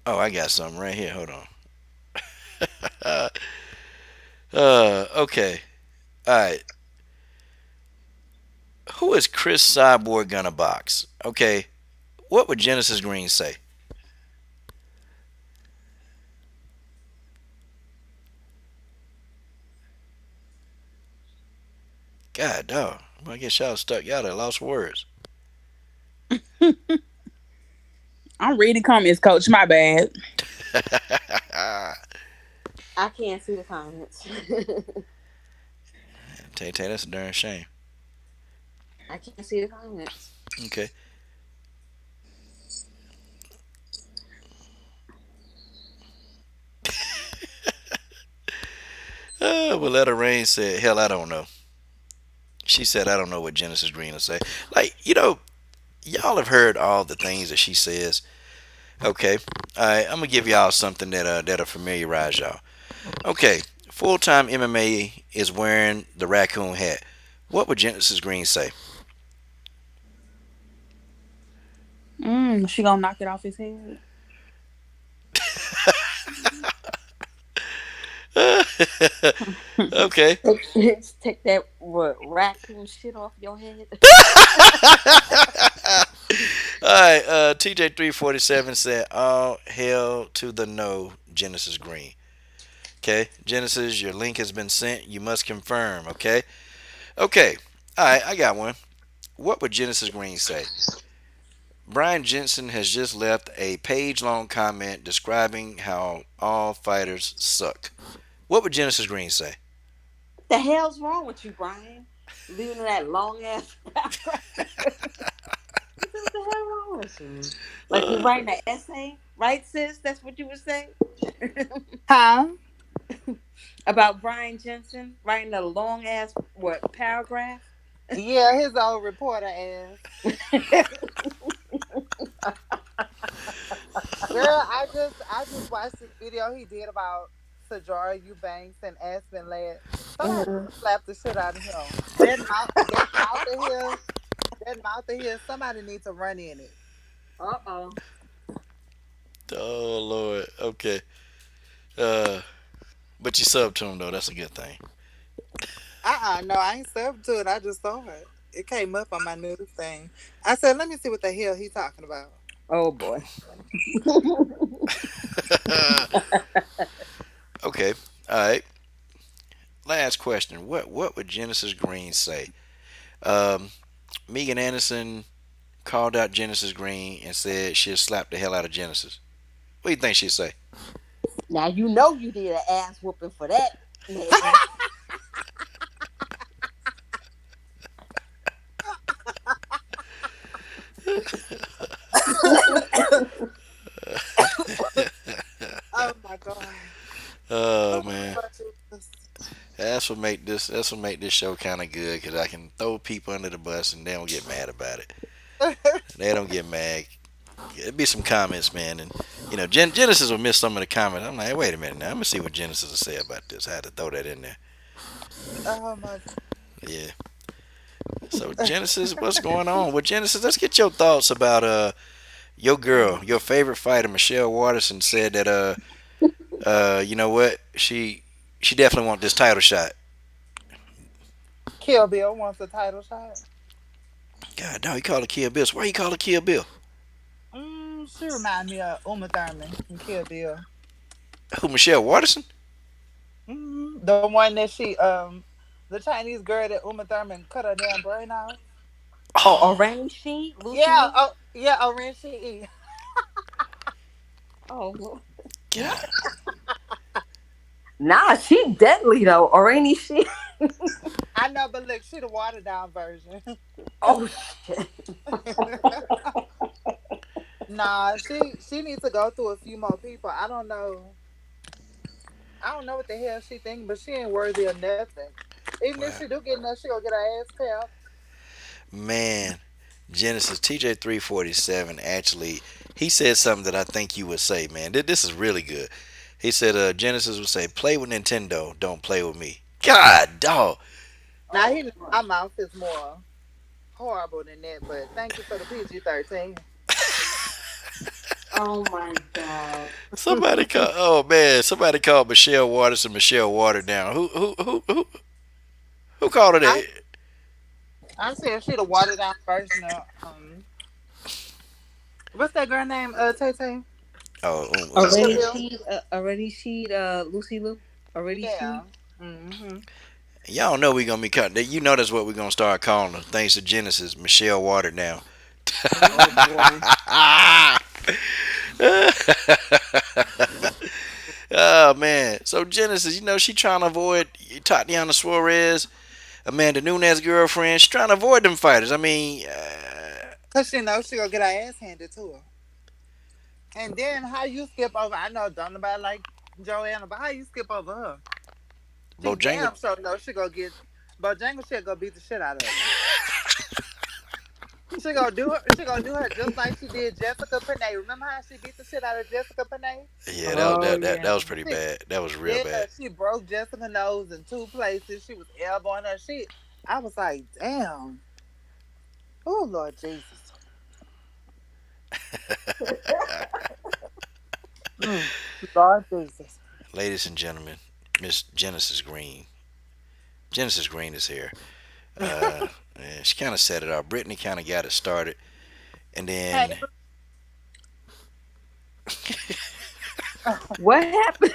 Oh, I got something right here. Hold on. Okay. All right. Who is Chris Cyborg gonna box? Okay. What would Genesis Green say? God, dog. I guess y'all stuck. Y'all done lost words. I'm reading comments, coach. My bad. I can't see the comments. Tay Tay, that's a darn shame. I can't see the comments. Okay. Willetta Rain said, hell, I don't know. She said, I don't know what Genesis Green will say. Like, y'all have heard all the things that she says. Okay. All right. I'm going to give y'all something that'll familiarize y'all. Okay. Full time MMA is wearing the raccoon hat. What would Genesis Green say? She gonna knock it off his head. Okay. Take that what raccoon shit off your head. All right. TJ347 said, all hail to the no, Genesis Green. Okay, Genesis, your link has been sent. You must confirm. Okay. Okay. All right, I got one. What would Genesis Green say? Brian Jensen has just left a page-long comment describing how all fighters suck. What would Genesis Green say? The hell's wrong with you, Brian? Leaving that long ass paragraph. What the hell wrong with you? Like you Uh, writing an essay, right, sis? That's what you would say Huh? about Brian Jensen writing a long ass what paragraph? Yeah, his old reporter ass. Girl, I just watched this video he did about Sajara Eubanks and Aspen Ladd. Somebody Mhm. slapped the shit out of him. That mouth of his, somebody needs to run in it. Uh oh. oh Lord. Okay. Uh, but you sub to him though. That's a good thing. No, I ain't subbed to it. I just saw it. It came up on my news thing. I said, let me see what the hell he talking about. Oh boy. Okay. All right. Last question. What would Genesis Green say? Um, Megan Anderson called out Genesis Green and said she'll slap the hell out of Genesis. What do you think she'd say? Now you know you did an ass whooping for that, Megan. Oh my god. Oh Oh man, my goodness. that's what make this show kind of good because I can throw people under the bus and they don't get mad about it. They don't get mad. It'd be some comments, man, and Genesis will miss some of the comments. I'm like, hey, wait a minute now. I'm gonna see what Genesis will say about this. I had to throw that in there. Oh my Yeah. So Genesis, what's going on? Well, Genesis, let's get your thoughts about your girl, your favorite fighter, Michelle Waterson, said that you know what, she definitely want this title shot. Kill Bill wants a title shot. God, no, he called her Kill Bill. So why he call her Kill Bill? She remind me of Uma Thurman from Kill Bill. Who, Michelle Waterson? The one that the Chinese girl that Uma Thurman cut her damn brain off. Oh, Oh, orange sheet, Lucy Yeah, Lou. oh yeah, Orange she. Oh, well, what? God. Nah, she deadly though. Or ain't she? I know, but look, she the watered down version. Oh shit. Nah, she needs to go through a few more people. I don't know what the hell she think, but she ain't worthy of nothing. Even if she Wow. do get enough, she gonna get her ass tapped. Man, Genesis TJ 347 actually he said something that I think you would say, man. This is really good. He said Genesis would say, "Play with Nintendo, don't play with me." God, dog. Now he Oh know my. my mouth is more horrible than that, but thank you for the PG-13. Oh my god. Somebody called. Oh man, somebody called Michelle Waters Michelle Water down. Who called her I that? I'm saying she the watered down version of what's that girl name? Tay Tay. Oh, Sugar Already Hill. she, Lucy Lou. Already she. Yeah. Hmm. y'all know we gonna be cut. You know that's what we're gonna start calling her. Thanks to Genesis, Michelle Water now. Oh Hmm. boy. Oh man. So Genesis, she trying to avoid Tatiana Suarez, Amanda Nunez girlfriend. She's trying to avoid them fighters. I mean, Cause she knows she gonna get her ass handed to her. And then how you skip over? I know don't nobody like Joanna, but how you skip over her? She Bojangle. damn sure knows she gonna get Bojangles. She gonna beat the shit out of her. She gonna do her. She gonna do her just like she did Jessica Panay. Remember how she beat the shit out of Jessica Panay? Yeah, Oh that yeah. was pretty She, bad. That was real yeah, bad. she broke Jessica's nose in two places. She was elbowing her shit. I was like, damn. Oh Lord Jesus. Mm. Lord Jesus. Ladies and gentlemen, Miss Genesis Green. Genesis Green is here. And she kind of set it up. Brittany kind of got it started, and Hey, then What happened?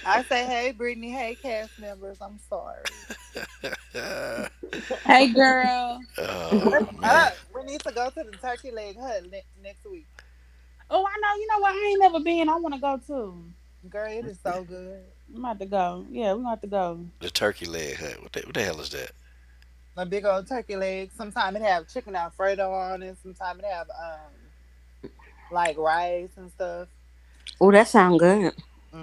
I say, hey, Brittany. Hey, cast members. I'm sorry. Hey, girl. oh man, We need to go to the turkey leg hut next week. Oh, I know. You know what? I ain't never been. I want to go too. Girl, it is so good. I'm about to go. Yeah, we gonna have to go. the turkey leg hut. What the hell is that? A big old turkey leg. Sometimes it have chicken Alfredo on it. Sometimes it have like rice and stuff. Oh, that sound good.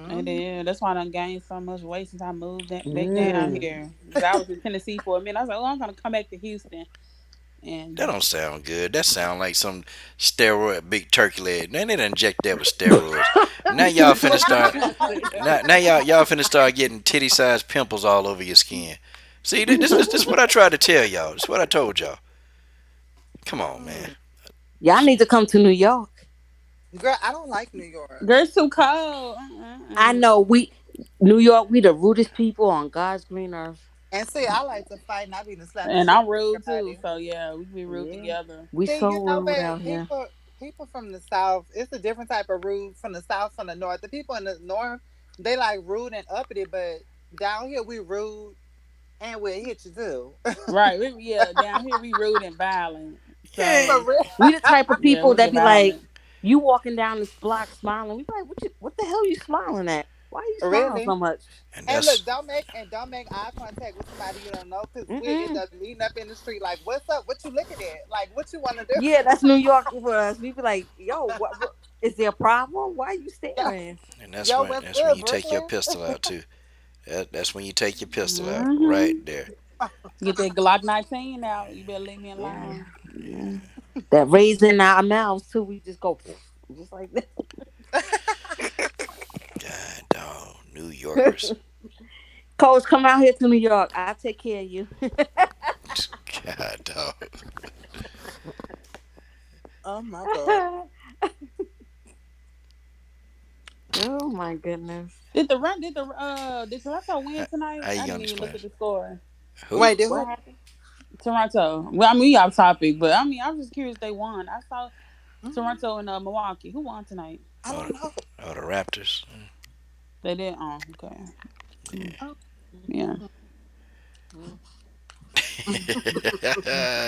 And Hmm. then that's why I done gained so much weight since I moved back down Mm. here. 'Cause I was in Tennessee for a minute. I was like, oh, I'm gonna come back to Houston. That And don't sound good. That sound like some steroid big turkey leg. Then they done inject that with steroids. Now y'all finna start. Now y'all finna start getting titty sized pimples all over your skin. See, this what I tried to tell y'all. This what I told y'all. Come on, man. Mm. Y'all need to come to New York. Girl, I don't like New York. girl, it's too cold. I know New York, we the rudest people on God's green earth. And see, I like to fight and I be to slap the And shit I'm out of rude too. everybody. So yeah, we can be rude Yeah. together. We See, so you know, rude but out here. people from the south, it's a different type of rude from the south, from the north. The people in the north, they like rude and uppity, but down here we rude and we'll hit you too. Right. Yeah, down here we rude and violent. Yeah, For So real. We the type of yeah, people we that get be like, violent. you walking down this block smiling. We be like, what the hell you smiling at? Why you smiling Really? so much? and And look, that's don't make eye contact with somebody you don't know, because we'll end Mm-mm. up meeting up in the street like, "What's up? What you looking at? Like, what you want to do?" Yeah, that's New York for us. We be like, yo, what is there a problem? Why you Yeah. staring? and Yo, what's that's when good, you take your Brooklyn? pistol out too. That's when you take your pistol out right Hmm. there. Get that Glock 19 out. You better leave me Yeah, alone. yeah. That raising our mouths too. We just go just like that. God dog, New Yorkers. Coach, come out here to New York. I'll take care of you. God dog. Oh my god. Oh my goodness. Did Toronto win tonight? How you I gonna didn't even look explain? at the score. Who? Wait, did What who? happened? Toronto. Well, I mean, we off topic, but I mean, I'm just curious they won. I saw Mm, Toronto and Milwaukee. Who won tonight? I Oh, don't know. the Raptors. They did. Oh, okay. Mm, Oh. yeah.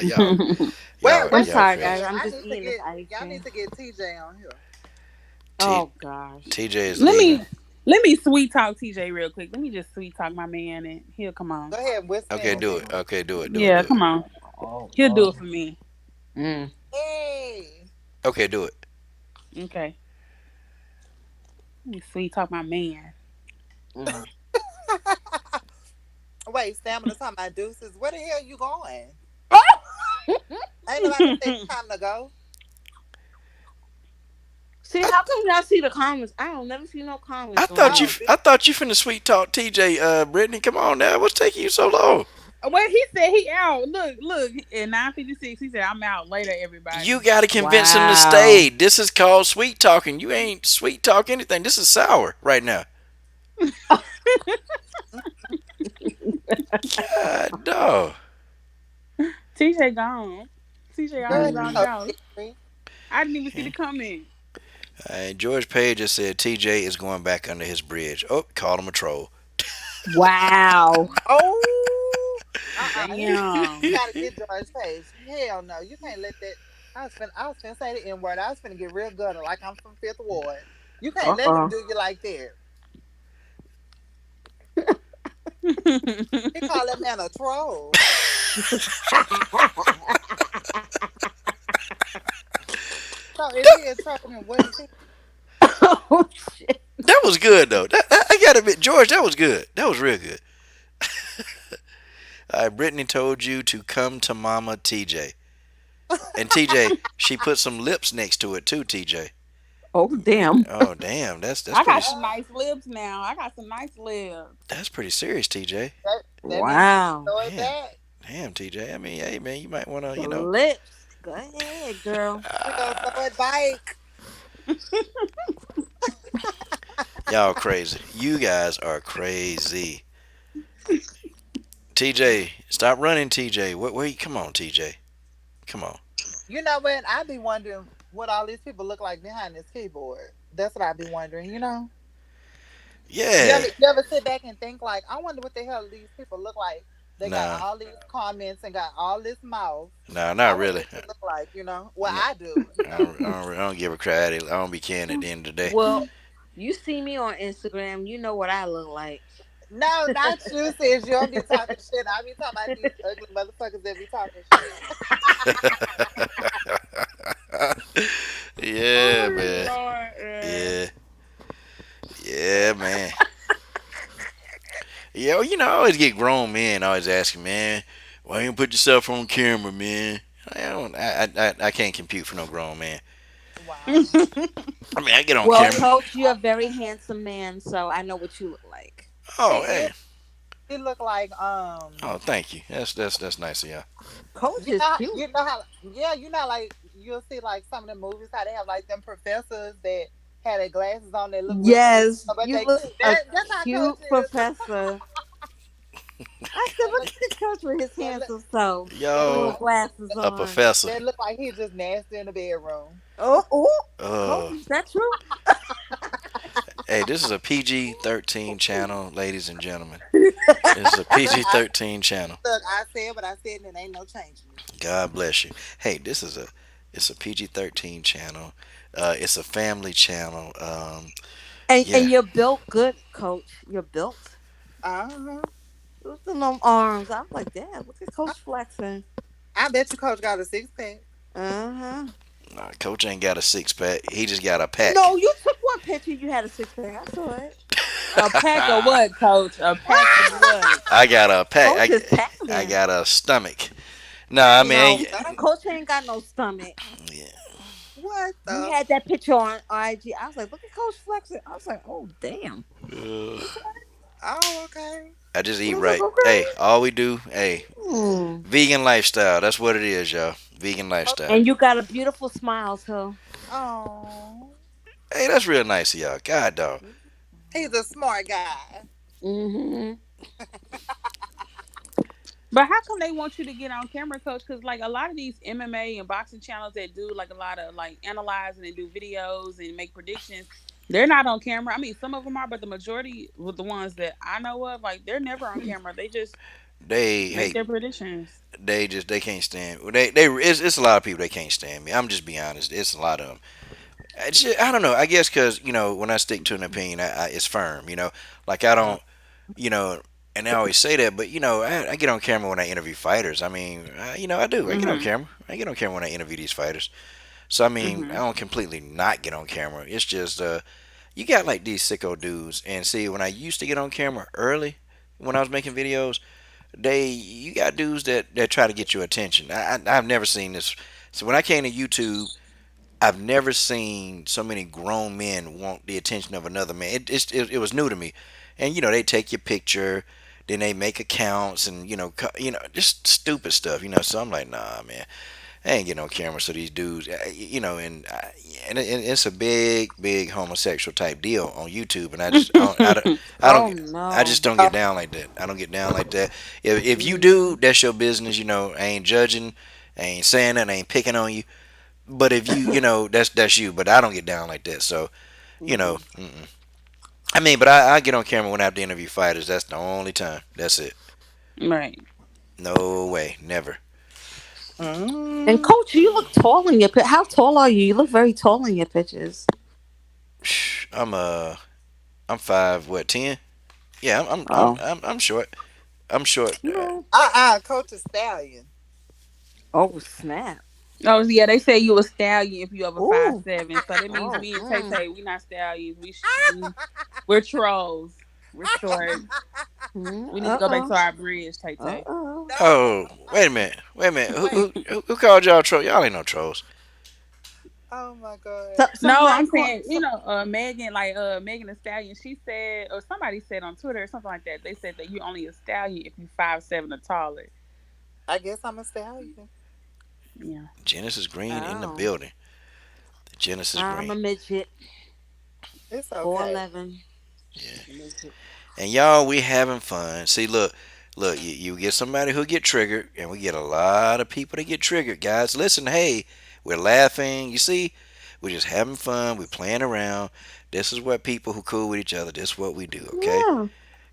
y'all, Where I'm y'all sorry, crazy. guys. I'm I just need to eating this get ice y'all need cream. to get TJ on here. T, Oh gosh. TJ is let leaving. me let me sweet talk TJ real quick. Let me just sweet talk my man and he'll come on. Go ahead and whisper in Okay, his do it. ear. Okay, do it. Do it. Yeah, Do it. come on. Oh He'll do Lord. it for me. Mm. Hey. Okay, do it. Okay. Let me sweet talk my man. Mm. Wait, Stamina talking about deuces. Where the hell you going? Ain't nobody say it's time to go. See, I, how come y'all see the comments? I don't never see no I comments on thought you. here. Oh, I thought you finna sweet talk TJ. Brittany, come on now. What's taking you so long? Well, he said he out. Look. At 9:56, he said I'm out later. You Everybody. got to convince him to Wow. stay. This is called sweet talking. You ain't sweet talk anything. This is sour right now. God, no. TJ gone. TJ girl, already you logged Mm. so out. secret. I didn't even see the Okay. comment. George Page just said TJ is going back under his bridge. Oh, called him a troll. Wow. Oh, you Damn. gotta get George Page. Hell no, you can't let that. I was finna say the N word. I was finna get real gutter like I'm from Fifth Ward. You can't let him Uh-uh. do you like that. He called that man a troll. So if he a troll, then what is he? Oh shit. That was good though. I gotta admit, George, that was good. That was real good. Brittany told you to come to Mama TJ, and TJ, she put some lips next to it too. TJ. Oh damn. Oh damn, that's I pretty. got some nice lips now. I got some nice lips. That's pretty serious, TJ. That means you can Wow. throw it Damn, back. damn, TJ. I mean, hey man, you might wanna, The lips. Go ahead, girl. She gonna throw ah, it back. y'all crazy. You guys are crazy. TJ, stop running, TJ. Where you? Come on, TJ. Come on. You know what? I be wondering what all these people look like behind this keyboard. That's what I be wondering. You Yeah. ever, you ever sit back and think like, I wonder what the hell these people look like. They got Nah, all these comments and got all this mouth. nah, I not wonder really. what they look like. Well, Nah, I do. I don't give a crap. I don't be caring at the end of the day. Well, you see me on Instagram, you know what I look like. No, not you, sis. You don't be talking shit. I be talking about these ugly motherfuckers that be talking shit. Yeah, Oh man. Lord. Yeah, yeah, man. Yeah, well, I always get grown men always asking, man, why you put yourself on camera, man? I don't. I can't compute for no grown man. Wow. I mean, I get on Well, Well, camera. coach, you're a very handsome man, so I know what you look like. Oh, it, hey. it, it look like Oh, thank you. That's nice of y'all. Coach is cute. like you'll see like some of the movies how they have like them professors that had their glasses on that look real funny, Yes, but you they look a that's how Coach cute is. professor. I said, That look look at Coach with his that look handsome self that with look little Yo, like glasses a on. professor. that look like he just nasty in the bedroom. Oh, oh, Coach, Uh, is that true? hey, this is a PG-13 channel, ladies and gentlemen. This is a Look, PG-13 channel. I said what I said, and there ain't no changing it. God bless you. Hey, it's a PG-13 channel. It's a family channel. And Yeah. you're built good, Coach. You're built. Uh-huh. Look at them arms. I was like, Dad, look at I, Coach flexing. I bet you Coach got a 6 pack. Uh huh. Nah, Coach ain't got a six pack. He just got a pack. No, you took one picture. You had a 6 pack. I saw it. A pack of what, Coach? A pack of what? I got a pack. Coach is I packing. got a stomach. No, I mean, No, Stomach? Coach ain't got no stomach. yeah. What You the? had that picture on IG. I was like, look at Coach flexing. I was like, oh damn. Uh, Okay. Oh, okay. I just I eat was like, right. Hey, okay. all we do, hey, Hmm. vegan lifestyle. That's what it is, y'all. Vegan lifestyle. And you got a beautiful smile too. Oh, Hey, that's real nice of y'all. God, dog. he's a smart guy. Mm-hmm. But how come they want you to get on camera, Coach? Because like a lot of these MMA and boxing channels that do like a lot of like analyze and they do videos and make predictions, They're not on camera. I mean, some of them are, but the majority, with the ones that I know of, like they're never on camera. They just They make hey, their predictions. they can't stand. They it's a lot of people they can't stand me. I'm just being honest. It's a lot of them. I don't know. I guess because when I stick to an opinion, it's firm. Like I don't. you know, and I always say that, but I get on camera when I interview fighters. I mean, I do. I get on Mhm. camera. I get on camera when I interview these fighters. So I mean, I Mhm. don't completely not get on camera. It's just you got like these sicko dudes, and see, when I used to get on camera early, when I was making videos, you got dudes that try to get your attention. I've never seen this. So when I came to YouTube, I've never seen so many grown men want the attention of another man. It was new to me, and they take your picture, then they make accounts, and just stupid stuff. So I'm like, nah, man, I ain't getting on camera. So these dudes, it's a big homosexual type deal on YouTube, and I don't, Oh I just no. don't get down like that. I don't get down like that. If you do, Mm-hmm. that's your business. I ain't judging, I ain't saying that, I ain't picking on you. But if that's you. But I don't get down like that. So Mm-mm. mm-mm. I mean, but I get on camera when I have to interview fighters. That's the only time. That's it. Right. No way, never. And Mm. coach, you look tall in your How tall are you? You look very tall in your pictures. I'm I'm 5'10". Yeah, Oh. I'm short. I'm short. No. Coach a stallion. Oh snap. Oh yeah, they say you a stallion if you over five Ooh. seven. So that means Oh. me and Tay Mm. Tay, we not stallions. We're trolls. We're short. We need to Uh go back oh. to our bridge, Tay Uh Tay. oh. Oh, No. wait a minute. Wait a minute. Who Wait. who who called y'all trolls? Y'all ain't no trolls. Oh my god. So No, somebody I'm called. saying, So, Megan, like Megan the Stallion, she said, or somebody said on Twitter or something like that. They said that you're only a stallion if you 5'7" or taller. I guess I'm a stallion. Yeah. Genesis Green in the oh. building. Genesis I'm Green. a midget. It's Four okay. eleven. Yeah. Midget. And y'all, we having fun. See, look. You get somebody who get triggered, and we get a lot of people that get triggered. Guys, listen. Hey, we're laughing. You see, we're just having fun. We're playing around. This is what people who cool with each other. This is what we do. Okay? Yeah.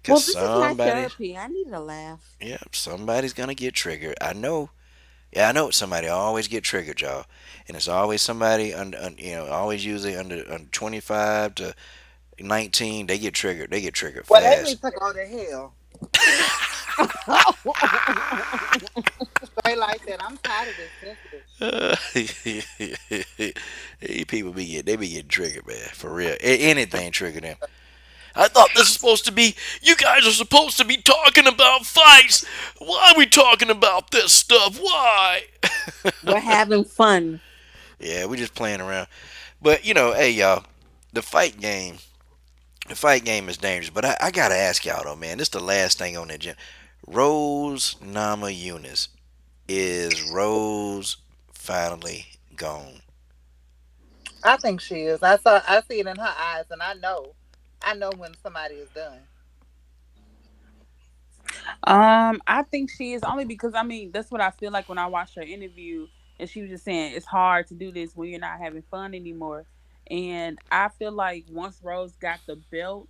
Cause Well, this is my somebody, therapy. I need a laugh. yeah, somebody's gonna get triggered. I know. Yeah, I know somebody always get triggered, y'all. And it's always somebody always usually under 25 to 19. They get triggered. They get triggered Well, they fast. need to go to hell. Straight like that. I'm tired of this sensitive shit. People they be getting triggered, man. For real, anything trigger them. I thought this was supposed to be. You guys are supposed to be talking about fights. Why are we talking about this stuff? Why? We're having fun. Yeah, we just playing around. But hey y'all, the fight game. The fight game is dangerous. But I gotta ask y'all though, man. This is the last thing on the agenda. Rose Namajunas. Is Rose finally gone? I think she is. I see it in her eyes, and I know. I know when somebody is done. I think she is only because I mean that's what I feel like when I watched her interview, and she was just saying it's hard to do this when you're not having fun anymore. And I feel like once Rose got the belt,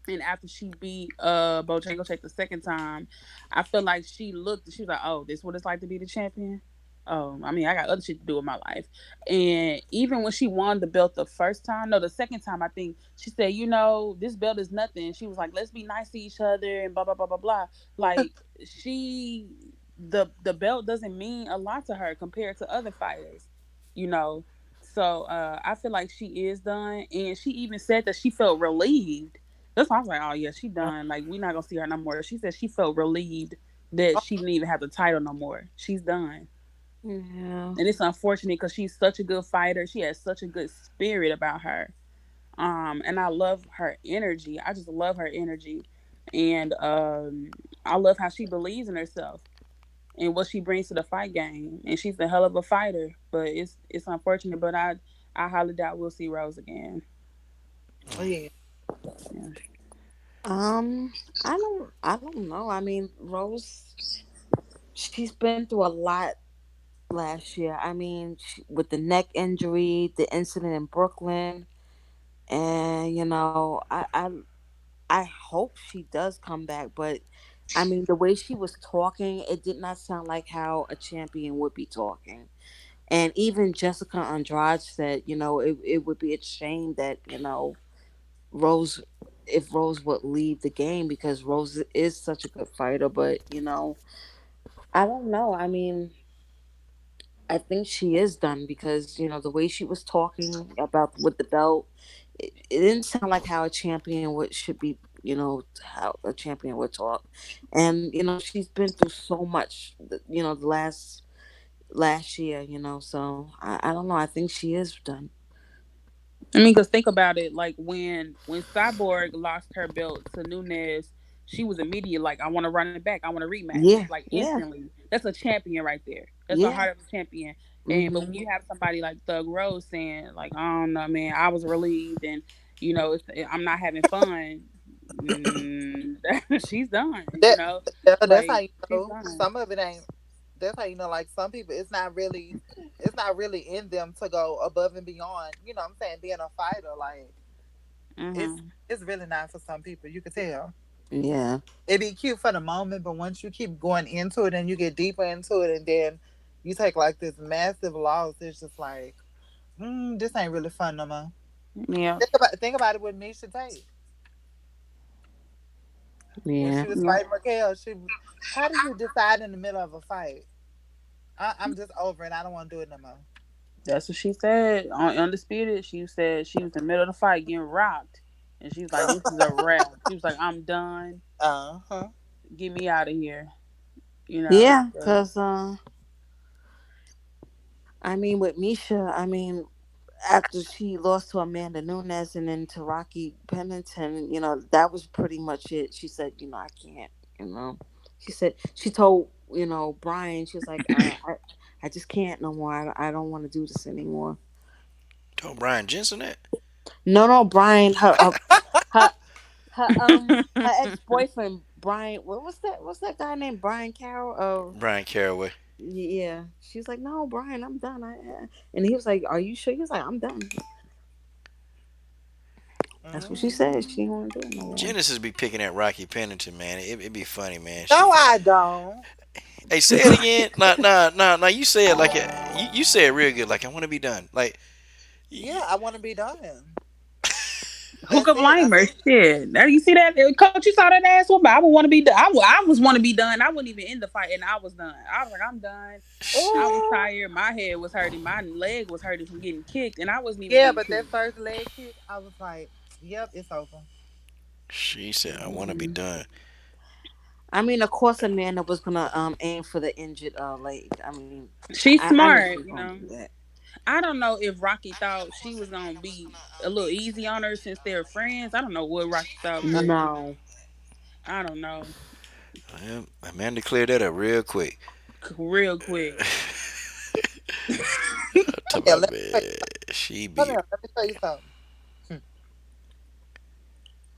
and after she beat Bojangles the second time, I feel like she was like, oh, this what it's like to be the champion. Oh, I mean, I got other shit to do with my life. And even when she won the belt the first time, no, the second time, I think she said, this belt is nothing. She was like, let's be nice to each other and blah blah blah blah blah. Like she the belt doesn't mean a lot to her compared to other fighters, you know. So I feel like she is done, and she even said that she felt relieved. That's why I was like, oh yeah, she done. Like we're not gonna see her no more. She said she felt relieved that she didn't even have the title no more. She's done. Yeah. And it's unfortunate because she's such a good fighter. She has such a good spirit about her. And I love her energy. I just love her energy. And I love how she believes in herself and what she brings to the fight game. And she's a hell of a fighter. But it's unfortunate. But I highly doubt we'll see Rose again. Yeah. Yeah. I don't know. I mean, Rose, she's been through a lot last year. I mean, with the neck injury, the incident in Brooklyn, and I hope she does come back. But I mean, the way she was talking, it did not sound like how a champion would be talking. And even Jessica Andrade said, it would be a shame that Rose, if Rose would leave the game, because Rose is such a good fighter. But I don't know. I mean, I think she is done because the way she was talking about with the belt, it didn't sound like how a champion would should be. How a champion would talk, and she's been through so much. The last year. So I don't know. I think she is done. I mean, because think about it, like when Cyborg lost her belt to Nunez, she was immediate like, I want to run it back, I want a rematch, Yeah, like yeah, instantly. That's a champion right there. That's the yeah. heart of a champion. And but when Hmm. you have somebody like Thug Rose saying like, I don't know, man, I was relieved, and I'm not having fun. Mm, she's done. That that's how Like you she's know done. some of it ain't. That's how you know, like some people, it's not really in them to go above and beyond. You know what I'm saying? Being a fighter, like it's Hmm. it's really not for some people. You could tell. Yeah, It'd be cute for the moment, but once you keep going into it and you get deeper into it, and then you take like this massive loss, it's just like, this ain't really fun no more. Yeah. Think about it with Misha Tate when yeah. she was Yeah. fighting Raquel. How do you decide in the middle of a fight? I'm just over it. I don't want to do it no more. That's what she said on Undisputed. She said she was in the middle of the fight getting rocked, and she was like, "This is a wrap." She was like, "I'm done. Uh-huh. Get me out of here." Yeah, But cause I mean, with Misha, I mean, after she lost to Amanda Nunes and then to Rocky Pennington, that was pretty much it. She said, I can't, you know. She said she told Brian, she was like, I just can't no more. I don't want to do this anymore. Told Brian Jensen that. No, no, Brian, her, her ex boyfriend Brian. What was that? What's that guy named Brian Carroll? Brian Caraway. Yeah. She's like, no, Brian, I'm done. And he was like, are you sure? He was like, I'm done. That's what she said. She Mm. didn't want to do it no more. Genesis be picking at Rocky Pennington, man. It be funny, man. No, I don't. Hey, say it again. Nah, nah, nah, nah. You say it like you say it real good. Like I want to be done. Like Yeah, I want to be done. who That's could it. blame her? Shit. Now you see that, coach? You saw that ass whoop. I would want to be done. I was want to be done. I wasn't even in the fight, and I was done. I was like, I'm done. I was Oh, tired. My head was hurting. My leg was hurting from getting kicked, and I wasn't even yeah, getting but that kicked. first leg kick, I was like, yep, it's over. she said, I want to be Mhm. done. I mean, of course, Amanda was gonna aim for the injured leg. I mean, She's I know she smart, was gonna do that. I don't know if Rocky thought she was gonna be a little easy on her since they're friends. I don't know what Rocky thought, but No, I don't know. Well, Amanda cleared that up real quick. Real quick. To Come here, my let me tell you man, she something. Come be here, let me tell you something.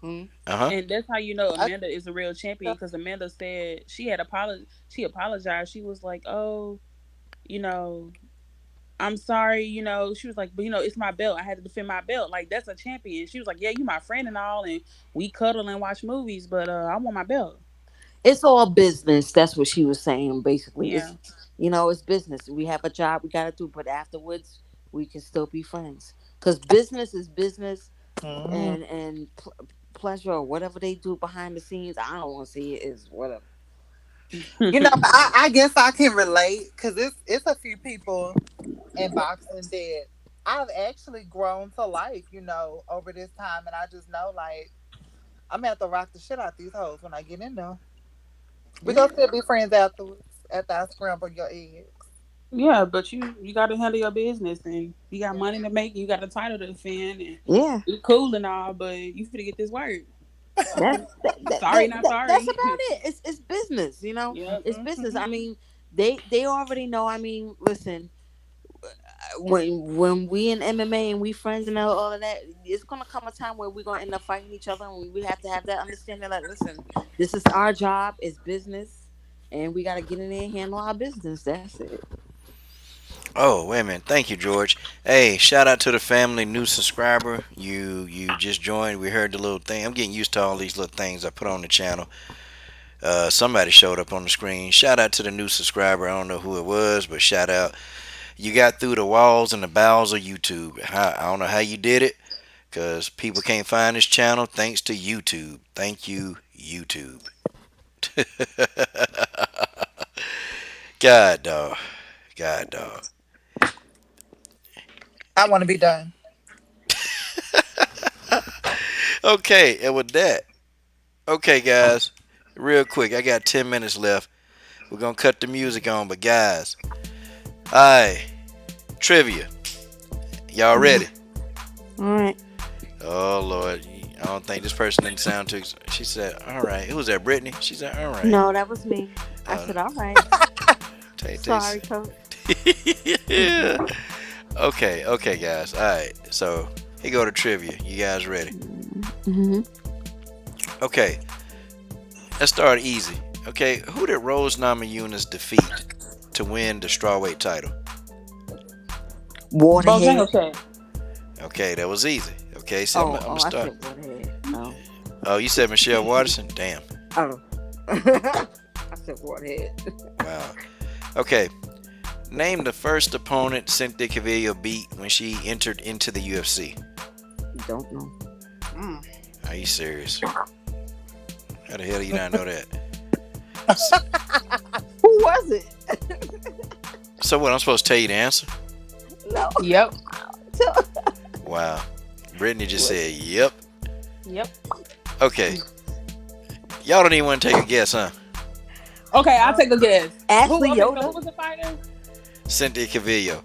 hmm? uh huh. And that's how you know I, Amanda is a real champion, because Amanda said she apologized. She was like, "Oh, you know, I'm sorry, she was like, but it's my belt. I had to defend my belt. Like that's a champion." She was like, "Yeah, you my friend and all, and we cuddle and watch movies, but I want my belt." It's all business. That's what she was saying. Basically, Yeah. it's business. We have a job we gotta do, but afterwards we can still be friends. Cause business is business, Mhm. and pleasure or whatever they do behind the scenes. I don't want to see it. Is whatever. I guess I can relate because it's a few people in boxing that I've actually grown to like, over this time, and I just know like I'm gonna have to rock the shit out these hoes when I get in there. We Yeah, gonna still be friends afterwards after I scramble your eggs. Yeah, but you got to handle your business, and you got money to make. You got a title to defend, and yeah. you cool and all, but you finna get this work. That's So sorry, not that's sorry. about it. It's business. Yep. It's business. Mhm. I mean, they already know. I mean, listen, when we in MMA and we friends and all of that, it's gonna come a time where we're gonna end up fighting each other, and we have to have that understanding. Like, listen, this is our job. It's business, and we gotta get in there and handle our business. That's it. Oh, wait a minute. Thank you, George. Hey, shout out to the family, new subscriber. You just joined. We heard the little thing. I'm getting used to all these little things I put on the channel. Somebody showed up on the screen. Shout out to the new subscriber. I don't know who it was, but shout out. You got through the walls and the bowels of YouTube. I don't know how you did it, because people can't find this channel thanks to YouTube. Thank you, YouTube. God, dog. God, dog. I want to be done. Okay, and with that, okay, guys, real quick, I got 10 minutes left. We're going to cut the music on, but guys, alright, trivia. Y'all ready? All right. Oh, Lord. I don't think this person didn't sound too. She said, alright. Who was that, Brittany? She said, alright. No, that was me. I Uh, said, all right. Sorry, coach. Yeah. Okay, okay, guys. Alright, so here go to trivia. You guys ready? Mm-hmm. Okay, let's start easy. Okay, who did Rose Namajunas defeat to win the strawweight title? Waterhead. Bojangles. Okay, that was easy. Okay, so I'm gonna I start. said Waterhead. Oh. Oh, you said Michelle Waterson? Damn. Oh. I said Waterhead. Wow. Okay, name the first opponent Cynthia Calvillo beat when she entered into the UFC. Don't know. Mm. Are you serious? How the hell do you not know that? Who was it? So what? I'm supposed to tell you the answer? No. Yep. Wow. Brittany just said, "Yep." Yep. Okay. Y'all don't even want to take a guess, huh? Okay, I'll take a guess. Ashley Okay, so Yoda. who was the fighter? Cynthia Calvillo,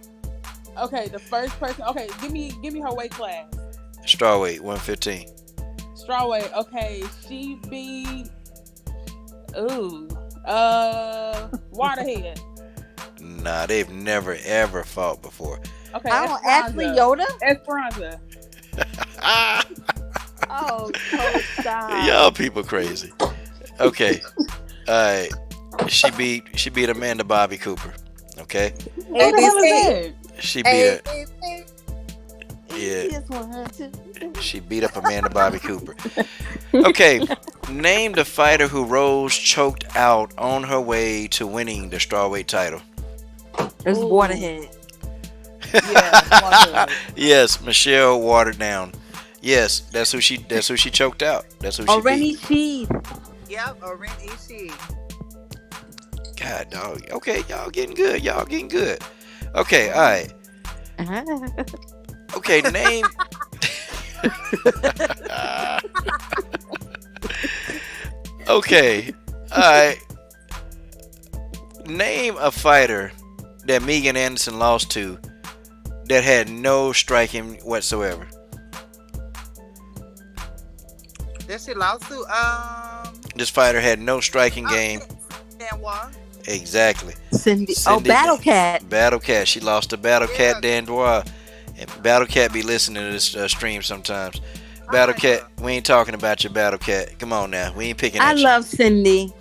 Okay, the first person. Okay, give me her weight class. strawweight, 115. Strawweight. Okay, she beat. Ooh. Waterhead. Nah, they've never ever fought before. Okay. Oh, Ashley Yoda. Esperanza. Oh, Coach, stop. Y'all people crazy. Okay. Alright. She beat Amanda Bobby Cooper. Okay? Who the hell is that? She beat her. ABC. Yeah. Just 1, 2. She beat up Amanda Bobby Cooper. Okay. Name the fighter who Rose choked out on her way to winning the strawweight title. It's Ooh. Waterhead. Yeah. Waterhead. Yes, Michelle watered down. Yes, that's who she choked out. That's who she Rennie beat. Sheed. Yep, Oren Ishii. God dog. Okay, y'all getting good. Y'all getting good. Okay, all right. Okay, name. Okay, all right. Name a fighter that Megan Anderson lost to that had no striking whatsoever. That she lost to This fighter had no striking game. Danwa. Exactly. Cindy. Oh, Cindy- Battle Cat. Battle Cat. She lost to Battle Cat Yeah. Dandois. And Battle Cat be listening to this stream sometimes. Battle like Cat, her. we ain't talking about your Battle Cat. Come on now. We ain't picking I at you. love Cindy.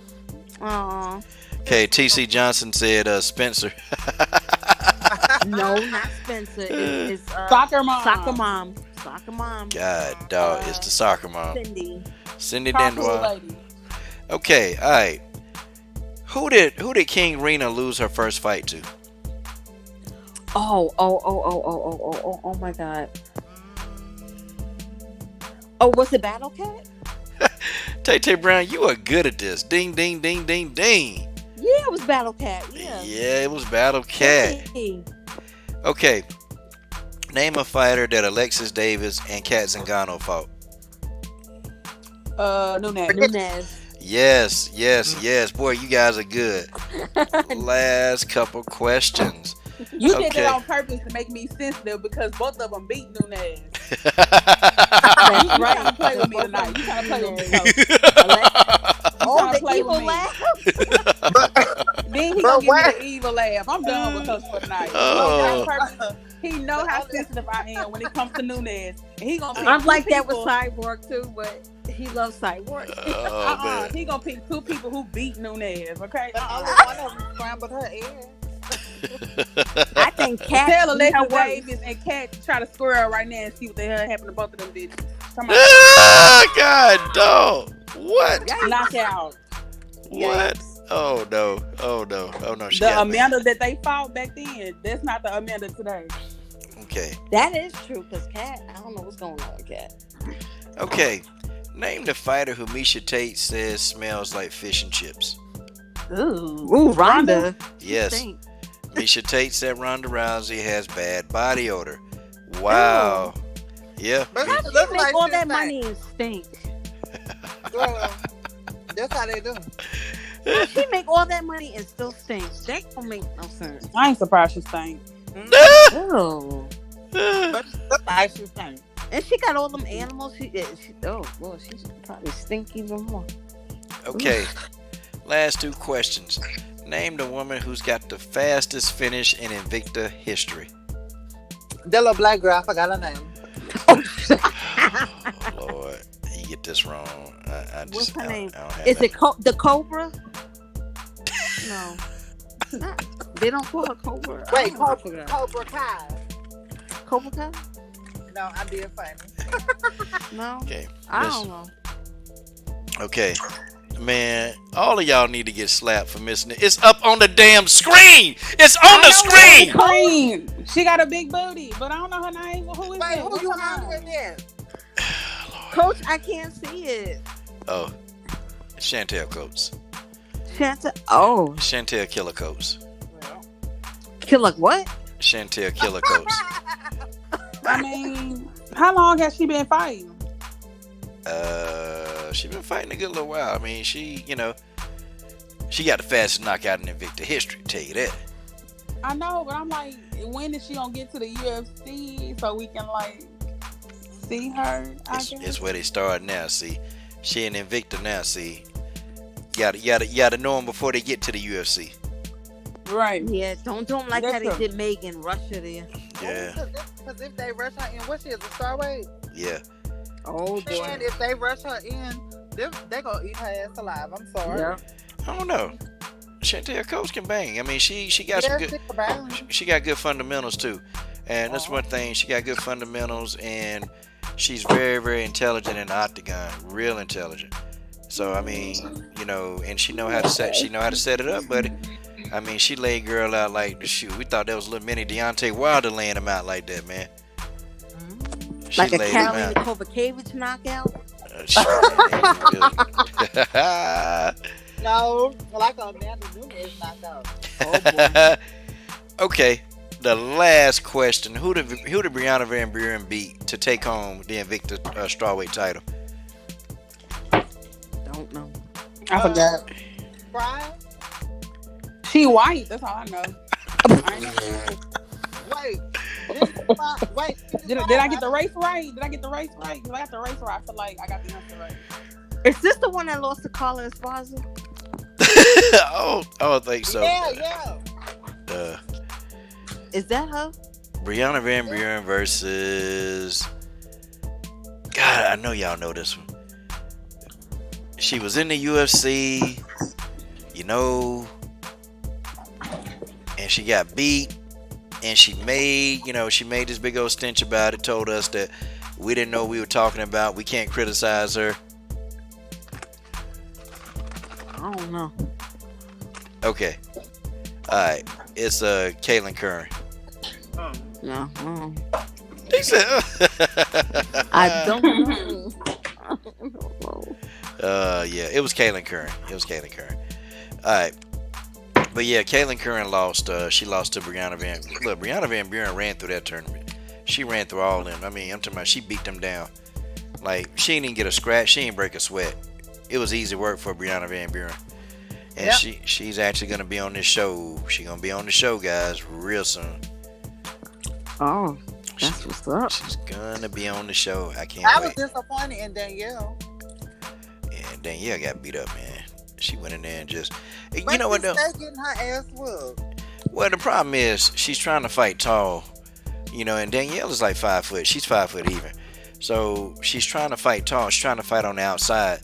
Aw. Okay, TC Johnson said Spencer. No, not Spencer. It's Soccer mom. Soccer mom. Soccer mom. God, dog, it's the soccer mom. Cindy. Cindy Carpool Dandois. lady. Okay, all right. Who did King Rena lose her first fight to? Oh my God. Oh, was it Battle Cat? Tay Brown, you are good at this. Ding, ding, ding, ding, ding. Yeah, it was Battle Cat. Yeah. Yeah, it was Battle Cat. Hey. Okay. Name a fighter that Alexis Davis and Kat Zingano fought. Nunez. Nunez. Yes, yes, yes. Boy, you guys are good. Last couple questions. You did Okay. that on purpose to make me sensitive because both of them beat Nunez. That's You right. trying to play with me tonight. You trying to play with me, coach. Oh, trying to the play with evil me. laugh. Then he But gonna give why- me the evil laugh. I'm done with Coach for tonight. Oh. On purpose. He know how sensitive I am when it comes to Nunez. And he gonna pick I'm two like that with people- Cyborg too, but he loves Cyborg. Oh, man. He gonna pick two people who beat Nunez. Okay. But only one of them scrambled her eggs. I think Cat Tell do her Alexa worst. Davis and Cat to try to squirrel right now and see what the hell happened to both of them bitches. Come on. Ah, God, dog. What? Yikes. Knockout. What? Yikes. Oh no. Oh no. Oh no. She The got mad. Amanda that they fought back then, that's not the Amanda today. Okay. That is true, because Cat, I don't know what's going on with Cat. Okay. Name the fighter who Misha Tate says smells like fish and chips. Ooh, Rhonda. Yes. Stink. Misha Tate said Ronda Rousey has bad body odor. Wow. Yeah. But How it she looks make like all she that stink. money and stink? Girl, that's how they do. How she make all that money and still stink? That don't make no sense. I ain't surprised she stank. Oh. But it looks like she stink. And she got all them animals. Oh, boy, she's probably stink even more. Okay. Last two questions. Name the woman who's got the fastest finish in Invicta history. That little black girl, I forgot her name. Oh, Lord. You get this wrong. I What's just, her I name? don't have Is that. it the Cobra? No. They don't call her Cobra. Wait, I forgot. Cobra Kai. Cobra Kai? No, I'm being funny. No. Okay. I Miss- don't know. Okay. Man, all of y'all need to get slapped for missing it. It's up on the damn screen. It's on the screen. Screen. She got a big booty, but I don't know her name. Well, who is Wait, that? who What's you her on name? with there? Coach, I can't see it. Oh, Chantel Coates. Shanta. Oh. Chantel Killer Coates. Killer what? Chantel Killer Coates. I mean, how long has she been fighting? She been fighting a good little while. I mean, she got the fastest knockout in Invicta history. Tell you that. I know, but I'm like, when is she gonna get to the UFC so we can like see her? It's where they start now. See, she in Invicta now. See, you gotta know them before they get to the UFC. Right. Yeah, don't do them like That's how they true. did Megan Russia there. Yeah, Because if they rush her in, what she is, a strawweight? yeah. Oh boy. And if they rush her in, they gonna eat her ass alive. I'm sorry. Yeah. I don't know. Chantel Coates can bang. I mean, she got some good. She got good fundamentals too, and that's one thing. She got good fundamentals, and she's very, very intelligent in the octagon. Real intelligent. So I mean, and she know how to set. She know how to set it up, buddy. I mean, she laid girl out like shoot. We thought that was a little mini Deontay Wilder laying him out like that, man. She Like a laid him Karolina out. Kovacevic knockout. No, like Amanda Nunez knocked out. Oh boy. Okay, the last question: Who did Brianna Van Buren beat to take home the Invicta strawweight title? Don't know. I forgot. Brian? She white. That's all I know. I ain't know. Wait. Wait. Did I get the race right? Did I get the race right? Because I got the race right. I feel like I got the answer right. Is this the one that lost to Carla Esparza? oh, I think so. Yeah. Is that her? Brianna Van Buren versus. God, I know y'all know this one. She was in the UFC, and she got beat, and she made this big old stench about it. Told us that we didn't know what we were talking about. We can't criticize her. I don't know. Okay, all right. It's Caitlin Curran. No. He said, I don't know. I don't know. yeah, it was Caitlin Curran. All right. But yeah, Caitlin Curran lost. She lost to Brianna Van. Look, Brianna Van Buren ran through that tournament. She ran through all of them. I mean, I'm talking about she beat them down. Like, she didn't even get a scratch. She didn't break a sweat. It was easy work for Brianna Van Buren. And she's actually going to be on this show. She's going to be on the show, guys, real soon. Oh, that's what's up. She's going to be on the show. I can't I was wait. disappointed in Danielle. And Danielle got beat up, man. She went in there and just... But you know what, she's though? still getting her ass whooped. Well, the problem is she's trying to fight tall, and Danielle is like 5 foot. She's 5 foot even. So she's trying to fight tall. She's trying to fight on the outside.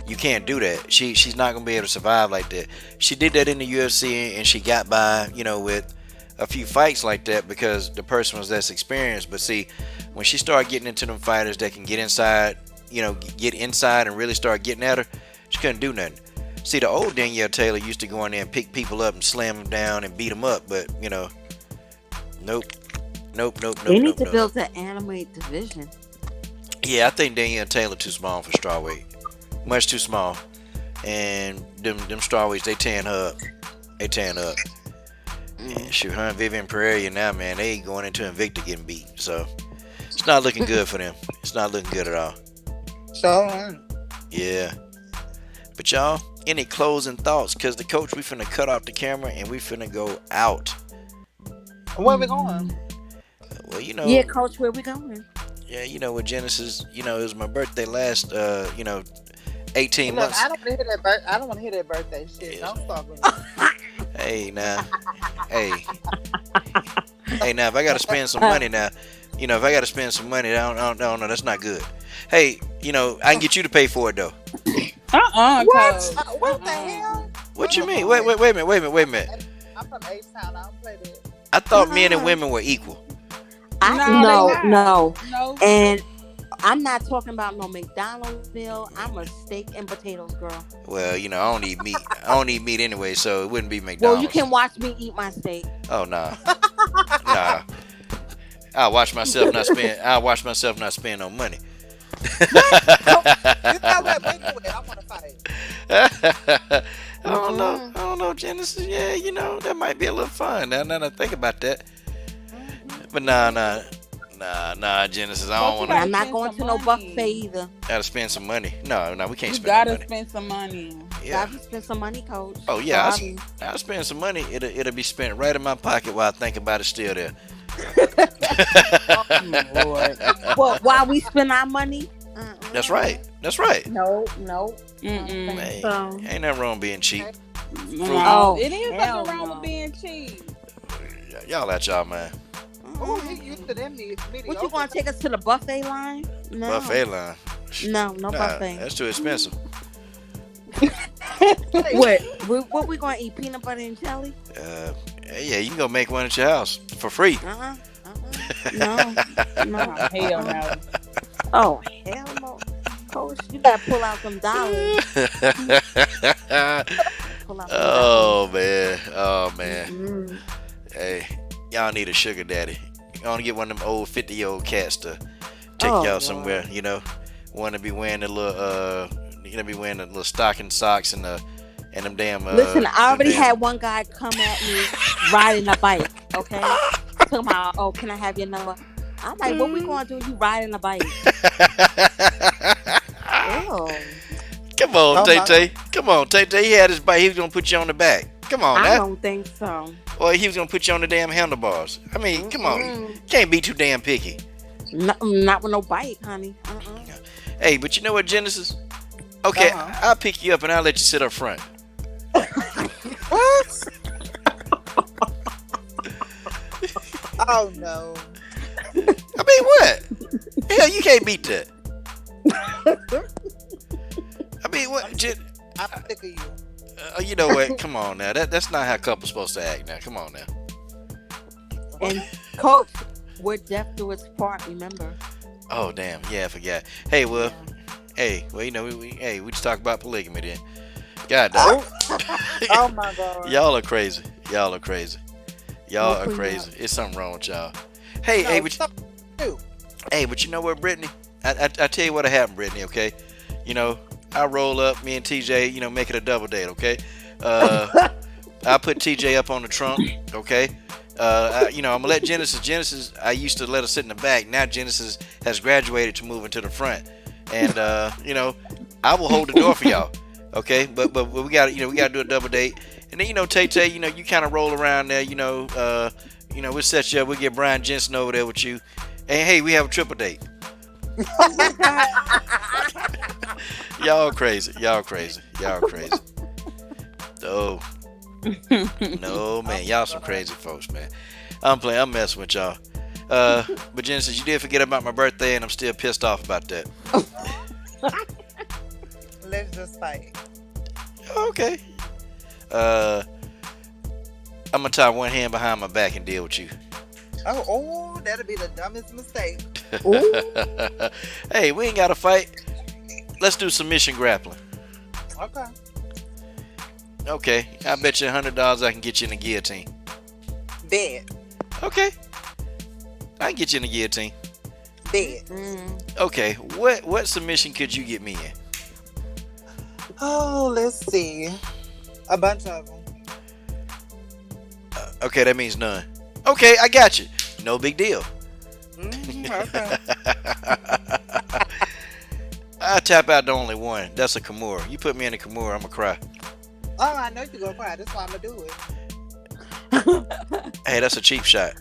You can't do that. She's not gonna be able to survive like that. She did that in the UFC and she got by, with a few fights like that because the person was less experienced. But see, when she started getting into them fighters that can get inside, get inside and really start getting at her, she couldn't do nothing. See, the old Danielle Taylor used to go in there and pick people up and slam them down and beat them up, but nope, nope, nope, They nope, need nope, to nope. build the anime division. Yeah, I think Danielle Taylor too small for strawweight, much too small. And them strawweights, they tearing her up. They tearing her up. And shoot, her and Vivian Pereira now, man, they going into Invicta getting beat. So it's not looking good for them. It's not looking good at all. So, Yeah. But y'all, any closing thoughts? Cause the coach, we finna cut off the camera and we finna go out. where we going? Well, Yeah, coach, where we going? yeah, with Genesis, it was my birthday last, 18 Look, months. I don't want to hear that. I don't want to hear that birthday shit. Yeah. Don't start with me. Hey, now, hey, hey, now, if I gotta spend some money now, if I gotta spend some money, I don't know, that's not good. Hey, I can get you to pay for it though. What? Coach. What the hell? What you mean? Wait a minute. I'm from H-Town. I don't play that. I thought men and women were equal. No, No, they not. no. No. And I'm not talking about no McDonald's meal. I'm a steak and potatoes girl. Well, I don't eat meat. I don't eat meat anyway, so it wouldn't be Well, McDonald's. you can watch me eat my steak. Oh nah, nah. I'll watch myself not spend no money. You know what? Wait a minute. I want to fight. I don't know, Genesis. Yeah, that might be a little fun. Now that I think about that. But nah, Genesis. I don't want But to. I'm not spend going some to no money. buffet either. Gotta spend some money. No, we can't You spend gotta no money. spend some money. Yeah. Gotta spend some money, coach. Oh yeah, Sorry. I'll spend some money. It'll be spent right in my pocket while I think about it still there. Oh, Lord. Well, while we spend our money. That's right. That's right. No. Mm-mm. Hey, So, ain't nothing wrong being cheap. Oh, It is hell nothing wrong no. with being cheap. Y'all at y'all, man. Oh, he used to them mediocre. What you gonna take us to the buffet line? No. Buffet line. No Nah, buffet. that's too expensive. What we gonna eat? Peanut butter and jelly? Yeah, you can go make one at your house for free. No. Oh, hell no. Oh hell no. Coach, you gotta pull out some dollars. Pull out some Oh man. Mm. Hey, y'all need a sugar daddy. You want to get one of them old 50-year-old cats to take Oh, y'all Lord. somewhere. Want to be wearing the little be wearing the little stocking socks and them damn. Listen, I already them damn- had one guy come at me riding a bike. Okay, talking about, oh, can I have your number? I'm like, what we gonna do? You riding a bike? Ew. Come on, Oh, Tay my- Tay. Come on, Tay Tay. He had his bike. He was gonna put you on the back. Come on, I now. don't think so. Or he was gonna put you on the damn handlebars. I mean, come on. You Mm-mm. can't be too damn picky. Not with no bike, honey. Hey, but you know what, Genesis? Okay, Uh-huh. I'll pick you up and I'll let you sit up front. What? Oh no. I mean, what? Hell, you can't beat that. I mean, what? I'm sick of you. You know what? Come on now. That's not how couples supposed to act now. Come on now. And coach, we're deaf to its part. Remember? Oh, damn. Yeah, I forgot. Hey, well, we just talk about polygamy then. God damn. Oh my god. Y'all are crazy. Y'all are crazy. Y'all We'll are clean crazy. It's something wrong with y'all. Hey, No, hey, but stop. Dude. Hey, but you know what, Brittany? I tell you what happened, Brittany, okay? I roll up, me and TJ, make it a double date, okay? I put TJ up on the trunk, okay? I'm gonna let Genesis, I used to let her sit in the back. Now Genesis has graduated to moving to the front. And, I will hold the door for y'all, okay? But we got to do a double date. And then, Tay, you kind of roll around there, we'll set you up. We'll get Brian Jensen over there with you. And hey, we have a triple date. Y'all crazy. Oh, no, man. Y'all some crazy folks, man. I'm messing with y'all. But Genesis, you did forget about my birthday, and I'm still pissed off about that. Let's just fight. Okay. I'm gonna tie one hand behind my back and deal with you. Oh, that'll be the dumbest mistake. Ooh. Hey, we ain't gotta fight. Let's do submission grappling. Okay. Okay, I bet you $100 I can get you in the guillotine. Bet. Okay, I can get you in the guillotine. Bet. Okay, what submission could you get me in? Oh, let's see. A bunch of them. Okay, that means none. Okay, I got you. No big deal. Okay. I tap out the only one. That's a Kimura. You put me in a Kimura, I'm gonna cry. Oh, I know you're gonna cry. That's why I'm gonna do it. Hey, that's a cheap shot.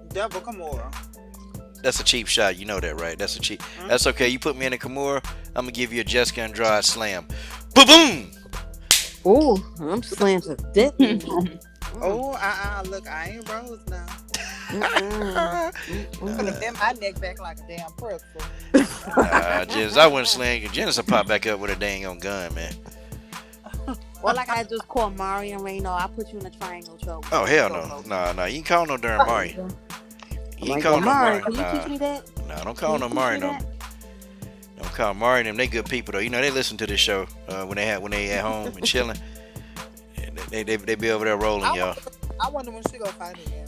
Double Kimura. That's a cheap shot. You know that, right? That's a cheap. That's okay. You put me in a Kimura, I'm gonna give you a Jessica Andrade slam. Boom, boom. Ooh, I'm slammed to death. Oh, look, I ain't Rose now. I'm gonna bend my neck back like a damn pretzel. Janice, I wouldn't sling. Janice will pop back up with a dang on gun, man. Well, like I just called Mario and Reno, I'll put you in a triangle choke. Oh hell no, no. You ain't call no darn Mario. You ain't call no Mario. Mario. Can you teach me that? No, don't call no Mario. No. Don't call Mario. Them they good people though. You know they listen to this show when they at home and chilling. They be over there rolling, y'all. I wonder when she gonna fight again.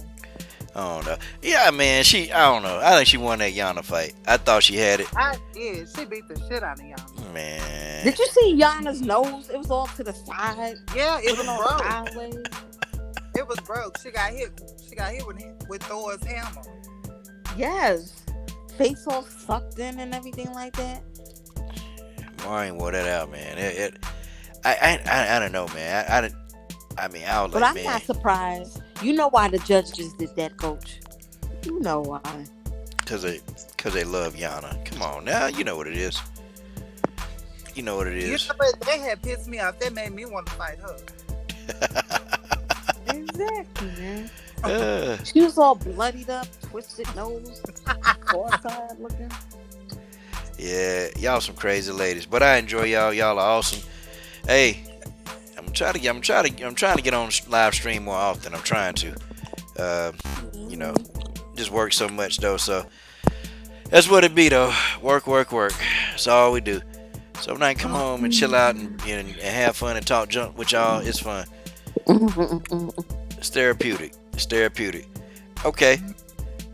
I don't know. Yeah, man. I don't know. I think she won that Yana fight. I thought she had it. I did. She beat the shit out of Yana. Man. Did you see Yana's nose? It was all to the side. Yeah, it was broke. Sideways. It was broke. She got hit. She got hit with Thor's hammer. Yes. Face all sucked in and everything like that. Mario wore that out, man. I don't know, man. I mean, I was But like, I'm man. not surprised. You know why the judges did that, Coach. You know why. Cause they love Yana. Come on now, you know what it is. You know what it You is. know what? They had pissed me off. That made me want to fight her. Exactly, man. Uh, She was all bloodied up, twisted nose, cross-eyed looking. yeah, y'all some crazy ladies, but I enjoy y'all. Y'all are awesome. Hey, I'm trying to get on live stream more often. I'm trying to. You know, just work so much though. So that's what it be though. Work. That's all we do. So when I come home and chill out and have fun and talk junk with y'all, it's fun. It's therapeutic. Okay.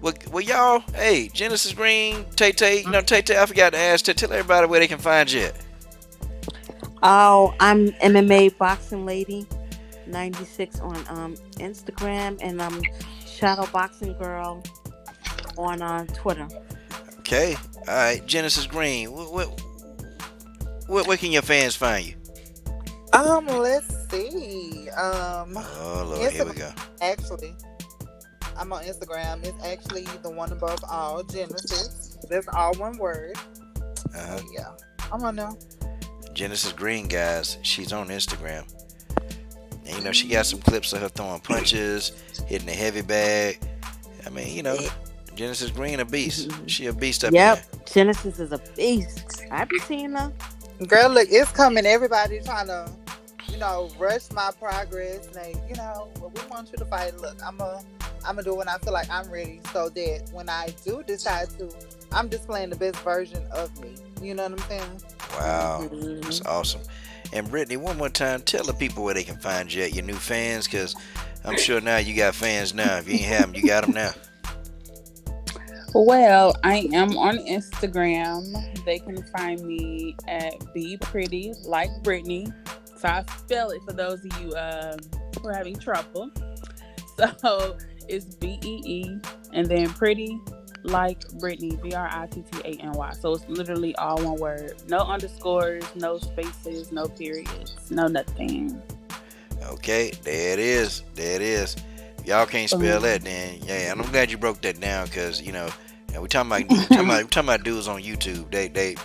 Well, y'all. Hey, Genesis Green, Tay. You know, Tay. I forgot to ask. Tell everybody where they can find you at. Oh, I'm MMA Boxing Lady 96 on Instagram, and I'm Shadow Boxing Girl on Twitter. Okay. All right. Genesis Green. Where can your fans find you? Let's see. Oh Lord, here we go. Actually, I'm on Instagram. It's actually the one above all, Genesis. That's all one word. Yeah, I'm on there. Genesis Green, guys. She's on Instagram. And you know, she got some clips of her throwing punches, hitting a heavy bag. I mean, you know, Genesis Green a beast. She a beast up Yep, here. Genesis is a beast. I be seeing her. Girl, look, it's coming. Everybody trying to, rush my progress. Like, well, we want you to fight. Look, I'm gonna do it when I feel like I'm ready, so that when I do decide to, I'm displaying the best version of me. You know what I'm saying? Wow, that's awesome. And Brittany, one more time, tell the people where they can find you at, your new fans, because I'm sure now you got fans now. If you ain't have them, you got them now. Well, I am on Instagram. They can find me at Be Pretty Like Brittany. So I spell it for those of you who are having trouble. So it's BEE and then Pretty Like Brittany, BRITTANY. So it's literally all one word. No underscores, no spaces, no periods, no nothing. Okay, there it is. If y'all can't spell that, then yeah, and I'm glad you broke that down, because we talking about dudes on YouTube. They they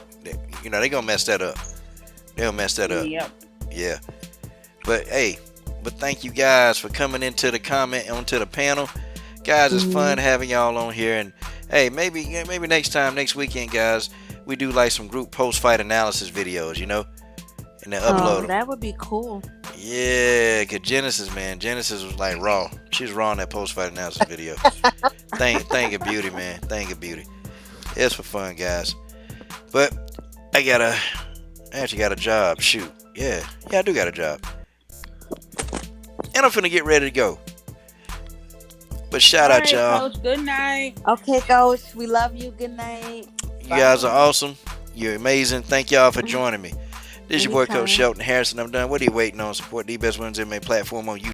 gonna mess that up. They'll mess that up. Yep. Yeah. But thank you guys for coming into the comment onto the panel. Guys, it's fun having y'all on here, and hey, maybe next weekend, guys, we do like some group post fight analysis videos, and then upload them. That would be cool. Yeah, cause Genesis, man, Genesis was like raw. She was raw in that post fight analysis video. Thing of beauty, man. Thing of beauty. It's for fun, guys. But I actually got a job. Shoot. Yeah, I do got a job. And I'm finna get ready to go. But shout All out, right, y'all. Coach. Good night. Okay, coach. We love you. Good night. You guys are Bye. awesome. You're amazing. Thank y'all for joining me. This is your boy, Coach Anytime. Shelton Harrison. I'm done. What are you waiting on? Support the best women's MMA platform on YouTube.